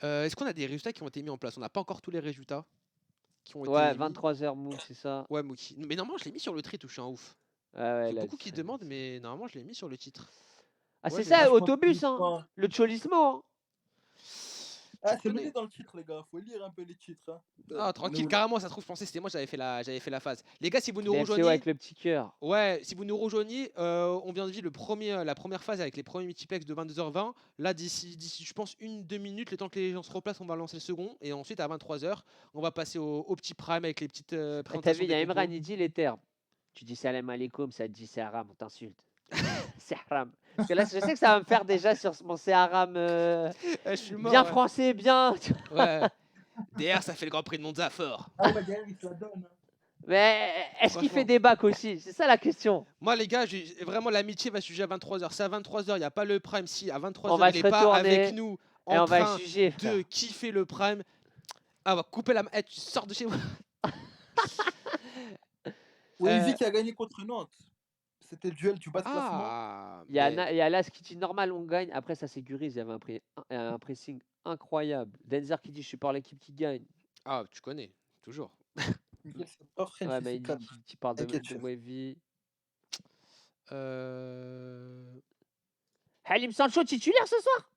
Est-ce qu'on a des résultats qui ont été mis en place? On n'a pas encore tous les résultats qui ont Ouais, été mis. 23h Mook, c'est ça. Ouais, Mookie. Mais normalement, je l'ai mis sur le titre où je suis un ouf. Ouais, ouais, Il y a là, beaucoup qui demandent, mais normalement, je l'ai mis sur le titre. Ah, Ouais, c'est je ça, l'ai- je pense autobus, qu'il hein. faut- Le Cholismo, hein. Ah, Tu c'est connais. mené dans le titre, les gars. Faut lire un peu les titres. Hein. Ah, tranquille, Nous, carrément, ça se trouve, je pensais que c'était moi, j'avais fait la phase. Les gars, si vous nous Les FCO rejoignez, avec le petit cœur. ouais, si vous nous rejoignez, on vient de vivre la première phase avec les premiers multiplex de 22h20. Là, d'ici, je pense, 1-2 minutes, le temps que les gens se replacent, on va lancer le second. Et ensuite, à 23h, on va passer au petit prime avec les petites Eh, T'as vu, présentations il y a des Imran, compos. il dit les termes. Tu dis salam alaikum, ça te dit c'est haram, on t'insulte. C'est haram. Parce que là, je sais que ça va me faire déjà sur mon c'est haram Je suis mort. bien Ouais. français, bien. Ouais. DR, ça fait le Grand Prix de Monza fort. Ah ouais, derrière, il se la donne. Hein. Mais est-ce qu'il fait Franchement. des bacs aussi? C'est ça la question. Moi, les gars, vraiment, l'amitié va se juger à 23h. Si à 23h, il n'y a pas le prime, si à 23h, va il se n'est pas avec retourner nous Et en on va train juger, frère. de kiffer le prime, ah, on va couper la main. Eh, tu sors de chez moi. Wavy qui a gagné contre Nantes. C'était le duel du bas de classement. Ah, Il y a, mais- il y a Las qui dit normal, on gagne. Après, ça sécurise. Il y avait un pressing incroyable. Denzer qui dit je suis par l'équipe qui gagne. ah, tu connais, toujours. Miguel, c'est pas French, Ouais, il mais se il dit calme. qu'il parle de T'inquiète, chef. Wavy. Euh... Halim Sancho titulaire ce soir?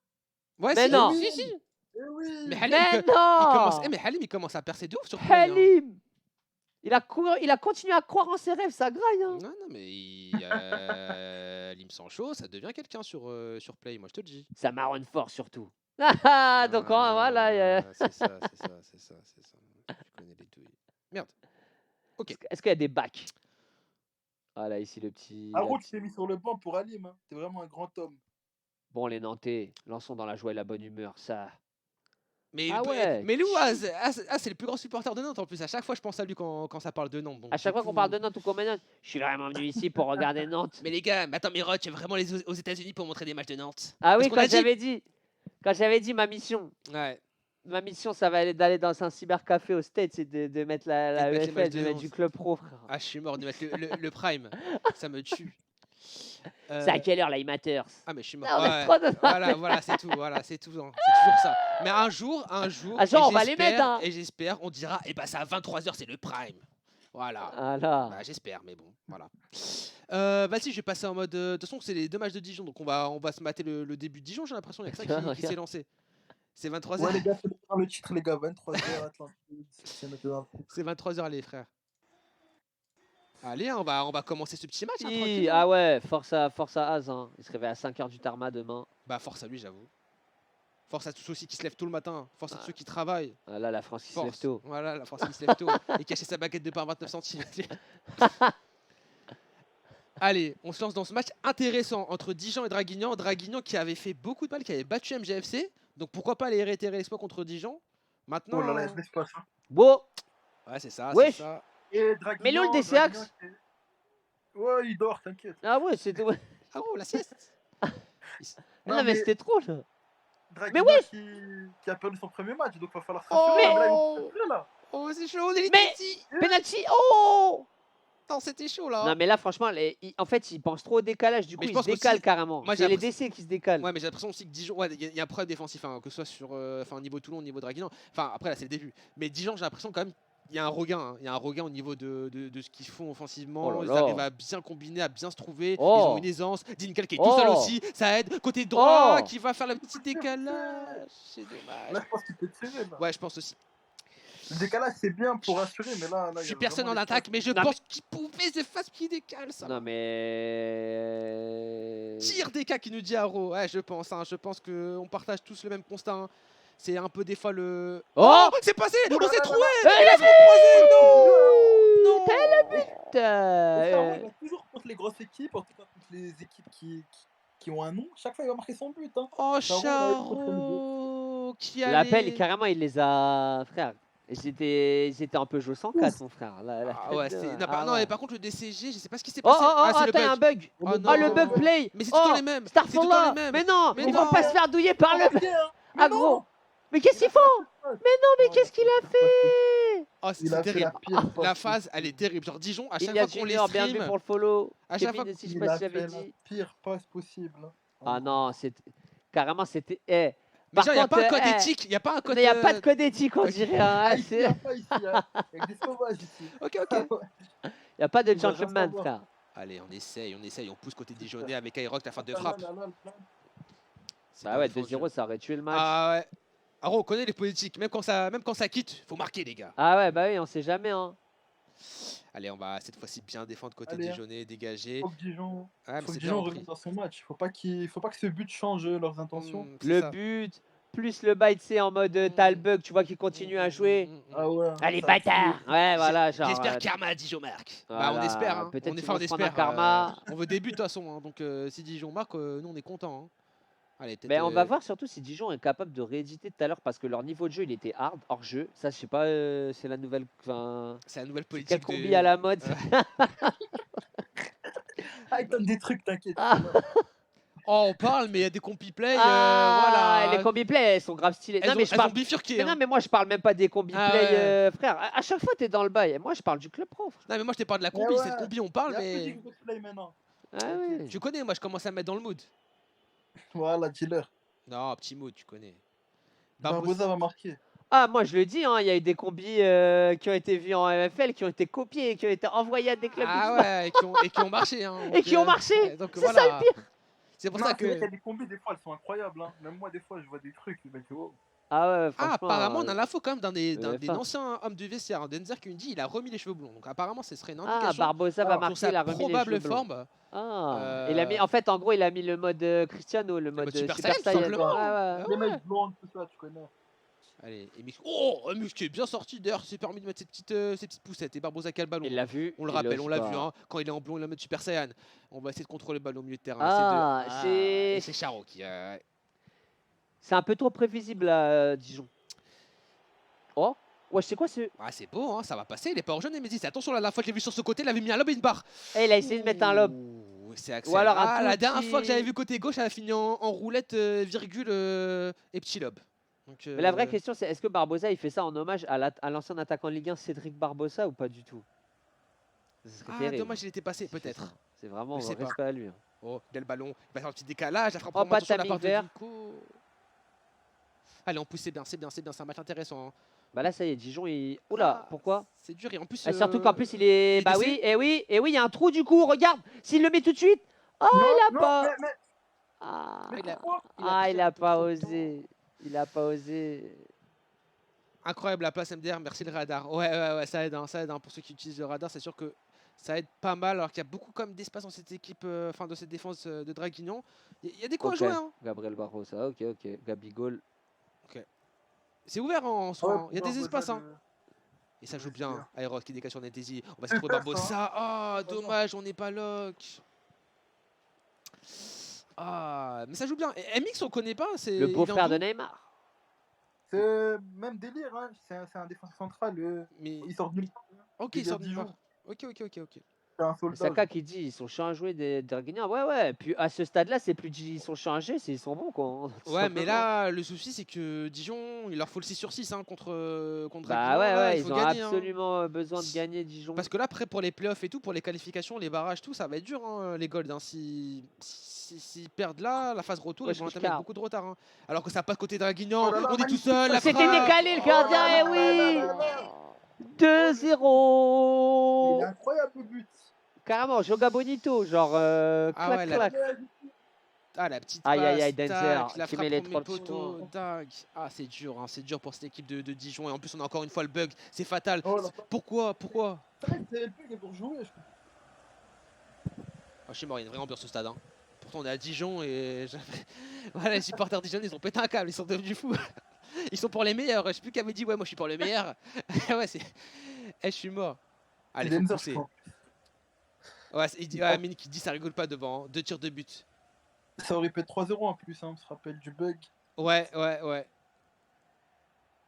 Ouais, Mais si, non. si, si. Eh oui. Mais Halim, Mais il commence... non. mais Halim, il commence à percer de ouf sur Play, hein. Halim il a continué à croire en ses rêves, ça graille. Hein. Non, non, mais Halim Sancho, ça devient quelqu'un sur Play, moi je te le dis. Ça marronne fort surtout. Ah, donc voilà. C'est ça. Tu connais les douilles. Merde. Est-ce qu'il y a des bacs? Voilà, ici le petit. Aro, tu t'es mis sur le banc pour Alim. Hein. T'es vraiment un grand homme. Bon, les Nantais, lançons dans la joie et la bonne humeur, ça. Mais, Ah ouais. mais Lou, c'est le plus grand supporter de Nantes en plus. À chaque fois, je pense à lui quand ça parle de Nantes. Donc, À chaque du fois qu'on coup- parle de Nantes ou qu'on met Nantes, je suis vraiment venu ici pour regarder Nantes. Mais les gars, mais attends, mais Roth, tu es vraiment les aux États-Unis pour montrer des matchs de Nantes. Ah oui, Parce qu'on a dit- quand j'avais dit ma mission. Ouais. Ma mission, ça va aller d'aller dans un cybercafé au States et de mettre la Et de mettre les EFL, matchs de de mettre Nantes. du club pro, frère. Ah, je suis mort de mettre le prime. Ça me tue. C'est à quelle heure, là, Imaters? Ah, mais je suis mort. Ah, on a Ouais. trop de- Voilà, c'est tout. Voilà, c'est tout. Hein. C'est toujours ça. Mais un jour, Un et jour, on va les j'espère- mettre, hein. Et j'espère, on dira, eh ben, c'est à 23h, c'est le prime. Voilà. Voilà. Bah, j'espère, mais bon, voilà. Vas-y, je vais passer en mode. De toute façon, c'est les deux matchs de Dijon, donc on va se mater le début de Dijon. J'ai l'impression qu'il y a que ça qui s'est lancé. C'est 23h. Ouais, les gars, c'est le titre, les gars. 23h, Atlantique. C'est notre drapeau. C'est 23h, les frères. Allez, on va commencer ce petit match. Hein, Hi, tranquille. ah ouais, force à Az. Hein. Il se réveille à 5h du Tarma demain. Bah, force à lui, j'avoue. Force à tous ceux aussi qui se lèvent tôt le matin. Force à tous ceux qui travaillent. Ah là, la France qui se lève Force. tôt. Voilà, la force qui se lève tôt. Et qui achète sa baguette de pain à 29 centimes. Allez, on se lance dans ce match intéressant entre Dijon et Draguignan. Draguignan qui avait fait beaucoup de mal, qui avait battu MGFC. Donc pourquoi pas aller réitérer l'exploit contre Dijon. Maintenant. Oh là là, laisse pas ça. Beau. Ouais, c'est ça. Wesh. C'est ça. Et Draguignan, Mais l'eau, le DCAX. Draguignan, ouais, il dort, t'inquiète. Ah ouais, c'était. Ouais. Ah oh, la sieste. Non, mais c'était trop, là. Draguignan ouais. qui a perdu son premier match, donc il va falloir se Oh. rassurer. Là, ils vont se rassurer, là. Oh, c'est chaud, on est Mais- ici. Penalty. Oh. Attends, c'était chaud là. Non, mais là, franchement, en fait, il pense trop au décalage. Du coup, Mais je il pense se décale qu'aussi- carrément. moi, j'ai C'est les l'impression- DC qui se décalent. Ouais, mais j'ai l'impression aussi que Dijon, ouais, il y a un problème défensif, hein, que ce soit sur, au niveau Toulon, au niveau Draguignan. Enfin, après là, c'est le début. Mais Dijon, j'ai l'impression quand même, il y a un regain. Hein. Il y a un regain au niveau de ce qu'ils font offensivement. Oh là Ils là. arrivent à bien combiner, à bien se trouver. Oh. Ils ont une aisance. Dinkel qui est tout seul Oh. aussi, ça aide. Côté droit, Oh. qui va faire le petit décalage. C'est dommage. Là, je pense qu'il peut tirer. Là. Ouais, je pense aussi. Le décalage, c'est bien pour assurer, mais là. Je il y suis a personne en vraiment attaque, mais je Non, pense qu'il pouvait se faire ce qui décale ça. Non, mais. Tire des cas qui nous dit Haro. Ouais, je pense. Hein, je pense qu'on partage tous le même constat. Hein. C'est un peu des fois le. Oh. C'est passé. Oh On là s'est là trouvé. Eh, il a Non. T'as le but. Et ça, on va toujours contre les grosses équipes, en tout cas contre les équipes qui ont un nom. Chaque fois, il va marquer son but. Hein. Oh, Charo, Charo qui a L'appel, carrément, il les a. Frère. Ils étaient un peu joués 104, mon frère. Ah ouais, c'est. Non, Ah non, ouais. mais par contre, le DCG, je sais pas ce qui s'est Oh, passé. oh, oh, c'est attends, il y a un bug. Oh, Oh, non. le bug play. Mais c'est tout le temps Oh, les mêmes. C'est tout le temps Starfall les mêmes. Mais non, Mais ils non. vont pas se faire douiller par le. Marqué, hein. Mais Ah, non. gros. Mais qu'est-ce qu'ils font? Mais qu'est-ce qu'il a fait? Oh, Il c'est a fait terrible. la pire passe La phase, elle est terrible. Genre Dijon, à chaque Il y a fois qu'on les Junior, bien vu stream, pour le follow. à chaque fois Kevin aussi, je sais Il pas a si j'avais fait la dit. pire passe possible. hein. Ah non, carrément, c'était. Mais Par genre, il n'y a contre, pas un code eh, éthique, il n'y a pas un code. il n'y a pas de code éthique, on ok. dirait. Hein, Ah, ici, il c'est- n'y a pas ici. Hein. Il y a que des sauvages ici. Ok, Ah ok. ouais, Il n'y a pas de ils veulent rien gentleman, savoir. frère. Allez, on pousse côté C'est Dijonais ça. avec Aerox, la fin de Là, frappe. là, là, là. C'est Bah bien ouais, défendu. 2-0, ça aurait tué le match. Ah ouais. Alors, on connaît les politiques, même quand ça quitte, faut marquer, les gars. Ah ouais, bah oui, on sait jamais. Hein. Allez, on va cette fois-ci bien défendre côté Allez, hein. Dijonais, dégager. Faut que Dijon, Ah, mais faut que c'est bien Dijon repris. revienne dans son match. Faut pas que ce but change leurs intentions. C'est Le ça. but, plus le bail, tu sais, en mode t'as le bug, tu vois, qui continue à jouer. Ah ouais. Allez, ça a tué. bâtard. Ouais, voilà, genre. J'espère karma à Dijon marque. Bah, on voilà, espère. Hein. peut-être On, qu'ils enfin, vont on se prendre un espère. karma. On veut des buts de toute façon. Hein. Donc, si Dijon marque, nous, on est contents. Hein. Allez, peut-être. Mais on va voir surtout si Dijon est capable de rééditer tout à l'heure parce que leur niveau de jeu il était hard, hors jeu. Ça, je sais pas, c'est la nouvelle. Enfin, C'est la nouvelle c'est politique. quel combi à la mode. Ah, il donne des trucs, t'inquiète. Ah. Oh, on parle, mais il y a des compi play. Ah, voilà. les combi play, elles sont grave stylées. Non, mais je Elles parle. ont bifurqué. Mais hein. non, mais moi je parle même pas des combi Ah play, ouais. frère. À chaque fois t'es dans le bail. Moi je parle du club pro. Frère. Non, mais moi, je t'ai parlé de la combi. Ouais, Cette combi, on Il parle, y a plus mais. de play maintenant. Ah ouais. Tu connais, moi, je commence à me mettre dans le mood. Voilà, dealer. Non, petit mood, tu connais. Barbosa va marquer. Ah, moi je le dis, hein, il y a eu des combis qui ont été vus en MFL, qui ont été copiés, qui ont été envoyés à des clubs. Ah ouais, et qui ont marché. Hein, Et qui ont marché. Donc, C'est voilà. ça le pire. C'est pour Non, ça c'est vrai que. qu'il y a des combis, des fois, elles sont incroyables. Hein. Même moi, des fois, je vois des trucs. Les mecs, wow. Ah ouais, Ah, franchement. apparemment, on a l'info quand même d'un le des F1. anciens hommes du vestiaire, Denzer, qui nous dit il a remis les cheveux blonds. Donc apparemment, ce serait une Ah, indication Barbosa va Ah, pour marquer, sa il a remis les probable cheveux blancs. forme. Ah, il a mis, en fait, en gros, il a mis le mode Cristiano, le mode Super Super Saiyan, tout Saiyan. simplement. Ouais, ouais. Ah Les ouais. mecs blondes, tout ça, tu connais. Allez, et Mix. Oh, un Mix qui est bien sorti. D'ailleurs, s'est permis de mettre ses petites poussettes. Et Barbosa qui a le ballon. Il l'a vu. On le il rappelle, ose on l'a pas. vu. Hein. Quand il est en blond, il va mettre Super Saiyan. On va essayer de contrôler le ballon au milieu de terrain. Ah, et c'est c'est Charo qui. c'est un peu trop prévisible à Dijon. Oh, ouais, c'est quoi ce. Ah, c'est beau, hein, ça va passer. Il est pas hors jeu, Nemesis. Attention, la dernière fois que je l'ai vu sur ce côté, il avait mis un lob et une barre. Eh, il a essayé de mettre un lob. Ouh, c'est Axel. Ou alors un ah, tout la dernière petit- fois que j'avais vu côté gauche, elle a fini en roulette, virgule et petit lob. Donc, Mais la vraie question, c'est est-ce que Barbosa il fait ça en hommage à l'ancien attaquant Ligue 1 Cédric Barbosa ou pas du tout? Ce serait Ah, terrible dommage, il était passé, s'il fait peut-être. ça. C'est vraiment Je sais pas. respect à lui. Hein. Oh, il a le ballon. Il va faire un petit décalage. La frappe Oh, pour pas sur la timing part de vert. Vinco. Allez, on pousse, c'est bien. C'est un match intéressant. Hein. Bah là, ça y est, Dijon, il. Oula, Ah, pourquoi? C'est dur et en plus. Surtout qu'en plus, il est. il est Bah blessé. oui, et oui, il y a un trou du coup, regarde! S'il le met tout de suite! Oh, Non, il a non, pas! mais Ah, mais il a- pourquoi il a pas trop de temps. osé. Il a pas osé. Incroyable la place MDR, merci le radar. Ouais, ça aide, hein. Pour ceux qui utilisent le radar, c'est sûr que ça aide pas mal, alors qu'il y a beaucoup comme d'espace dans cette équipe, enfin dans cette défense de Draguignan. Il y a des coups Ok. à jouer, hein. Gabriel Barbosa, ok. Gabigol. C'est ouvert en soi, hein. Il y a des Barbosa, espaces, hein. le- Et ça joue Ouais, c'est bien. bien. Aeros qui dégage sur Netesi. On va se Super, retrouver Barbosa. Ah, Voilà. dommage, on n'est pas lock. Ah, mais ça joue bien. Et MX, on connaît pas. C'est Le il beau-frère vient de d'où Neymar. C'est même délire, hein. C'est un défenseur central. Mais Il sort de nulle part. ok, il il sort vient du de jour. Ok. C'est un soldat. Saka qui dit ils sont chiants à jouer des Draguignans. Ouais. Puis à ce stade-là, c'est plus ils sont chiants à jouer, c'est ils sont bons quoi. Tout Ouais, mais simplement. là, le souci, c'est que Dijon, il leur faut le 6 sur 6 hein, contre Bah Draguignan, là, ouais, il ils faut ont gagner, hein. absolument besoin de gagner Dijon. Parce que là, après, pour les playoffs et tout, pour les qualifications, les barrages, tout, ça va être dur, hein, les Golds. Hein. S'ils perdent là, la phase retour, Ouais, ils vont je entamer avec capte. beaucoup de retard. Hein. Alors que ça passe côté Draguignan, Oh là là, on est tout magnifique. seul, la C'était frappe. décalé le gardien, là et là oui là là là. 2-0. Il est incroyable le but. Carrément, Joga Bonito, genre Ah clac ouais, clac. Ah, la petite Aïe, aïe, passe, aïe, Denzer, tac, la qui frappe met les premier 3 petits poteau, points. tac. Ah, c'est dur, hein, c'est dur pour cette équipe de Dijon. Et en plus, on a encore une fois le bug, c'est fatal. Oh là. Pourquoi C'est vrai que c'est le plus qui est pour jouer. Je suis mort, il y a une vraie ambiance au stade. Hein. Pourtant, on est à Dijon et voilà, les supporters dijonnais, ils ont pété un câble, ils sont devenus fous. Ils sont pour les meilleurs. Je sais plus qui avait dit, ouais, moi je suis pour les meilleurs. Ouais, c'est. Je suis mort. Allez, faut Denzer, pousser. je crois. Ouais, il dit, Amine qui dit, ça rigole pas devant. Hein. 2 tirs de but. Ça aurait pu être 3-0 en plus, hein. On se rappelle du bug. Ouais.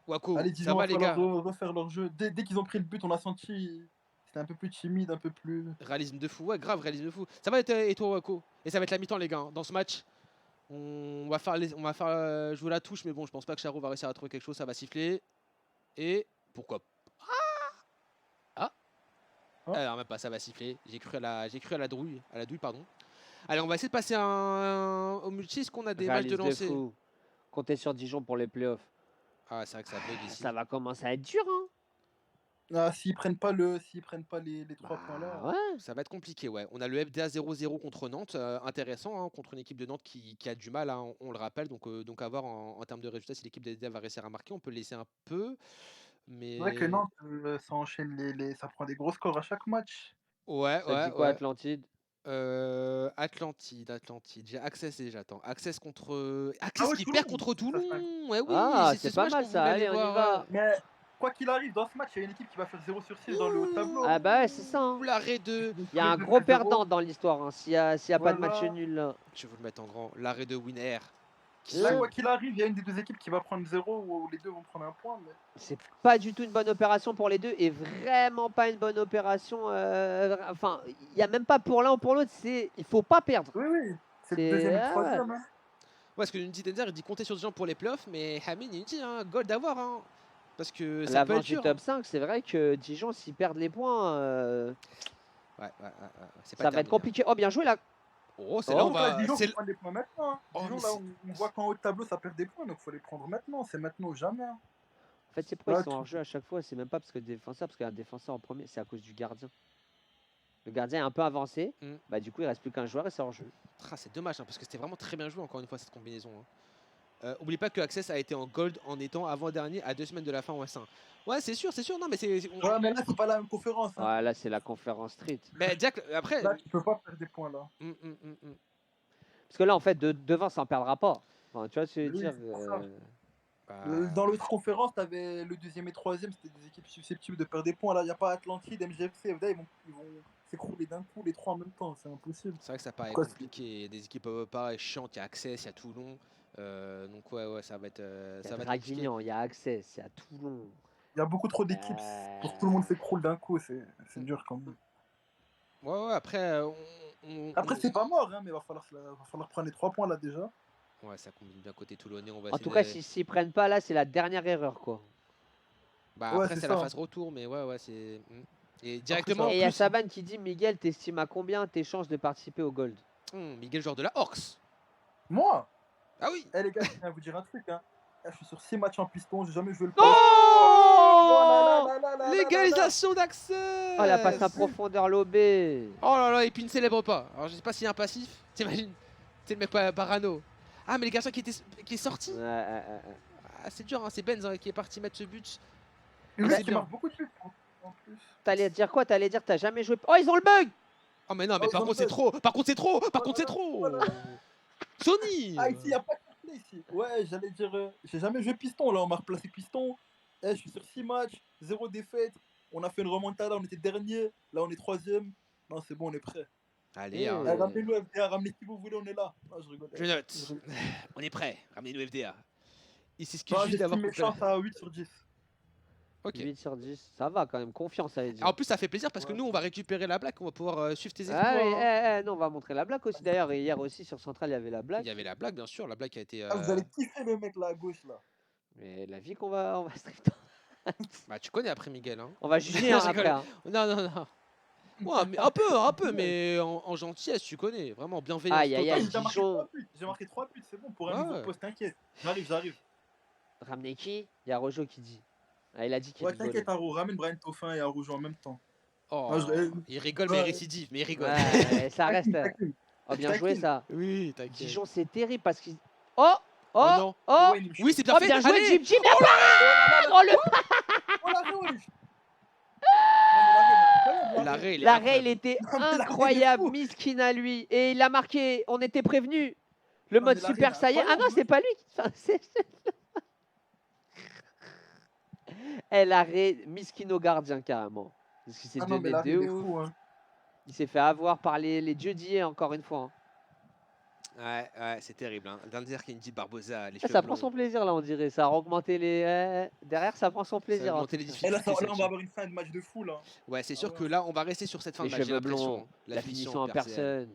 Wako, Allez, ça Dijon va va les gars. refaire leur jeu. Dès qu'ils ont pris le but, on a senti. C'était un peu plus timide, un peu plus. Réalisme de fou, ouais, grave, réalisme de fou. Ça va être et toi, Wako. Et ça va être la mi-temps, les gars. Hein. Dans ce match, on va faire jouer la touche, mais bon, je pense pas que Charo va réussir à trouver quelque chose. Ça va siffler. Et pourquoi Alors même pas, ça va siffler. J'ai cru à la douille, pardon. Allez, on va essayer de passer au multi. Est-ce qu'on a des matchs de Réalise lancer fou. compter sur Dijon pour les playoffs. Ah, c'est vrai que ça bug ici. Ça va commencer à être dur, hein. Ah, s'ils prennent pas les 3 points là. Bah ouais. Ça va être compliqué, ouais. On a le FDA 0-0 contre Nantes, intéressant, hein, contre une équipe de Nantes qui a du mal, hein, on le rappelle. Donc à voir en termes de résultats si l'équipe des FDA va réussir à marquer. On peut le laisser un peu, C'est vrai que mais Nantes, ça enchaîne ça prend des gros scores à chaque match. ouais, Ça dit ouais, quoi, ouais. Atlantide? Atlantide. J'ai Access et j'attends. Access contre Ah Access ouais, qui Toulon. perd contre Ça, c'est un- Toulon. Ouais, oui, Ah, c'est c'est ce pas match mal qu'on ça. voulait aller Allez, on y voir. va. Mais quoi qu'il arrive, dans ce match, il y a une équipe qui va faire 0 sur 6 dans le haut de tableau. Ah bah ouais, c'est ça, hein. L'arrêt de. Donc, Il y a un les deux gros fait 0. perdant dans l'histoire, hein, s'il y a pas de match Voilà. nul là. Je vais vous le mettre en grand. L'arrêt de Winner. Qui Là, Ouais. quoi qu'il arrive, il y a une des deux équipes qui va prendre 0 ou les deux vont prendre un point. Mais... C'est pas du tout une bonne opération pour les deux et vraiment pas une bonne opération. Enfin, il y a même pas pour l'un ou pour l'autre. Il faut pas perdre. Oui, oui. C'est C'est- le deuxième et le ah ouais. troisième. Hein. Ouais, parce que Unity Denzer il dit compter sur des gens pour les playoffs, mais Hamid il dit hein, goal d'avoir. Hein, parce que ça peut L'avance être du dur. top 5, c'est vrai que Dijon, s'ils perdent les points, Ouais, c'est pas ça va être terminé. compliqué. Oh, bien joué là. Oh, c'est Oh. là on Donc là, va. Dijon, c'est faut prendre des points maintenant. Hein. Oh, Dijon, mais là, c'est- on voit qu'en haut de tableau, ça perd des points. Donc, il faut les prendre maintenant. C'est maintenant ou jamais. Hein. En fait, c'est pourquoi Là, ils sont hors jeu à chaque fois. C'est même pas parce que le défenseur, parce qu'il y a un défenseur en premier, c'est à cause du gardien. Le gardien est un peu avancé. Mm. Bah, du coup, il reste plus qu'un joueur et c'est hors jeu. Ah, c'est dommage, hein, parce que c'était vraiment très bien joué encore une fois cette combinaison. Hein. Oublie pas que Access a été en gold en étant avant-dernier à 2 semaines de la fin en S1. Ouais, c'est sûr. Non, mais Ouais, mais là, c'est pas la même conférence. Hein. Ouais, là, c'est la conférence street. Mais Jack, après. Là, tu peux pas perdre des points là. Parce que là, en fait, devant, ça en perdra pas. Enfin, tu vois ce que je veux Oui, dire. c'est pour ça. Bah, Dans l'autre conférence, t'avais le deuxième et troisième, c'était des équipes susceptibles de perdre des points. Là, il n'y a pas Atlantide, MGFC, FDA, ils vont s'écrouler d'un coup les trois en même temps, c'est impossible. c'est vrai que ça paraît Pourquoi compliqué. Il y a des équipes pas chiantes. Il y a Access, il y a Toulon. Donc ouais, ça va être. Il y Ça a va être compliqué. Draguignan, il y a Access, il y a Toulon. Il y a beaucoup trop d'équipes pour que tout le monde s'écroule d'un coup, c'est dur quand même. Ouais, après. Après, c'est pas mort, hein, mais va falloir prendre les 3 points là déjà. Ouais, ça combine bien côté toulonnais. On va En essayer tout cas, de- s'ils prennent pas là, c'est la dernière erreur, quoi. Bah, Ouais, après, c'est c'est la ça. phase retour, mais ouais, c'est. Et directement. Et en il y a plus- Saban qui dit Miguel, t'estimes à combien tes chances de participer au Gold? Miguel, joueur de la Orcs. Moi, Ah oui. les gars, je viens vous dire un truc. Hein. Là, je suis sur 6 matchs en piston, j'ai jamais joué le Oh Légalisation d'accès. Oh, la passe à profondeur lobée. Oh là là, et puis il ne célèbre pas. Alors je sais pas s'il y a un passif. T'imagines? C'est le mec parano. Ah, mais les garçons qui est sorti. Ah, c'est dur, hein. C'est Benz hein, qui est parti mettre ce but. Le c'est mec, il bien. marque beaucoup de buts en plus. T'allais dire quoi? T'allais dire t'as jamais joué. Oh, ils ont le bug. Oh, mais non, mais Oh, par ils ont contre, c'est le trop. Par contre, c'est trop. Par contre, c'est Voilà. trop. Sony. Ah, ici, il n'y a pas de play ici. Ouais, j'allais dire, j'ai jamais joué piston. Là, on m'a replacé piston. Je suis sur 6 matchs, 0 défaite. On a fait une remontada, on était dernier. Là, on est 3ème. Non, c'est bon, on est prêt. Allez, hein. Ramenez-nous FDA, ramenez qui vous voulez, on est là. Non, je rigole. Je note. On est prêt. Ramenez-nous FDA. Il s'excuse Non, juste j'estime d'avoir mes coupé. chances à 8 sur 10. Ok. 8 sur 10. Ça va quand même. Confiance, ça veut dire. En plus, ça fait plaisir parce que Ouais. nous, on va récupérer la blague. On va pouvoir suivre tes exploits. Ah oui, hein. non, on va montrer la blague aussi. D'ailleurs, hier aussi sur Central, il y avait la blague. Il y avait la blague, bien sûr. La blague qui a été. Ah, vous allez kiffer le mec là à gauche là. Mais la vie qu'on va stream. Bah, tu connais après Miguel. Hein. On va juger hein, Je rigole. après. Hein. Non. Ouais, mais un peu, mais en gentillesse, tu connais. Vraiment, bienveillance. Aïe, aïe, aïe. totale. J'ai marqué Dijon. 3 buts. J'ai marqué 3 buts, c'est bon pour un Ouais. nouveau poste, t'inquiète. J'arrive. Ramener qui? Il y a Rojo qui dit. Ah, il a dit qu'il Ouais, rigolait. t'inquiète, Haro, ramène Brian Toffin et Haro en même temps. Oh, Ah, je- il rigole, mais il Ouais. récidive. Mais il rigole. Ouais, ça reste. Taquine. Oh, bien Je joué taquine. ça. Oui, t'inquiète. Dijon, c'est terrible parce qu'ils. Oh Oh non. Oh Ouais, il me Oui, c'est bien Oh, fait. bien joué, Allez. Jim Jim, la parade. Oh, le Oh, l'arrêt, wesh. L'arrêt, il est L'arrêt, incroyable. il était Non, mais l'arrêt, il est incroyable, fou. miskin à lui. Et il a marqué, on était prévenu. Le Non, mode mais l'arrêt, Super il est Saiyan. Ah non, incroyable, c'est pas lui. Enfin, l'arrêt, miskino gardien carrément. Parce qu'il s'est Ah non, mais donné l'arrêt, de il est ouf. fou. Hein. Il s'est fait avoir par les dieux d'hier encore une fois. Hein. Ouais, c'est terrible. Hein. Danzer qui dit Barbosa, les Ah, cheveux ça prend blonds. son plaisir là, on dirait. Ça a augmenté les. Derrière, ça prend son Ça a plaisir. hein. augmenté les Et difficultés. là, on celle-ci. va avoir une fin de match de fou là. Ouais, c'est sûr ouais. que là, on va rester sur cette fin Les de match. j'ai cheveux l'impression, blonds, hein. la finition en personnelle.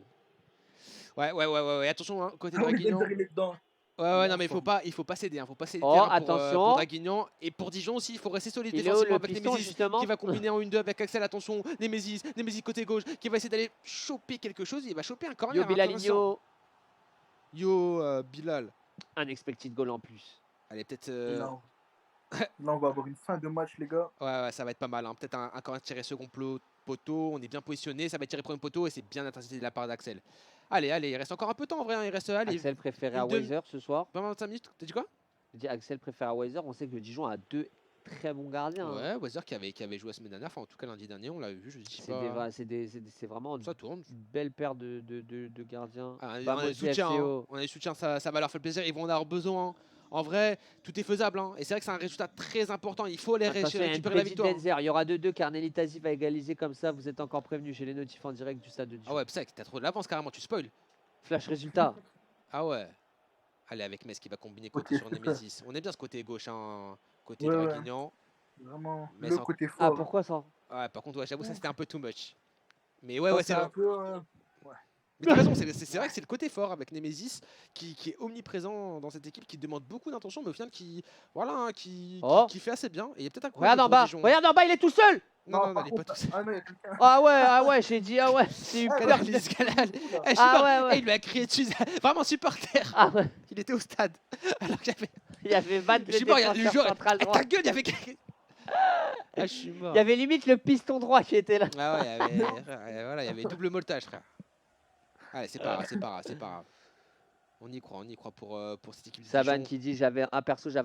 personne. Ouais. Attention, hein, côté Ah oui, Draguignan. Denzer, il est dedans. Ouais, non, mais Enfin. il faut pas céder. Hein. Faut pas céder Oh, terrain attention. pour Draguignan. Et pour Dijon aussi, il faut rester solide Il est où défensivement le avec piston Nemesis justement? qui va combiner en 1-2 avec Axel. Attention, Nemesis côté gauche qui va essayer d'aller choper quelque chose. Il va choper un corner. Yo intéressant. Bilalinho. Yo Bilal. Un expected goal en plus. Allez, peut-être. Et là, on va avoir une fin de match, les gars. Ouais, ça va être pas mal. Hein. Peut-être un corner tiré second poteau. On est bien positionné. Ça va être tiré premier poteau et c'est bien intensité de la part d'Axel. Allez, il reste encore un peu de temps en vrai. Hein. Il reste. Allez, Axel préféré à une demi- Weiser ce soir. 25 minutes. T'as dit quoi? Je dis Axel préféré à Weiser. On sait que Dijon a 2 très bons gardiens. Hein. Ouais, Wezer qui avait joué la semaine dernière. Enfin, en tout cas, lundi dernier, on l'a vu. Je dis C'est pas. c'est vraiment Ça tourne. une belle paire de gardiens. Ah, on a Vamos des soutiens, FCO. hein. On a des soutiens, ça va leur faire plaisir. Ils vont en avoir besoin. Hein. En vrai, tout est faisable. Hein. Et c'est vrai que c'est un résultat très important. Il faut aller Attention, il y a une récupérer la petite victoire. Benzer. Il y aura 2-2 car Nelly Tazi va égaliser comme ça. Vous êtes encore prévenus chez les notifs en direct du stade de Dijon. Ah ouais, c'est t'as trop de l'avance carrément. Tu spoil. Flash résultat. Ah ouais. Allez, avec Metz qui va combiner côté sur Nemesis. On est bien ce côté gauche, hein, côté Ouais, ouais. Draguignan. Vraiment, Mais le sans- côté fort. Ah, pourquoi ça? Ouais, par contre, ouais, j'avoue, ça c'était un peu too much. Mais ouais, Ça, ouais, c'est un vrai. peu, Mais t'as raison, c'est vrai que c'est le côté fort avec Nemesis qui est omniprésent dans cette équipe, qui demande beaucoup d'intention, mais au final voilà, hein, Oh. qui fait assez bien. Et il y a peut-être un coup Regarde en bas. Regarde en bas, il est tout seul. Non, par il est pas contre, tout seul. Ah non, il y a quelqu'un. Ah ouais, j'ai dit ah ouais. J'ai eu Ah, peur. Regarde l'escalade. Eh, je suis Ah mort. ouais, ouais. Eh, il lui a crié dessus, vraiment supporter. Ah ouais. Il était au stade. Alors que j'avais. Il y avait 22 Je suis mort, il y a le défenseurs joueur. central Eh, droit. ta gueule, il y avait. Ah, je suis mort. Il y avait limite le piston droit qui était là. Ah ouais, voilà, il y avait double molletage, frère. Allez, c'est pas grave, c'est pas grave. On y croit pour cette équipe de Saban Dijon. qui dit j'avais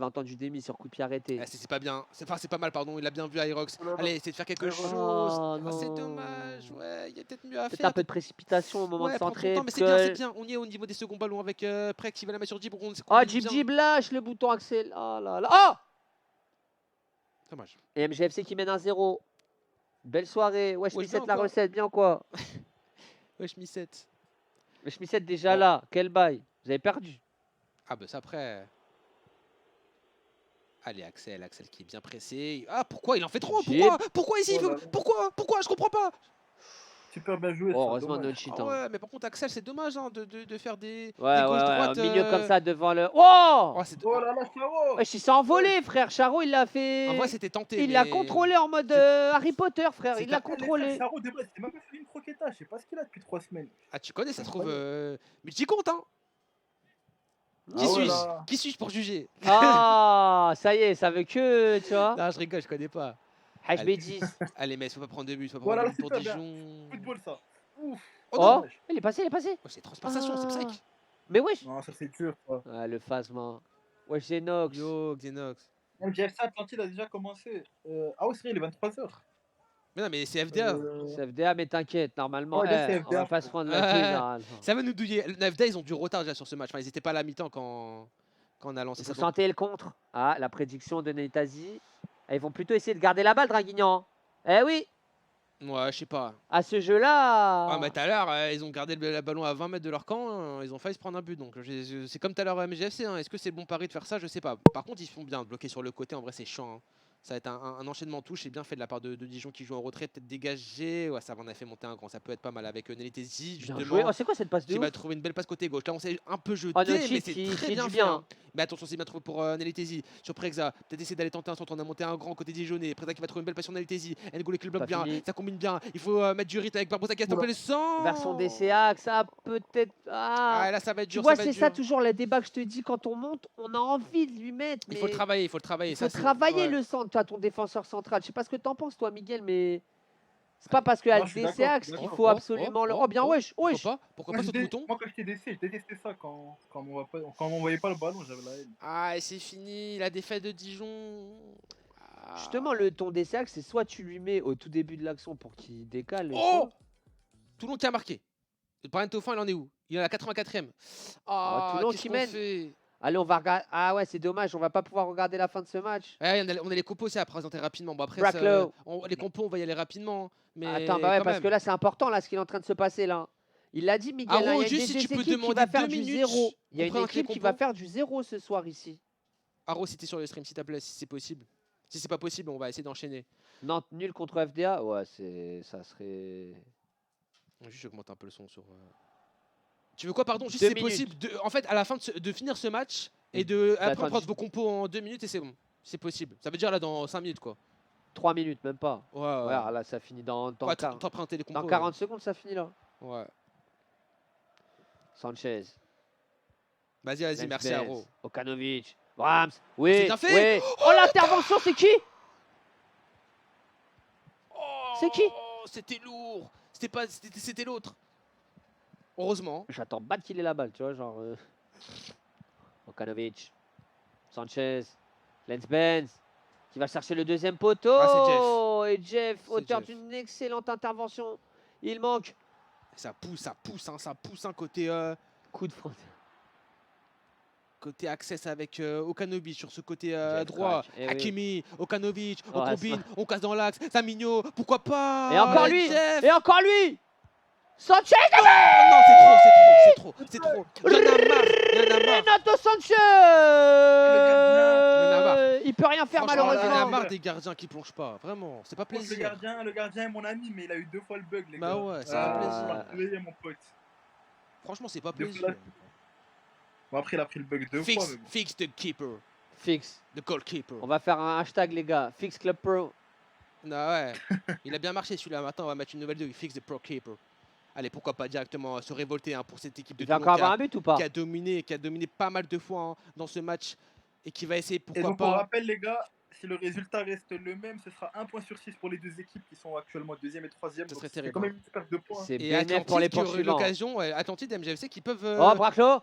entendu Demi sur coup de pied arrêté. Ah, c'est pas bien, c'est pas mal, pardon, il a bien vu Aerox. Oh là là. Allez, essaye de faire quelque Oh chose. Oh, Ah, c'est non. dommage, ouais, il y a peut-être mieux à Peut-être faire. un peu de précipitation au moment Ouais, de prends ton centrer. temps, mais c'est bien, on y est au niveau des seconds ballons avec Prek qui va la mettre sur Jib. Oh, Jib lâche le bouton Axel. Oh là là. Oh. Dommage. Et MGFC qui mène 1-0. Belle soirée. Wesh, Wesh, Missette bien, la quoi. recette, bien quoi. Wesh, Missette. Wesh, Missette déjà Bon. là. Quel bail. Vous avez perdu. Ah, bah ça après. Allez, Axel qui est bien pressé. Ah, pourquoi il en fait trop? Jib. Pourquoi ici? Oh là là. Pourquoi? Je comprends pas. Super bien joué. Oh, ça, heureusement dommage. no cheat. Ah hein. ouais, mais par contre, Axel, c'est dommage hein, de faire des Ouais, gauches-droites. au milieu comme ça devant le. Oh. Oh, c'est- Oh là là, Charo. Wesh, il s'est envolé, frère. Charo, il l'a fait. En vrai, c'était tenté. Il l'a mais- contrôlé en mode Harry Potter, frère. C'est Il l'a un- contrôlé. Charo, de base, c'est même pas fait une croqueta. Je sais pas ce qu'il a depuis 3 semaines. Ah, tu connais, ça se trouve. Incroyable. Multi-compte, hein. Qui Ah ouais. suis-je? là. Qui suis-je pour juger? Ah, ça y est, ça veut que, tu vois. Non, je rigole, je connais pas. HB10. Allez, mais faut pas prendre de but, faut pas Voilà, prendre de but pour super bien. Dijon. Football, ça. Ouf. Oh Oh, non, dommage. il est passé, il est passé. oh, c'est transpassation, c'est psych. Mais wesh. Non, ça c'est dur. Quoi. Ah, le phasement. Wesh, Zenox. Yo, Xenox. MGFC Atlantide a déjà commencé. Ah ouais, c'est vrai, il est 23h. Mais non, mais c'est FDA. C'est FDA, mais t'inquiète, normalement, Ouais, c'est on va FDA. pas se prendre la Ouais. queue, normalement. Ça va nous douiller. Le FDA, ils ont du retard déjà sur ce match. Enfin, ils étaient pas à la mi-temps quand on a lancé ça. Vous sentez le contre. Ah, la prédiction de Neitazi. Ils vont plutôt essayer de garder la balle, Draguignan. Eh oui, Ouais, je sais pas. à ce jeu-là. Ah, mais tout à l'heure, ils ont gardé le ballon à 20 mètres de leur camp. Hein, ils ont failli se prendre un but. Donc, c'est comme tout à l'heure à MGFC. Hein. Est-ce que c'est bon pari de faire ça? Je sais pas. Par contre, ils font bien. Bloquer sur le côté, en vrai, c'est chiant. Hein. Ça va être un enchaînement de touches. Et bien fait de la part de Dijon qui joue en retrait. Peut-être dégagé. Ouais, ça va en a fait monter un grand. Ça peut être pas mal avec Nelly Tesi, Bien justement. joué. Oh, c'est quoi cette passe de Qui ouf? va trouver une belle passe côté gauche. Là, on s'est un peu jeté, Oh, no mais cheat c'est qui très est bien du fait. bien. Hein. Mais attention, c'est bien trouvé pour Nelly Tesi. Sur Prexa, peut-être essayer d'aller tenter un centre. On a monté un grand côté Dijonais. Prexa qui va trouver une belle passe sur Nelly Tesi. N'Golo qui le bloque Pas bien. fini. Ça combine bien. Il faut mettre du rythme avec Barbosa qui a stoppé le sang. Vers son DCA, que ça peut-être. Ah. Ah, là, ça va être Tu dur. vois, ça va c'est être ça dur. toujours le débat que je te dis. Quand on monte, on a envie de lui mettre. Il faut le travailler. Il faut le travailler. Il Ça, faut c'est- travailler ouais. le centre, toi, ton défenseur central. Je sais pas ce que t'en penses, toi, Miguel, mais c'est pas parce qu'il y a Non, le je suis d'accord, DCA je suis qu'il d'accord. faut absolument le. Oh, bien, wesh, wesh. Pourquoi pas sauter mouton? Moi, quand j'étais DC, je détestais ça quand on voyait pas le ballon, j'avais la haine. Ah, et c'est fini. La défaite de Dijon. Ah. Justement, ton DCA, c'est soit tu lui mets au tout début de l'action pour qu'il décale. Oh, Toulon qui a marqué. Brian Toffin, il en est où? Il est à la 84e. Ah, Toulon qu'est-ce qui qu'on mène. fait? Allez, on va regarder. Ah ouais, c'est dommage, on va pas pouvoir regarder la fin de ce match. Ouais, on a les compos aussi à présenter rapidement. Bon, après, Bracklow. les compos, on va y aller rapidement. Mais Attends, bah ouais, quand parce même. que là, c'est important, là, ce qui est en train de se passer, là. Il l'a dit, Miguel, Aro, hein, il y a juste des si tu peux équipes qui demander va faire 2 du minutes, zéro. Il y a une compréhensible équipe les qui va compos. faire du zéro ce soir ici. Aro, si t'es sur le stream, s'il te plaît, si c'est possible. Si c'est pas possible, on va essayer d'enchaîner. Nantes nul contre FDA, ouais, ça serait. Juste, j'augmente un peu le son sur. Tu veux quoi, pardon? Juste, 2 c'est minutes. possible. En fait, à la fin de finir ce match et de après Attends, prendre vos compos en 2 minutes et c'est bon. C'est possible. Ça veut dire là dans 5 minutes, quoi. 3 minutes, même pas. Ouais, Ouais, là, ça finit dans Ouais, 40 t'emprunter les compos. dans 40 secondes, ça finit là. Ouais. Sanchez. Vas-y, vas-y, merci Lens Aro. Okanovic. Brahms. Oui. C'est bien fait. Oui. Oh, l'intervention, c'est qui? C'est qui? Oh, c'était lourd. C'était l'autre. Heureusement. J'attends pas qu'il ait la balle, tu vois, genre. Okanovic. Sanchez. Lens qui va chercher le deuxième poteau. Ah, Et Jeff, C'est auteur Jeff. d'une excellente intervention. Il manque. Ça pousse, hein, côté, Coup de frontière. côté access avec Okanovic sur ce côté Jeff droit. crack, eh oui. Hakimi, Okanovic, on Ouais, combine, on casse dans l'axe. Samigno, pourquoi pas? Et encore lui. Jeff. Et encore lui. Sanchez. Oh non, c'est trop. Il y en a marre. Renato Sanchez. gardien. Il peut rien faire Franchement, il y en a malheureusement. marre des gardiens qui plongent pas. Vraiment, c'est pas Je pense que plaisir. le gardien est mon ami, mais il a eu 2 fois le bug, les Bah gars. ouais, c'est pas plaisir. Il m'a réveillé, mon pote. Franchement, c'est pas Deux plaisir. Bon, après, il a pris le bug 2 fois. Mais bon. Fix the keeper, Fixe. the goalkeeper. On va faire un hashtag, les gars. Fixe Club Pro. Ah ouais, il a bien marché celui-là. Maintenant, on va mettre une nouvelle vidéo. Fix the pro keeper. Allez, pourquoi pas directement se révolter hein, pour cette équipe de Il va Toulon encore avoir un but ou pas? qui a dominé pas mal de fois hein, dans ce match et qui va essayer Et pourquoi donc, on pas. rappelle, les gars, si le résultat reste le même, ce sera 1 point sur 6 pour les 2 équipes qui sont actuellement 2ème et 3ème. Ça Donc, serait c'est terrible, quand même une perte de points. C'est Et bénéf pour les Atlantide qui aurait poursuivants. l'occasion, ouais, Atlantide et MGFC qui peuvent. Oh, Braclo.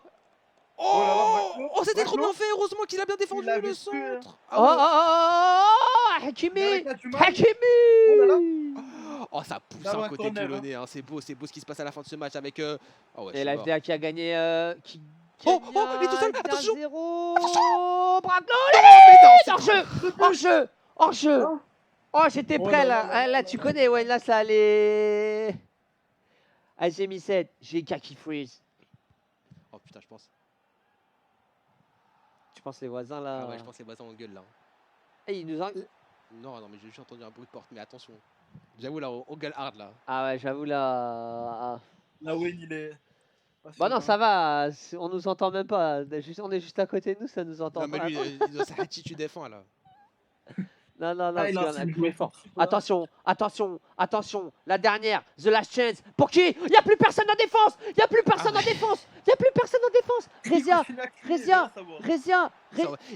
Oh, c'était trop Braclo. bien fait. Heureusement qu'il a bien défendu Il avait le pu, hein. centre. Oh, oh, oh, oh, Hakimi. Avec la Tuman, Hakimi. Oh, ça pousse Là, un un côté corner, toulonnais. Hein. C'est beau ce qui se passe à la fin de ce match avec. Oh, ouais, je Et sais la pas. FDA qui a gagné. Oh, il est tout seul. Attention. 0. Braclo. Mais non, Hors jeu. Oh, j'étais Oh prêt là là. là Ah, là là, là tu là. connais, ouais, là, ça allait. Ah, j'ai mis 7. J'ai Kaki Freeze. Oh putain, je pense. Je pense les voisins là. Ah ouais, je pense que les voisins en gueule là. Eh, ils nous en... Non, mais j'ai juste entendu un bruit de porte, mais attention. J'avoue là, on gueule hard là. Ah ouais, j'avoue là. Là, Wayne, il est. pas Bah sûr, non, hein. ça va. On nous entend même pas. On est juste à côté de nous, ça nous entend Non, mais pas. lui, il doit s'arrêter, tu défends là. Non, Ah, il parce a qu'il y en a un plus joué fort. fort. Attention, la dernière, The Last Chance. Pour qui? Il n'y a plus personne en défense. Rezia.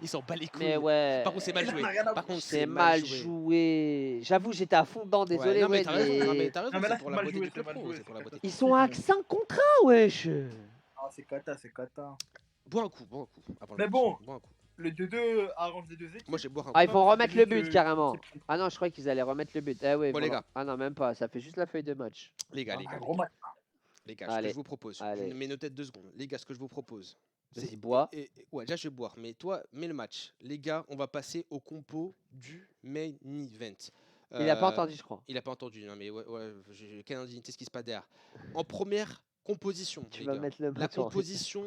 Il s'en bat les couilles. Mais ouais, Par contre, c'est mal Il en joué. a rien à Par contre, c'est mal joué. J'avoue, j'étais à fond dedans, désolé. non, mais ouais, t'as raison, mais- non, mais t'as raison, Non, mais là, c'est pour c'est la mal beauté joué, du club c'est mal pro, joué, c'est pour la c'est beauté. Ils sont à 5 contre 1, wesh. Ah, c'est kata. Bois un coup. Avant le Mais match. bon. Bois un coup. Le 2-2 arrange les 2 équipes. Moi, je vais boire un coup. Ah, ils vont Non, remettre c'est le juste but que- carrément. c'est- Ah non, je croyais qu'ils allaient remettre le but. Ah ouais, Bon, les voilà. gars. Ah non, même pas. Ça fait juste la feuille de match. Les gars, Ah, gros match. ce que Allez. je vous propose, Allez. je mets nos têtes 2 secondes. Les gars, ce que je vous propose. Vas-y, bois. Ouais, déjà, je vais boire. Mais toi, mets le match. Les gars, on va passer au compo du main event. Il a pas Euh, entendu, je crois. Il a pas entendu, non, mais ouais, quelle indignité, ce qui se passe derrière. En première composition, Tu les vas gars, mettre le la match en composition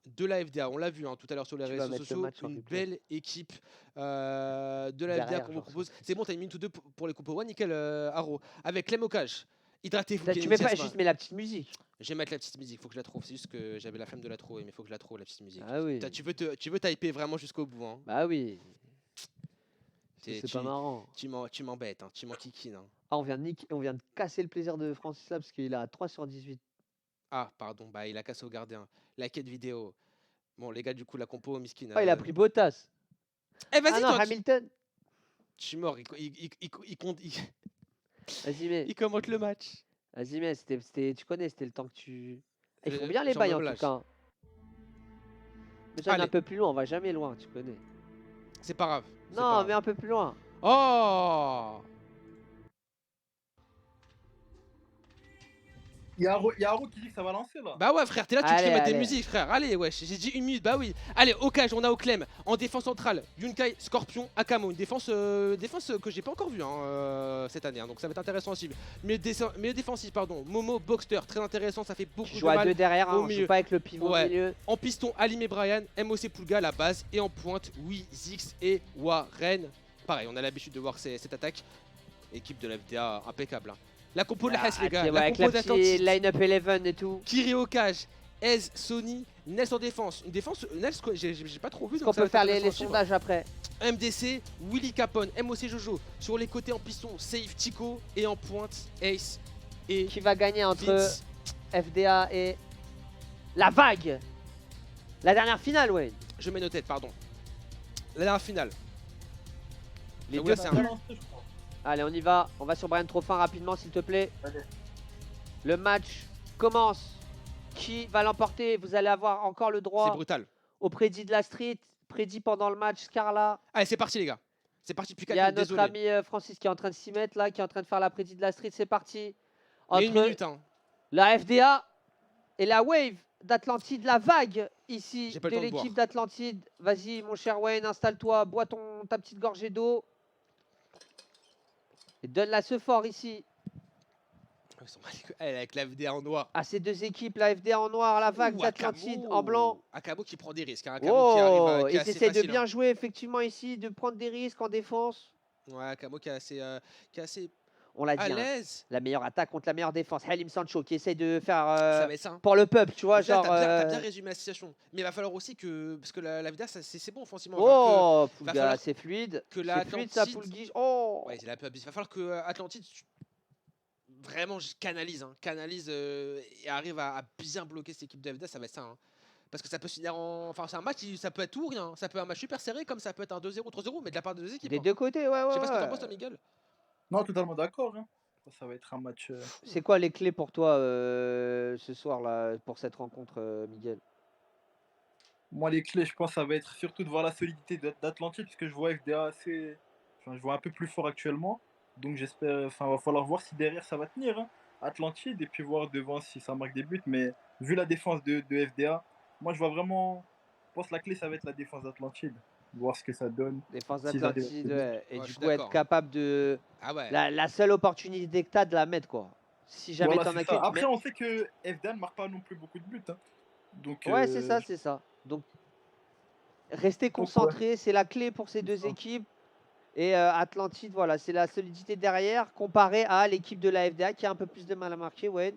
de la FDA, on l'a vu hein, tout à l'heure sur les Tu vas réseaux mettre le sociaux, match en une replay. belle équipe de la FDA Derrière, qu'on vous genre, propose. C'est bon, t'as une minute ou deux pour les compos. Ouais, nickel, Haro. Avec Clem Ocage, hydratez-vous. Tu bien mets pas Jasmin. juste mets la petite musique. Je vais mettre la petite musique, faut que je la trouve. C'est juste que j'avais la flemme de la trouver, mais faut que je la trouve, la petite musique. Ah oui. Tu veux typer vraiment jusqu'au bout. Hein. Bah oui. C'est- C'est pas marrant. Tu m'embêtes, hein, tu m'enquiquines. Hein. Ah, on vient de casser le plaisir de Francis là parce qu'il a 3 sur 18. Ah, pardon, bah il a cassé au gardien. La quête vidéo. Bon, les gars, du coup, la compo, miskin. Oh, il a pris Bottas. Eh, vas-y, Ah non, toi, Hamilton. je suis mort. Il compte- Vas-y, mais. il commente le match. Vas-y, mais tu connais, c'était le temps que tu. Ils font Euh, bien les j'en bails en me tout cas. Mais j'en ai un Allez. peu plus loin, on va jamais loin, tu connais. C'est pas grave. c'est Non, pas mais grave. un peu plus loin. Oh Il y a Haro qui dit que ça va lancer là. Bah ouais, frère, t'es là, tu Allez, te mettre des allez. musiques, frère. Allez, wesh, j'ai dit une minute, bah oui. Allez, au cage, on a au Clem. En défense centrale, Yunkai, Scorpion, Akamo. Une défense que j'ai pas encore vue cette année, hein, donc ça va être intéressant aussi. Mais défensif, pardon. Momo, Boxster, très intéressant, ça fait beaucoup Tu de joues à mal. 2 derrière, hein, au on milieu. joue pas avec le pivot Ouais. au milieu. En piston, Alim et Brian, MOC Pulga à la base. Et en pointe, Zix et Warren. Pareil, on a l'habitude de voir cette attaque. Équipe de la FDA impeccable. Hein. La compo de la Hesse, les gars. Ah, ouais, La avec compo la petite d'Atlantide. line-up 11 et tout. Kiri au cage, Ez, Sony, Nels en défense. Une défense, Nels, j'ai pas trop vu. Est-ce donc qu'on ça peut va être faire les intéressant à suivre. sondages après? MDC, Willy Capone, MOC Jojo. Sur les côtés en piston, Safe Tico. Et en pointe, Ace et Qui va gagner entre Vince. FDA et la vague? La dernière finale, Wayne. Je mets nos têtes, pardon. La dernière finale. Les Ah deux ouais, c'est un- Balancé, je crois. Allez, on y va. On va sur Brian Troffin rapidement, s'il te plaît. Allez. Le match commence. Qui va l'emporter? Vous allez avoir encore le C'est droit brutal. au prédit de la street. Prédit pendant le match, Scarla. Allez, c'est parti, les gars. C'est parti depuis Il 4 y a minutes, notre désolé. ami Francis qui est en train de s'y mettre là, qui est en train de faire la prédit de la street. C'est parti. Mais Entre une minute, hein. la FDA et la Wave d'Atlantide, la vague ici J'ai pas de le temps de boire. l'équipe d'Atlantide. Vas-y, mon cher Wayne, installe-toi, bois ta petite gorgée d'eau. Et donne-la ce fort ici Ils sont mal les couilles. Allez, avec la VDA en noir. à ces deux équipes, la FDA en noir, la vague Ouh, d'Atlantide Akamo. en blanc. Akamo qui prend des risques. Hein. Akamo qui arrive Oh, qui est ils assez essaient de facile, bien hein. jouer effectivement ici, de prendre des risques en défense. Ouais, Akamo qui est assez On l'a à dit, hein, l'aise. la meilleure attaque contre la meilleure défense. Halim Sancho qui essaye de faire Ça va être ça. Hein. pour le peuple, tu vois, Déjà, genre. t'as bien résumé la situation. Mais il va falloir aussi que. Parce que la VDA, c'est bon offensivement. Il va falloir Oh, va Poulga, falloir c'est fluide. que C'est fluide ça, l'Atlantide- Poulguiche. Oh, Ouais, c'est un peu abusé. Il va falloir que Atlantide vraiment canalise, hein, canalise et arrive à bien bloquer cette équipe de FDA, ça va être ça. Hein. Parce que ça peut se finir en. Enfin, c'est un match, ça peut être tout ou rien. Ça peut être un match super serré, comme ça peut être un 2-0, 3-0, mais de la part des deux équipes. des Hein. deux côtés, ouais, Je ouais. sais pas ce que t'en ouais. penses, toi, Miguel. Non, totalement d'accord. Hein. Ça va être un match. C'est quoi les clés pour toi ce soir là pour cette rencontre, Miguel? Moi, les clés, je pense, ça va être surtout de voir la solidité d'Atlantide, parce que je vois FDA assez. Enfin, je vois un peu plus fort actuellement. Donc, j'espère. Enfin, va falloir voir si derrière ça va tenir. Hein. Atlantide, et puis voir devant si ça marque des buts. Mais vu la défense de FDA, moi, je vois vraiment. Je pense que la clé, ça va être la défense d'Atlantide. Voir ce que ça donne. Défense S'ils d'Atlantide, arrivent à ouais. Et Ouais, je du suis coup être d'accord. capable de. Ah ouais. La seule opportunité que t'as de la mettre quoi. Si jamais Voilà, t'en c'est as ça. qu'une. Après, on sait que FDA ne marque pas non plus beaucoup de buts. Hein. Donc, Ouais, c'est ça, c'est ça. Donc, rester ouais. concentré, c'est la clé pour ces deux ça. équipes. Et Atlantide, voilà, c'est la solidité derrière comparé à l'équipe de la FDA qui a un peu plus de mal à marquer. Ouais.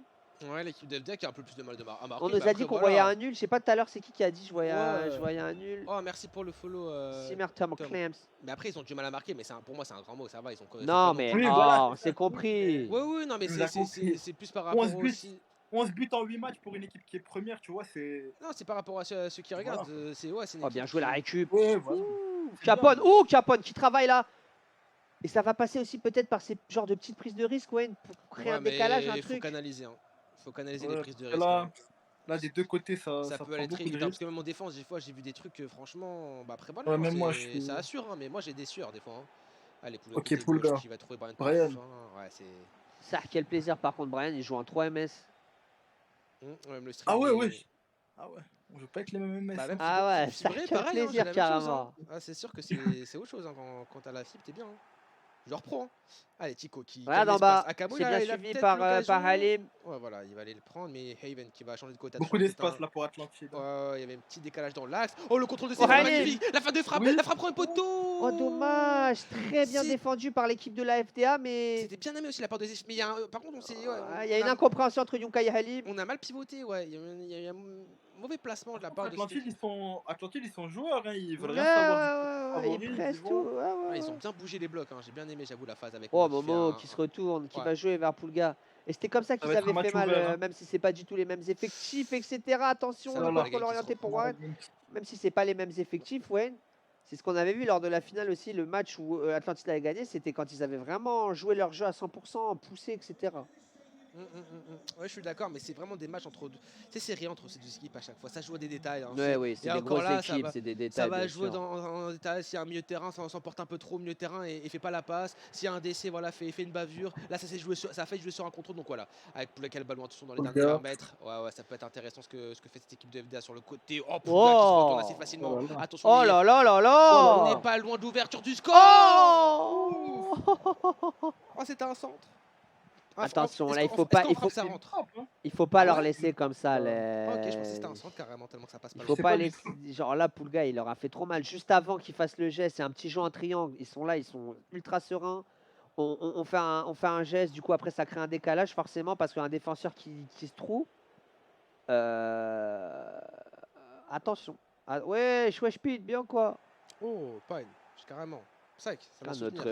Ouais, l'équipe de FDA qui a un peu plus de mal à marquer. On nous mais a dit après, qu'on voilà. voyait un nul. Je sais pas tout à l'heure, c'est qui a dit je voyais, Ouais. je voyais un nul. Oh, merci pour le follow. Simmer Tom Tom. Clams. Mais après, ils ont du mal à marquer, mais pour moi, c'est un grand mot. Ça va, ils ont fait Non, pas mais plus. Oui, voilà, on c'est s'est ça. compris. Oui, oui, non, mais On a compris. c'est plus par rapport 11 buts. aussi. 11 buts en 8 matchs pour une équipe qui est première, tu vois, c'est. Non, c'est par rapport à ceux qui Voilà. regardent. C'est une Oh, bien équipe joué la qui- récup. Ouais, voilà. Ouh, C'est Capone, bien. oh Capone qui travaille là. Et ça va passer aussi peut-être par ces genres de petites prises de risque, Wayne, pour créer Ouais, un décalage, mais un il faut truc. canaliser. Hein. Faut canaliser les Ouais, prises de parce risque. que Hein. là, des deux côtés, ça Ça peut prend aller très beaucoup vite. de Hein, parce risques. que même en défense, des fois, j'ai vu des trucs, franchement. Bah, après, voilà, Ouais, hein, même moi, je suis. ça assure. Hein, mais moi, j'ai des sueurs des fois. Hein. Allez, pour le Ok, côté Poulga. gauche qui va trouver Brian. Brian. Troffin. Ouais, c'est. Ça, quel plaisir par contre, Brian, il joue en 3 MS. Même le stream. Ah ouais, il ouais. est- Ah ouais, on joue pas avec les mêmes MS. Bah, hein. même Ah ouais, ça, fibré, quel pareil, hein, j'ai plaisir la même chose. Hein. carrément. Ah, c'est sûr que c'est autre chose. Hein, quand t'as la fibre, t'es bien. Hein. Joueur pro. Hein. Allez, Tico qui. Regarde calme en bas, l'espace. Akamo, c'est bien il a suivi peut-être par l'occasion. Halim. Ouais, voilà, il va aller le prendre, mais Haven qui va changer de côté. Beaucoup Attention, d'espace peut-être là pour Atlantide. un- Ouais, il y avait un petit décalage dans l'axe. Oh, le contrôle de Oh, Stéphane, Halim. magnifique. La fin de frappe, Oui. la frappe prend un poteau. Oh dommage, très bien C'est- défendu par l'équipe de la FDA, mais C'était bien aimé aussi la part de Zef. Mais il y a par contre, on s'est. Ouais, il y a une incompréhension entre Yunka et Halim. on a mal pivoté, ouais. Il y a eu un mauvais placement de la part de Atlantide, cette Atlantide, ils sont joueurs, hein. Ils veulent Ouais, rien savoir. ouais, favoris, ils pressent ils tout. vont. Ouais, ouais, Ouais, ils ouais. ont bien bougé les blocs, hein. J'ai bien aimé, j'avoue, la phase avec. Oh, Momo qui fait Momo un- qui se retourne, qui Ouais. va jouer vers Poulga. Et c'était comme ça Ça qu'ils va être un avaient fait match mal, ouvert, hein. même si c'est pas du tout les mêmes effectifs, etc. Attention, Ça le va, contrôle Bargain qui se orienté pour reprend. Wayne. Même si c'est pas les mêmes effectifs, Wayne. C'est ce qu'on avait vu lors de la finale aussi, le match où Atlantide avait gagné, c'était quand ils avaient vraiment joué leur jeu à 100%, poussé, etc. Ouais, je suis d'accord, mais c'est vraiment des matchs entre deux. C'est serré entre ces deux équipes à chaque fois. Ça joue à des détails. Hein. Ouais, oui, c'est et des encore grosses là, ça équipes, va- c'est des Ça détails. va bien jouer sûr. en détail. S'il y a un milieu de terrain, ça s'emporte un peu trop au milieu de terrain et fait pas la passe. S'il y a un décès, voilà, fait une bavure. Là, ça a fait jouer sur un contrôle. Donc voilà, avec pour lequel ballon attention dans les Ok. derniers 20 mètres. Ouais, ça peut être intéressant ce que fait cette équipe de FDA sur le côté. Oh, Poulga qui se Oh. retourne assez facilement. Oh là là. Attention, Oh les- là là là on là n'est pas loin de l'ouverture du score. Oh Oh, c'était un centre. Attention, là, il Est-ce faut qu'en pas- frappe, il faut- ça rentre. Il faut pas Ah leur ouais laisser comme ça. Ouais. Ok, je pensais que c'était un centre carrément, tellement que ça passe Il pas. faut sais pas pas les... du Genre là, Poulga, il leur a fait trop mal. Juste avant qu'il fasse le geste, c'est un petit jeu en triangle. Ils sont là, ils sont ultra sereins. On fait un geste, du coup après ça crée un décalage forcément parce qu'un défenseur qui se trouve. Attention. Ah, ouais, speed, bien quoi. Oh, Pine, carrément. C'est vrai que ça m'a Ah, souvenir.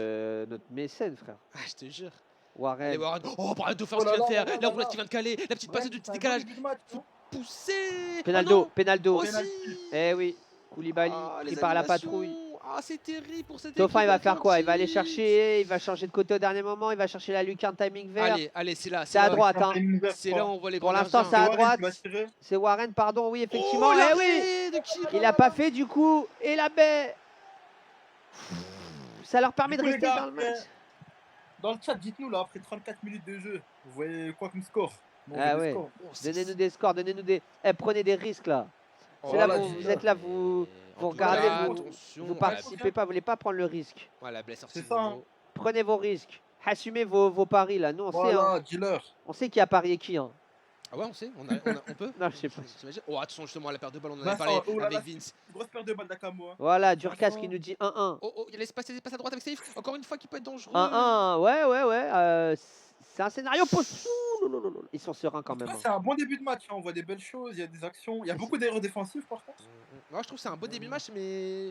notre mécène, frère. Ah, je te jure. Allez, Warren. Warren. Oh, Brian Dauphin, Oh ce là qu'il vient de là faire. là là La roulette là. qui vient de caler. La petite passe de C'est petit un décalage. bon début de match, hein. poussé. Penaldo, Oh Penaldo. non, Penalty. aussi. Eh oui, Koulibaly Ah, pris les par la animations. patrouille. Ah, c'est terrible pour cette Dauphin, il équipe va faire quoi? Il va aller d'Atlantique. chercher, il va changer de côté au dernier moment, il va chercher la lucarne timing vert. Allez, c'est là. C'est à droite, hein. C'est là où on voit les Pour grands l'instant, gardiens. c'est à Warren qui va droite. tirer. C'est Warren, pardon, oui, Oh, effectivement. Eh oui, l'arrêt de Kira. il a pas fait du coup. Et la baie. Ça leur permet Du de coup, les rester gars, dans le match. Dans le chat, dites-nous là, après 34 minutes de jeu, vous voyez quoi comme score? Nous, on Ah veut des ouais. scores. Oh, c'est- Donnez-nous des scores, donnez-nous des. Eh, prenez des risques là. Oh, C'est là, voilà, vous dis-le. êtes là, vous En tout regardez, cas, vous attention, vous participez pas, vous voulez pas prendre le risque. Voilà, blessure C'est ça, hein. Timono. Prenez vos risques. Assumez vos paris là. Nous, on sait, hein. Voilà, dealer. On sait qui a parié qui. Hein. Ah ouais, on sait, on peut. Non, je sais pas. T'imagines. Oh, attention justement à la perte de balle, on en avait Vincent, parlé oh là avec là, Vince. grosse paire de balles d'Akamo. Hein. Voilà, Durkas Vincent. qui nous dit 1-1. Oh, il laisse passer à droite avec Safe. Encore une fois, qui peut être dangereux. 1-1, ouais. C'est un scénario post. Ils sont sereins quand même. Ah, Hein. c'est un bon début de match, hein. On voit des belles choses, il y a des actions, il y a beaucoup d'erreurs défensives par contre. Moi, je trouve que c'est un beau début de match, mais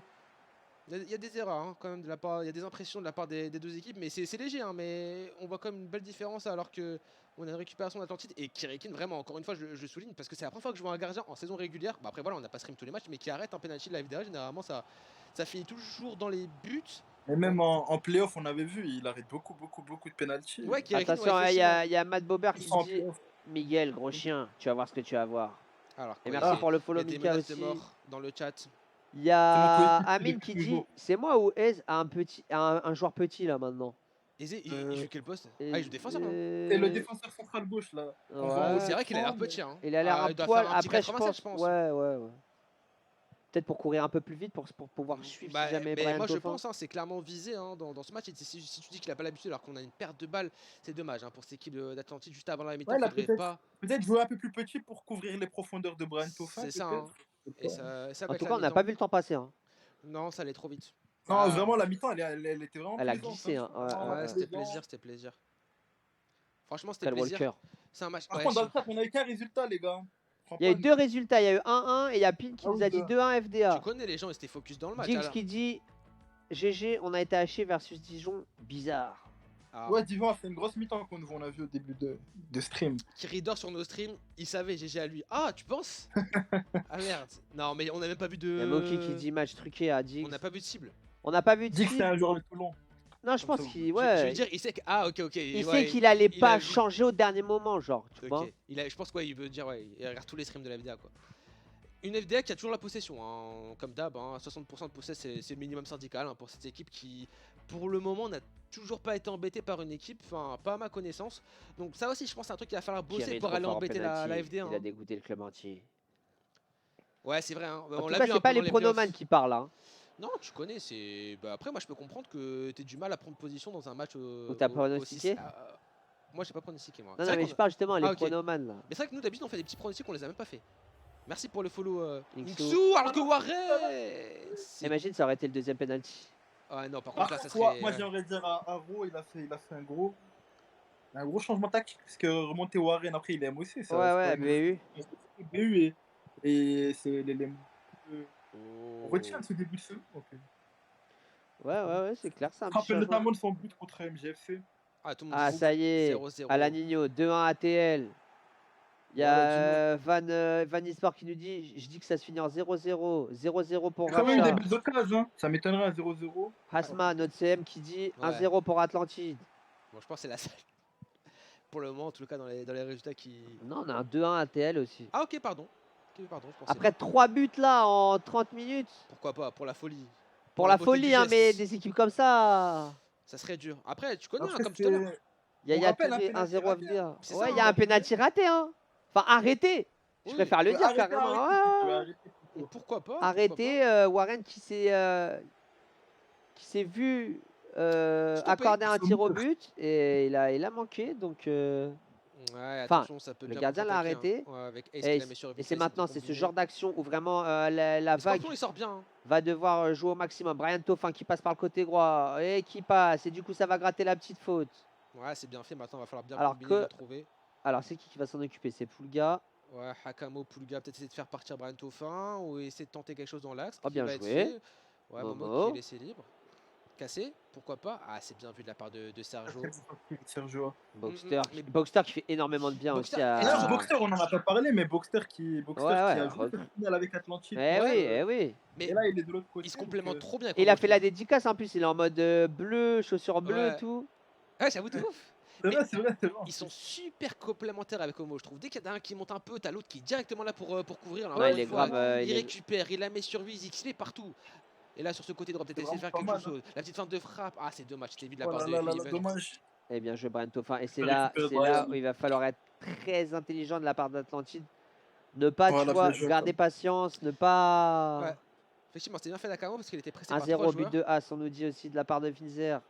il y a des erreurs hein, quand même de la part. Il y a des impressions de la part des deux équipes, mais c'est léger. Hein, mais on voit quand même une belle différence alors que on a une récupération d'Atlantide et Kirikin, vraiment, encore une fois, je le souligne parce que c'est la première fois que je vois un gardien en saison régulière. Bah, après, voilà, on n'a pas stream tous les matchs, mais qui arrête un penalty de la FDA. Généralement, ça finit toujours dans les buts. Et même en playoff, on avait vu, il arrête beaucoup de pénalty. Ouais, Kirikin, Attention, ouais, il y, effectivement. y a Matt Bober qui En dit playoff. Miguel, gros chien, tu vas voir ce que tu vas voir. Alors, Et quoi, merci il pour le y follow, a des Mika menaces de aussi. mort dans le chat. Il y a C'est mon coéquipier Amine depuis qui dit toujours. c'est moi ou Ez a un joueur petit là maintenant. Eze, il Euh, joue quel poste Ah, il joue défenseur, non C'est le défenseur central gauche là. Ouais. voit C'est vrai qu'il a l'air mais- petit. Hein. Il a l'air Ah, un il doit poil. faire un petit Après, je 87, pense. Ouais. Peut-être pour courir un peu plus vite pour pouvoir suivre Bah, si jamais mais Brian moi je Dauphin. pense, hein, c'est clairement visé hein, dans ce match. Et si tu dis qu'il a pas l'habitude alors qu'on a une perte de balle, c'est dommage hein, pour cette équipe d'Atlantide juste avant la mi-temps. Ouais, là, Faudrait peut-être. pas. Peut-être jouer un peu plus petit pour couvrir les profondeurs de Brian Dauphin. C'est ça. peut-être. Hein. Je sais Et pas. ça En va être tout la cas, on n'a mi-temps. pas vu le temps passer. Hein. Non, ça allait trop vite. Non, Ah. vraiment, la mi-temps, elle était vraiment Elle a plaisante, glissé, hein. Vraiment Ouais, c'était plaisante. plaisir. Franchement, c'était Kyle plaisir. Walker. C'est un match. Par ouais, contre, dans je- le chat, on n'a eu qu'un résultat, les gars. Il y a eu deux résultats. Il y a eu 1-1 et il y a Pin qui Ah nous oui, a dit deux. 2-1 Tu FDA. connais les gens, ils étaient focus dans le match. Jinx alors. qui dit GG, on a été haché versus Dijon. Bizarre. Ah. Ouais, Divan a fait une grosse mi-temps qu'on on a vu au début de stream. Kiri dort sur nos streams, il savait GG à lui. Ah, tu penses Ah merde. Non, mais on n'a même pas vu de. Il y a Moki qui dit match truqué à Dix. On n'a pas vu de cible. On n'a pas vu de Dit que c'est cible. un joueur de Toulon. Non, je comme pense ça, qu'il Je ouais, veux dire, il sait que. Ah, ok. il ouais, sait qu'il allait il pas a vu. changer au dernier moment, genre, tu vois. Ok. Je pense qu'il veut dire, ouais, il regarde tous les streams de la FDA quoi. Une FDA qui a toujours la possession, hein, comme d'hab, hein, 60% de possession c'est le minimum syndical hein, pour cette équipe qui, pour le moment, n'a toujours pas été embêtée par une équipe, enfin pas à ma connaissance. Donc ça aussi, je pense, c'est un truc qu'il va falloir bosser Thierry pour trop aller fort en embêter la penalty. FDA. Il a hein. dégoûté le club entier. Ouais, c'est vrai. Hein. En On tout l'a cas, vu c'est un pas peu les dans pronomans playoffs. qui parlent. Hein. Non, tu connais. C'est. Bah, après, moi, je peux comprendre que t'aies du mal à prendre position dans un match. Ou t'as pronostiqué moi, j'ai pas pronostiqué moi. Non, C'est non, vrai mais qu'on je a- parle justement les Ah, ok. pronomans là. Mais c'est vrai que nous d'habitude on fait des petits pronostics, on les a même pas fait. Merci pour le follow. Inksu. Inksu, alors que Warren. C'est- Imagine, ça aurait été le deuxième penalty. Ah non, par Par contre là, ça contre, serait. moi j'aimerais dire à Ro, il a fait un gros changement tactique parce que remonter Warren après il aime aussi. Ça, Ouais, c'est ouais, pas une- BU. BU et c'est les Oh. on retient de ce début de saison. Ouais, c'est clair, c'est un Je me petit rappelle changement. notamment de son but contre MGFC. Ah, tout le monde Ah, dit ça y est. 0-0. Alanino, 2-1 ATL. Il y a Van Nistelrooy qui nous dit je dis que ça se finit en 0-0. 0-0 pour Il y a quand même eu des Racha. belles occasions, hein. Ça m'étonnerait un 0-0. Hasma, notre CM qui dit Ouais. 1-0 pour Atlantide. Bon, je pense que c'est la seule. Pour le moment, en tout cas, dans les résultats qui. Non, on a un 2-1 ATL aussi. Ah, ok, pardon. Ok, pardon, je pensais Après pas. 3 buts là en 30 minutes. Pourquoi pas, pour la folie. Pour la la beauté du folie, hein, geste. mais des équipes comme ça. Ça serait dur. Après, tu connais, hein, Après, comme tout à l'heure. Il y a On Yaya rappelle un Touré penalty 1-0 raté, FDA. C'est Ouais, ça, il y a hein. un penalty raté, hein. Enfin, arrêté. Je Oui. préfère le dire carrément. Ouais. Et pourquoi pas Arrêté, Warren qui s'est vu Stoppé. accorder un tir au but et il a manqué. Donc, Ouais, Enfin, attention, ça peut le bien gardien l'a contre-attaquer, arrêté. hein. Ouais, avec Ace et qui la met sur et vitesse, c'est maintenant, peut c'est ce combiner. genre d'action où vraiment la Le vague Scorpion, il sort bien. hein. va devoir jouer au maximum. Brian Dauphin qui passe par le côté droit et qui passe. Et du coup, ça va gratter la petite faute. Ouais, c'est bien fait. Maintenant, il va falloir bien Alors combiner, que- le trouver. Alors, c'est qui va s'en occuper? C'est Poulga. Ouais, Hakamo, Pulga, peut-être essayer de faire partir Brian Dauphin ou essayer de tenter quelque chose dans l'axe. Oh, qui bien va être joué. fait. Ouais, Momo. Momo qui est laissé libre. cassé, pourquoi pas. Ah, c'est bien vu de la part de Sergio. Sergio. Boxster, mais- Boxster qui fait énormément de bien Boxster, aussi à. D'ailleurs, Ah. Boxster, on en a pas parlé, mais Boxster Ouais, a joué ouais. cette finale avec Atlantide. Eh Ouais. oui, eh oui. Mais Et là, il est de l'autre côté. il se donc, complémente trop bien. Et il a fait la dédicace. dédicace en plus, il est en mode bleu, chaussures bleues, Ouais. tout. Ouais, j'avoue de ouf. C'est Mais vrai, c'est vrai, c'est vrai. Ils sont super complémentaires avec Homo, je trouve. Dès qu'il y en a un qui monte un peu, t'as l'autre qui est directement là pour couvrir. Alors, Ouais, encore il est une fois, grave. il Il est... récupère, il la met sur lui, il se met partout. Et là, sur ce côté droit, peut-être C'est essayer de faire vraiment quelque pas mal, chose. La petite feinte de frappe. Ah, c'est dommage, c'était vu de la Oh part là de là là là, Eleven. dommage. Eh bien joué, Brian Tofin. Et c'est Il là, récupère c'est là Brian. où il va falloir être très intelligent de la part d'Atlantide. Ne pas, tu Voilà, vois, bien joué, garder Tom. patience, ne pas. Ouais. Effectivement, c'était bien fait d'Akamo parce qu'il était pressé par 3 1-0 but joueurs. de As, on nous dit aussi de la part de Finzer.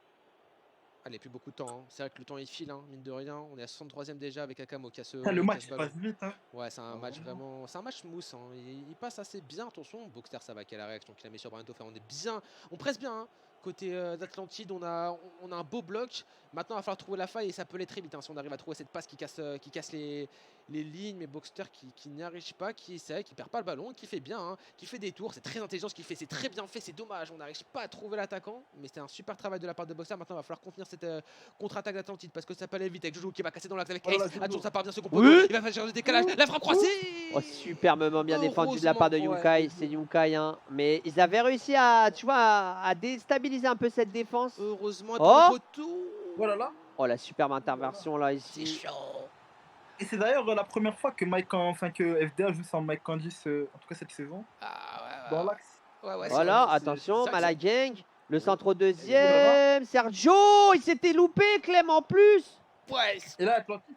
Allez, plus beaucoup de temps. hein. C'est vrai que le temps il file, hein, mine de rien. On est à 63e déjà avec Akamo qui a ce. Putain, le qui a match ce il ballon. passe vite. Hein. Ouais, c'est un Ah, match vraiment. vraiment. C'est un match mousse. hein. Il passe assez bien. Attention, Boxster, ça va. Quelle la réaction qu'il a mis sur Brian Tofin. On est bien. On presse bien. hein. Côté d'Atlantide, on a un beau bloc. Maintenant, il va falloir trouver la faille et ça peut aller très vite. hein, si on arrive à trouver cette passe qui casse les lignes. Mais Boxster qui n'y arrive pas, qui essaie, qui perd pas le ballon, qui fait bien, hein, qui fait des tours. C'est très intelligent ce qu'il fait. C'est très bien fait. C'est dommage. On n'arrive pas à trouver l'attaquant. Mais c'était un super travail de la part de Boxster. Maintenant, il va falloir contenir cette contre-attaque d'Atlantide parce que ça peut aller vite avec Jojo qui va casser dans l'axe avec Oh là Ace. là, Jojo. Attention, ça part bien ce compo. Oui. Il va faire changer le décalage. La frappe croisée. Oh, superbement bien défendu de la part de Heureusement, Yunkai. ouais. C'est Yunkai, hein. Mais ils avaient réussi à, tu vois, à déstabiliser un peu cette défense. Heureusement, Oh. poteau. Oh là là. Oh, la superbe intervention là C'est ici. chaud. Et c'est d'ailleurs la première fois que que FDA joue sans Mike Candice, en tout cas cette saison, Ah dans ouais, l'axe. ouais, ouais, Voilà, c'est- attention, c'est- Malagang. Le centre au Oh là deuxième. Sergio, il s'était loupé, Clem en plus. ouais. Et là, Atlantide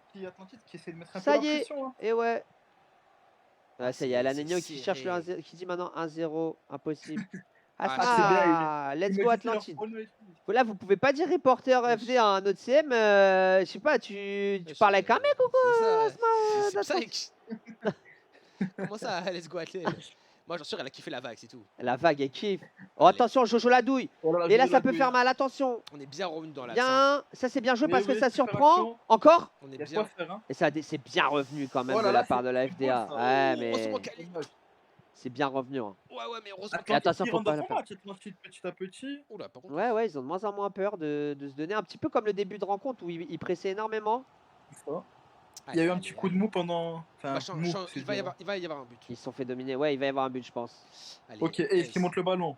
qui essaie de mettre un Ça peu la y est. pression. Hein. Et ouais. Ah, Ça y est, c'est Alanenio qui cherche le serré. 1-0, qui dit maintenant 1-0, impossible. Ah, Ah, Il let's me go dit qu'il est Atlantide. revenu avec lui. Là, vous pouvez pas dire reporter Wesh. FD à un autre CM. Je sais pas, tu parles avec un mec ou quoi C'est ça. d'Atlantide? Comment ça, let's go athlète. Moi, j'en suis sûr, elle a kiffé la vague, c'est tout. La vague est kiff. Oh, attention, Jojo la douille. Oh là Et là, Jojo ça la peut douille, faire hein. mal. Attention. On est bien revenu dans l'axe. hein. Bien. Ça, c'est bien joué Oui, parce que oui, ça super surprend. action. Encore. On est Il y a bien. quoi faire. Hein. Et ça, c'est bien revenu quand même Oh là de la là, part c'est de la beau, FDA. ça. Ouais, Heureusement mais qu'elle est- c'est bien revenu. hein. Ouais, mais heureusement Et attention, Atlantide faut rentre pas dans la son perdre. match, Atlantide petit à petit. Oula, par contre. Ouais, ils ont de moins en moins peur de se donner. Un petit peu comme le début de rencontre où ils pressaient énormément. Ça. Il y a eu un Allez, petit allez, coup de mou pendant. Enfin, Bah, mou, c'est il va y dur, avoir un but. Ils se sont fait dominer. Ouais, il va y avoir un but, je pense. Allez, Ok, et Ace. qui monte le ballon.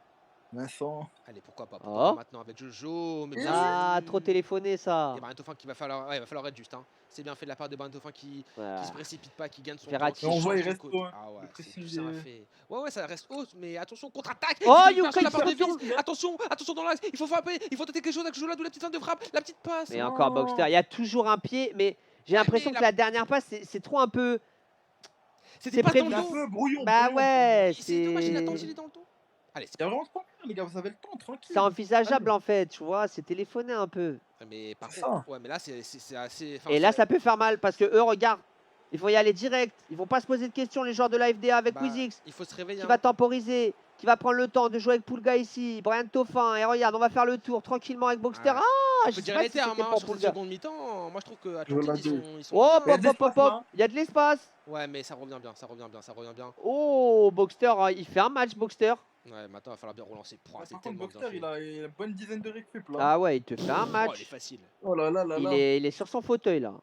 Vincent. Allez, pourquoi pas Oh. maintenant avec Jojo, mais bien Ah, sûr. trop téléphoné ça. Il y a Brian Tofin qui va falloir, il va falloir être juste. Hein. C'est bien fait de la part de Brian Tofin qui Voilà. se précipite pas, qui gagne son Verratti. temps. Et qui on voit, change il de reste côté. haut, hein. Ah ouais, Le c'est pressing c'est un est- fait. Ouais, ça reste haut, mais attention, contre-attaque. Oh, Il fait une Yuka, passe sur la il part de fait Vince. Attention dans l'axe. Il faut frapper. Il faut tenter quelque chose avec Jojo là, d'où la petite feinte de frappe, la petite passe. Mais Oh. encore Boxster, il y a toujours un pied, mais j'ai Ouais, l'impression mais que la- la dernière passe, c'est trop un peu. C'était c'est pas dans prévu. le Il est un dos. peu brouillon. Bah brouillon. ouais, C'est dommage, il attend, il c'est. est dans le dos. Allez, c'est Il y a vraiment de quoi faire, les gars, vous avez le temps, tranquille. C'est envisageable en fait, tu vois, c'est téléphoné un peu. mais par C'est contre, ça. ouais, mais là c'est assez. enfin, Et là, c'est- ça peut faire mal parce que eux, regarde, ils vont y aller direct. Ils vont pas se poser de questions, les joueurs de la FDA avec bah, Wizix, il faut se réveiller. qui hein. va temporiser, qui va prendre le temps de jouer avec Poulga ici, Brian Tofin. Et regarde, on va faire le tour tranquillement avec Boxster. Ouais. Ah, Il je faut sais dire pas les si termes, c'était hein, pour sur cette Poulga. seconde mi-temps. Moi je trouve que la Atlantide deux. ils sont Hop, bien. Il y a de hop, hop, l'espace, hop, là. il y a de l'espace. Ouais, mais ça revient bien, ça revient bien. Oh, Boxster, il fait un match, Boxster. Ouais, maintenant il va falloir bien relancer. Pouah, Par c'est contre, tellement bien Boxster, fait. il a une bonne dizaine de récup là. Ah ouais, il te fait un Oh, il est match. facile. Oh là là là Il là. est sur son fauteuil là.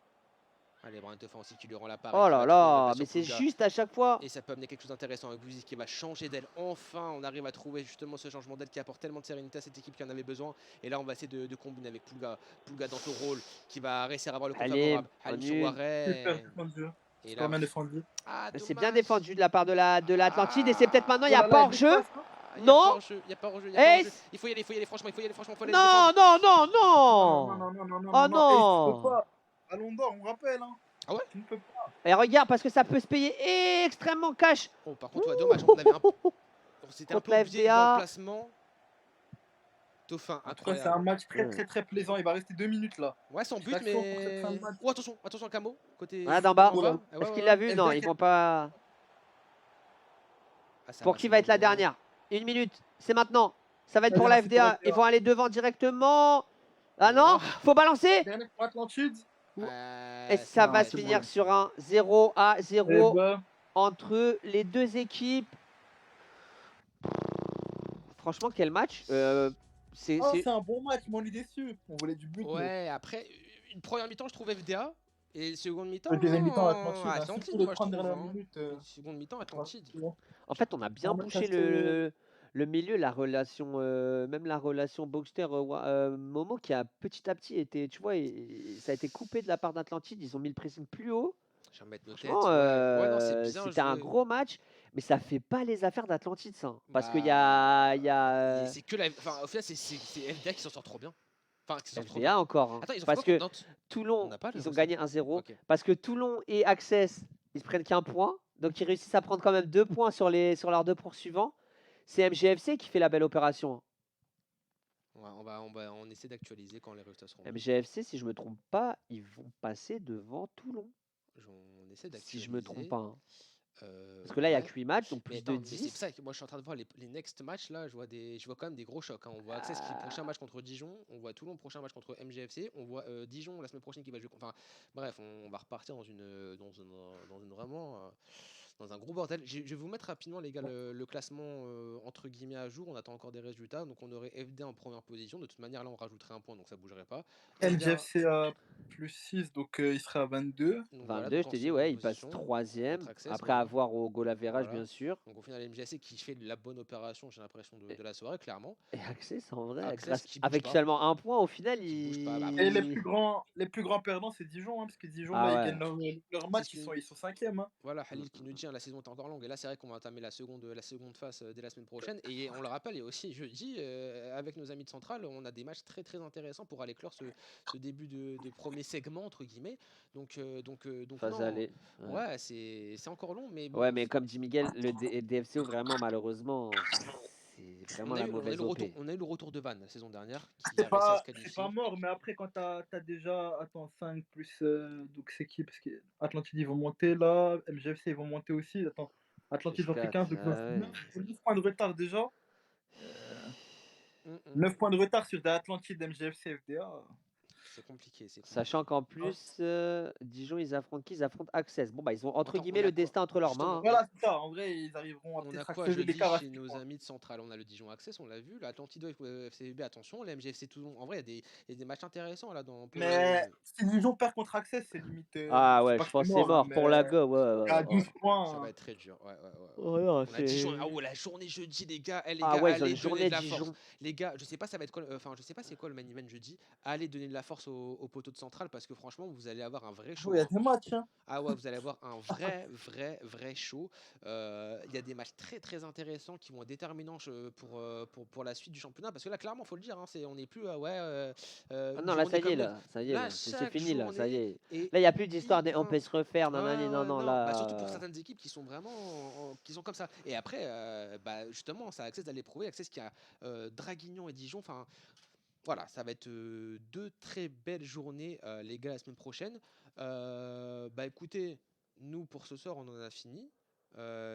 Allez, Brian Tofin aussi qui lui rend la part. Oh là là, mais c'est juste à chaque fois. Et ça peut amener quelque chose d'intéressant avec Wizzy qui va changer d'aile. Enfin, on arrive à trouver justement ce changement d'aile qui apporte tellement de sérénité à cette équipe qui en avait besoin. Et là, on va essayer de combiner avec Poulga. Poulga dans ton rôle qui va réussir à avoir le compte Allez, favorable. en Halim sur une. Warren. Super défendu. Et Super là, bien défendu. ah, C'est dommage. bien défendu de la part de l'Atlantide et c'est peut-être maintenant, il n'y Oh a là pas là, hors-jeu. il dépasse, hein. Il y a Non. pas hors-jeu, il y a pas hors-jeu, il y a pas hors-jeu. Ace. Il faut y aller, franchement, il faut y aller, faut aller le Non, défendre. non, non, Non, non. non, non, non, non, Oh non, non. Hey, tu non. peux pas. Ballon d'or, on rappelle. Hein. Ah ouais. Tu ne peux pas. Et regarde, parce que ça peut se payer extrêmement cash. Oh, par contre, ouais, dommage, on avait un... C'était un Contre peu la obligé FDA. dans le placement. Tofin, En tout cas, c'est un incroyable. match très plaisant. Il va rester 2 minutes là. Ouais, sans but, L'action pour mais... cette fin de match. Oh, attention, attention, Camo. Côté... Ah, d'en bas. en bas. Est-ce qu'il l'a vu? Non, ils vont pas. Ah, ça Pour qui va être la dernière? 1 minute. C'est maintenant. Ça va être Allez, pour la merci pour FDA. la Ils vont aller devant directement. Ah non, faut balancer. Dernier pour Atlantide. Et ça non, va c'est se finir bon. sur un 0-0 Eh ben, entre les deux équipes. Franchement, quel match. c'est Oh, c'est- c'est un bon match, mais on est déçus. On voulait du but. mais Ouais, après, une première mi-temps, je trouve FDA. Et une seconde mi-temps, Le deuxième mi-temps, Atlantide. Hein. Atlantide, Surtout les moi, je 30 trouve. dernières Hein. minutes. Une seconde mi-temps, Atlantide. Tu vois. En fait, on a bien Non, mais ça, bouché c'est- le milieu, la relation, même la relation Boxster-Momo qui a petit à petit été, tu vois, ça a été coupé de la part d'Atlantide. Ils ont mis le pressing plus haut. Je vais remettre nos têtes. Franchement, Ouais, non, c'est bien c'était un joué. gros match, mais ça fait pas les affaires d'Atlantide, ça. Parce qu'il y Bah, a, il y a et c'est que la. Enfin, au final, c'est FDA qui s'en sort trop bien. Enfin, qui s'en sort trop bien. FBA encore. Hein. Attends, ils ont fait Parce quoi contre que Nantes? On Toulon, n'a pas le ils ont recensement. gagné 1-0. Ok. Parce que Toulon et Access, ils se prennent qu'un point. Donc ils réussissent à prendre quand même 2 points sur leurs 2 poursuivants. C'est MGFC qui fait la belle opération. Ouais, on essaie d'actualiser quand les résultats seront. MGFC, si je me trompe pas, ils vont passer devant Toulon. On essaie d'actualiser. Si je me trompe pas. Hein. Parce que là, il n'y a que 8 matchs, donc plus de mais c'est 10. pour ça que moi je suis en train de voir les next matchs là, je vois quand même des gros chocs. Hein. On voit Access qui prochain match contre Dijon, on voit Toulon prochain match contre MGFC, on voit Dijon la semaine prochaine qui va jouer. Enfin bref, on va repartir dans une vraiment dans un gros bordel. Je vais vous mettre rapidement les gars le classement entre guillemets à jour. On attend encore des résultats, donc on aurait FD en première position. De toute manière là on rajouterait un point, donc ça bougerait pas. MGFC à plus 6, donc il sera à 22. Donc 22, donc je en t'ai dit, seconde ouais, il passe position, 3ème. contre Access, Après voilà. avoir au goal average, Voilà. bien sûr. Donc au final MGFC qui fait la bonne opération, j'ai l'impression de la soirée clairement. Et Access, en vrai, Access qui bouge avec pas. seulement un point, au final, Qui bouge pas, bah, Et après, les plus grands perdants, c'est Dijon, hein, parce que Dijon, Ah là, ouais. ils gagnent leur match, ils sont 5e. Hein. Voilà, Khalil qui nous dit hein, la saison est encore longue et là c'est vrai qu'on va entamer la seconde phase dès la semaine prochaine et on le rappelle et aussi jeudi avec nos amis de Centrale on a des matchs très très intéressants pour aller clore ce début de premier segment entre guillemets donc Phase non, aller. ouais c'est encore long mais bon, Ouais, mais comme dit Miguel, le DFCO, vraiment, malheureusement, c'est vraiment la mauvaise OP. on a eu le retour de Van la saison dernière qui C'est a réussi à se pas, qualifier. c'est pas mort, mais après, quand t'as déjà 5 plus. Donc, c'est qui? Parce que Atlantide, ils vont monter là. MGFC, ils vont monter aussi. Attends, Atlantide, ils ont fait 15, donc Ah ouais. 9 points de retard déjà. 9 points de retard sur des Atlantide, MGFC, FDA. C'est compliqué. Sachant qu'en plus, Dijon, ils affrontent qui? Ils affrontent Access. Bon, bah, ils ont entre Attends, guillemets on a le quoi destin entre leurs mains. Justement, Hein. Voilà, c'est ça. En vrai, ils arriveront à on a peut-être quoi accélérer jeudi l'écart à chez 6 nos points. amis de Centrale? On a le Dijon Access, on l'a vu. L'Atlantido FCB, attention. La MGFC Toulon. En vrai, il y a des matchs intéressants là. Mais si Dijon perd contre Access, c'est limite. Ah c'est ouais, pas je que pense que c'est c'est mort mais pour la go. Ouais, à ouais, 12 ouais. points. Ça va être très dur. Ouais. Oh non, On a Dijon. Ah ouais, la journée jeudi, les gars. Les Ah gars, ouais, ils ont allez une donner journée de la force. Dijon. Les gars, je sais pas, ça va être quoi. Enfin, je sais pas c'est quoi le main event jeudi. Allez donner de la force au poteau de Centrale parce que franchement, vous allez avoir un vrai show. Il y a des matchs. Hein. Ah ouais, vous allez avoir un vrai show. Il y a des matchs très très intéressants qui vont être déterminants pour la suite du championnat. Parce que là, clairement, faut le dire, hein, on n'est plus Ah non, là, ça y est, là. Ça y est, là. C'est fini, là. Ça y est. Là, il n'y a plus d'histoire on peut se refaire. Non, là. Bah, surtout pour certaines équipes qui sont vraiment qui sont comme ça. Et après, bah, justement, ça a Access d'aller prouver. Access qui a Draguignan et Dijon. Enfin, voilà, ça va être 2 très belles journées, les gars, la semaine prochaine. Bah écoutez, nous pour ce soir, on en a fini.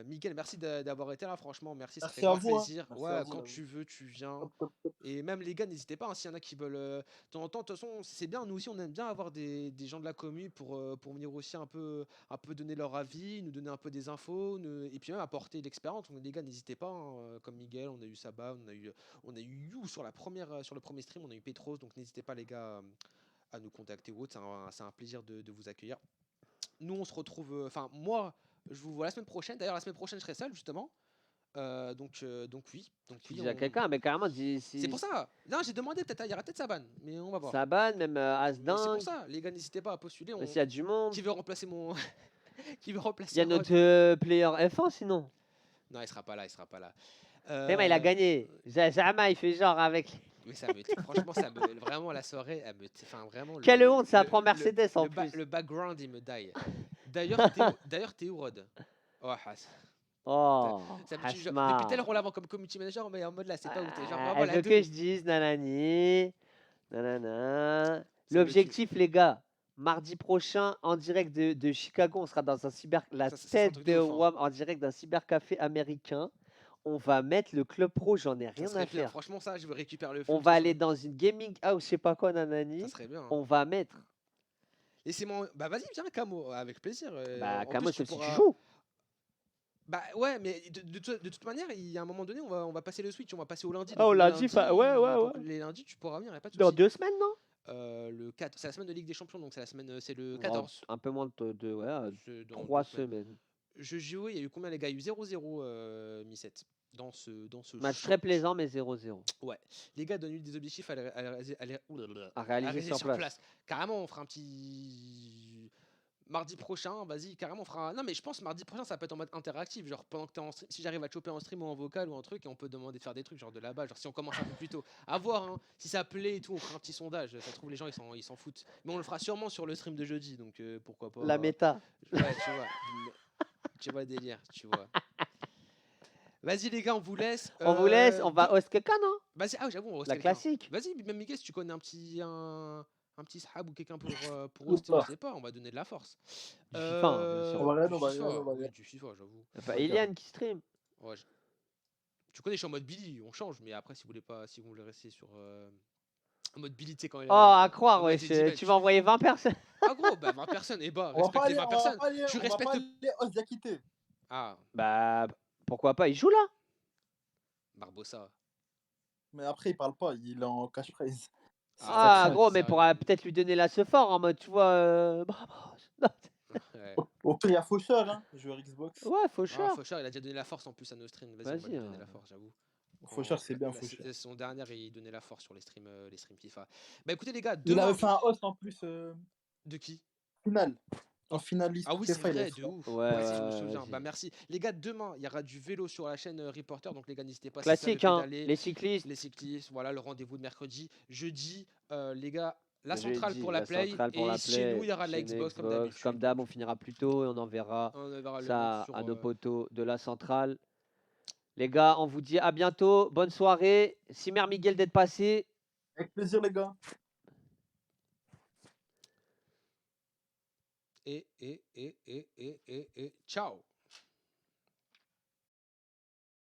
Miguel, merci d'avoir été là, franchement, merci, ça fait Merci à grave vous, hein. plaisir. Merci Ouais, à vous, quand là. tu veux, tu viens. Top. Et même les gars, n'hésitez pas, hein, s'il y en a qui veulent. De temps en temps, de toute façon, c'est bien, nous aussi, on aime bien avoir des gens de la commu pour venir aussi un peu donner leur avis, nous donner un peu des infos, et puis même apporter l'expérience. Donc les gars, n'hésitez pas, hein, comme Miguel, on a eu Saba, on a eu You sur le premier stream, on a eu Petros, donc n'hésitez pas les gars à nous contacter ou autre, c'est un plaisir de vous accueillir. Nous, on se retrouve. Enfin, moi, je vous vois la semaine prochaine. D'ailleurs, la semaine prochaine, je serai seul, justement. Donc oui. Tu dis à quelqu'un, mais carrément, C'est pour ça. Non, j'ai demandé, peut-être, il y aura peut-être Saban, mais on va voir. Saban, même Mais c'est Asdin. pour ça, les gars, n'hésitez pas à postuler. S'il y a du monde. Qui veut remplacer mon. Qui veut remplacer Il y a Rod notre player F1 sinon. Non, il sera pas là. Théma, il a gagné. Jamais il fait genre avec. Mais franchement, vraiment la soirée, elle me. Enfin, vraiment. Quelle honte, ça prend Mercedes en plus. Le background, il me die. D'ailleurs, t'es où, Rod? Oh, Haas. Oh, Depuis tout à l'heure, on l'avant comme community manager, mais en mode là, c'est pas où t'es. Genre, vraiment, elle veut que je dise nanani. Nanana. L'objectif, les gars, mardi prochain, en direct de Chicago, on sera dans la tête de WAM en direct d'un cybercafé américain. On va mettre le club pro, j'en ai rien à faire. Franchement, ça, je veux récupérer le. On va aller dans une gaming house, je sais pas quoi, nanani. Ça serait bien. Hein. On va mettre. Laissez-moi. Bah, vas-y, viens, Camo, avec plaisir. Bah, Camo, c'est si pourras... tu joues. Bah ouais, mais de toute manière, il y a un moment donné, on va passer le switch, on va passer au lundi. Ah, au Donc le lundi, ouais, donc ouais. les lundis, tu pourras venir, y a pas de Dans souci. 2 semaines, non? Le 4, c'est la semaine de Ligue des Champions, donc c'est le Oh, 14. un peu moins de ouais, C'est dans 3 2 semaines. semaines. Jeux JO, il y a eu combien les gars? Il y a eu 0-0 Mi-7 dans ce Match choc. très plaisant, mais 0-0 Ouais. Les gars donnent des objectifs à à réaliser réaliser sur sur place. place. Carrément, on fera un petit. Mardi prochain, vas-y, carrément, on fera. Non, mais je pense mardi prochain, ça peut être en mode interactif. Genre, pendant que t'es en stream, si j'arrive à te choper en stream ou en vocal ou un truc, et on peut demander de faire des trucs, genre de là-bas. Genre, si on commence un peu plus tôt. À voir, hein. Si ça plaît et tout, on fera un petit sondage. Ça se trouve, les gens, ils s'en foutent. Mais on le fera sûrement sur le stream de jeudi, donc pourquoi pas. La méta. Ouais, tu vois. Tu vois le délire, tu vois. Vas-y, les gars, on vous laisse. On vous laisse, on va host quelqu'un, non? Vas-y, ah, j'avoue, on host La quelqu'un. classique. Vas-y, même Miguel, si tu connais un petit sahab ou quelqu'un pour hoster, on sait pas, on va donner de la force. Du FIFA, hein, bien sûr. On va rien, Du on va FIFA, rien, on va oui, rien. du FIFA, j'avoue. Y a pas Ok. Ilian qui stream. Ouais, tu connais, je suis en mode Billy, on change, mais après, si vous voulez rester sur en mode Billy, tu sais, quand il Oh, à croire, quand ouais. il a été Tu vas envoyer 20 personnes. Ah, gros, bah 20 personnes, et bah, On va pas respecte les aller, 20 on va personnes. pas aller, Tu on va respectes. pas aller os Diakité. Ah, Bah, pourquoi pas? Il joue là. Barbossa. Mais après, il parle pas, il est en cash phrase. C'est Ah, ça. gros, mais pour sérieux. peut-être lui donner la ce fort en mode, tu vois. Bravo. Ouais. Au pire, il y a Faucheur, hein, joueur Xbox. Ouais, faut Ah, cher. Faucheur, il a déjà donné la force en plus à nos streams. Vas-y, on va Vas-y, lui donner hein. la force, j'avoue. Faucheur, c'est bien, Là, Faucheur. son dernier, il donnait la force sur les streams FIFA. Bah écoutez, les gars, Il demain. avait fait un host en plus, De qui? finale. En finaliste. Ah oui, c'est vrai, de ouf. Ouais, Ouais, si, je me ouais, souviens. vas-y. Bah merci. Les gars, demain, il y aura du vélo sur la chaîne Reporter. Donc les gars, n'hésitez pas. Classique, si ça veut hein. pédaler, Les cyclistes. les cyclistes, voilà, le rendez-vous de mercredi. Jeudi, les gars, la Jeudi, centrale pour la Play. centrale pour Et la chez nous, Play, il y aura la chez nous, Xbox comme Xbox. d'habitude. Comme d'hab, on finira plus tôt et on enverra On verra le ça link sur, à nos potos de la centrale. Les gars, on vous dit à bientôt. Bonne soirée. Simer Miguel d'être passé. Avec plaisir, les gars. et ciao.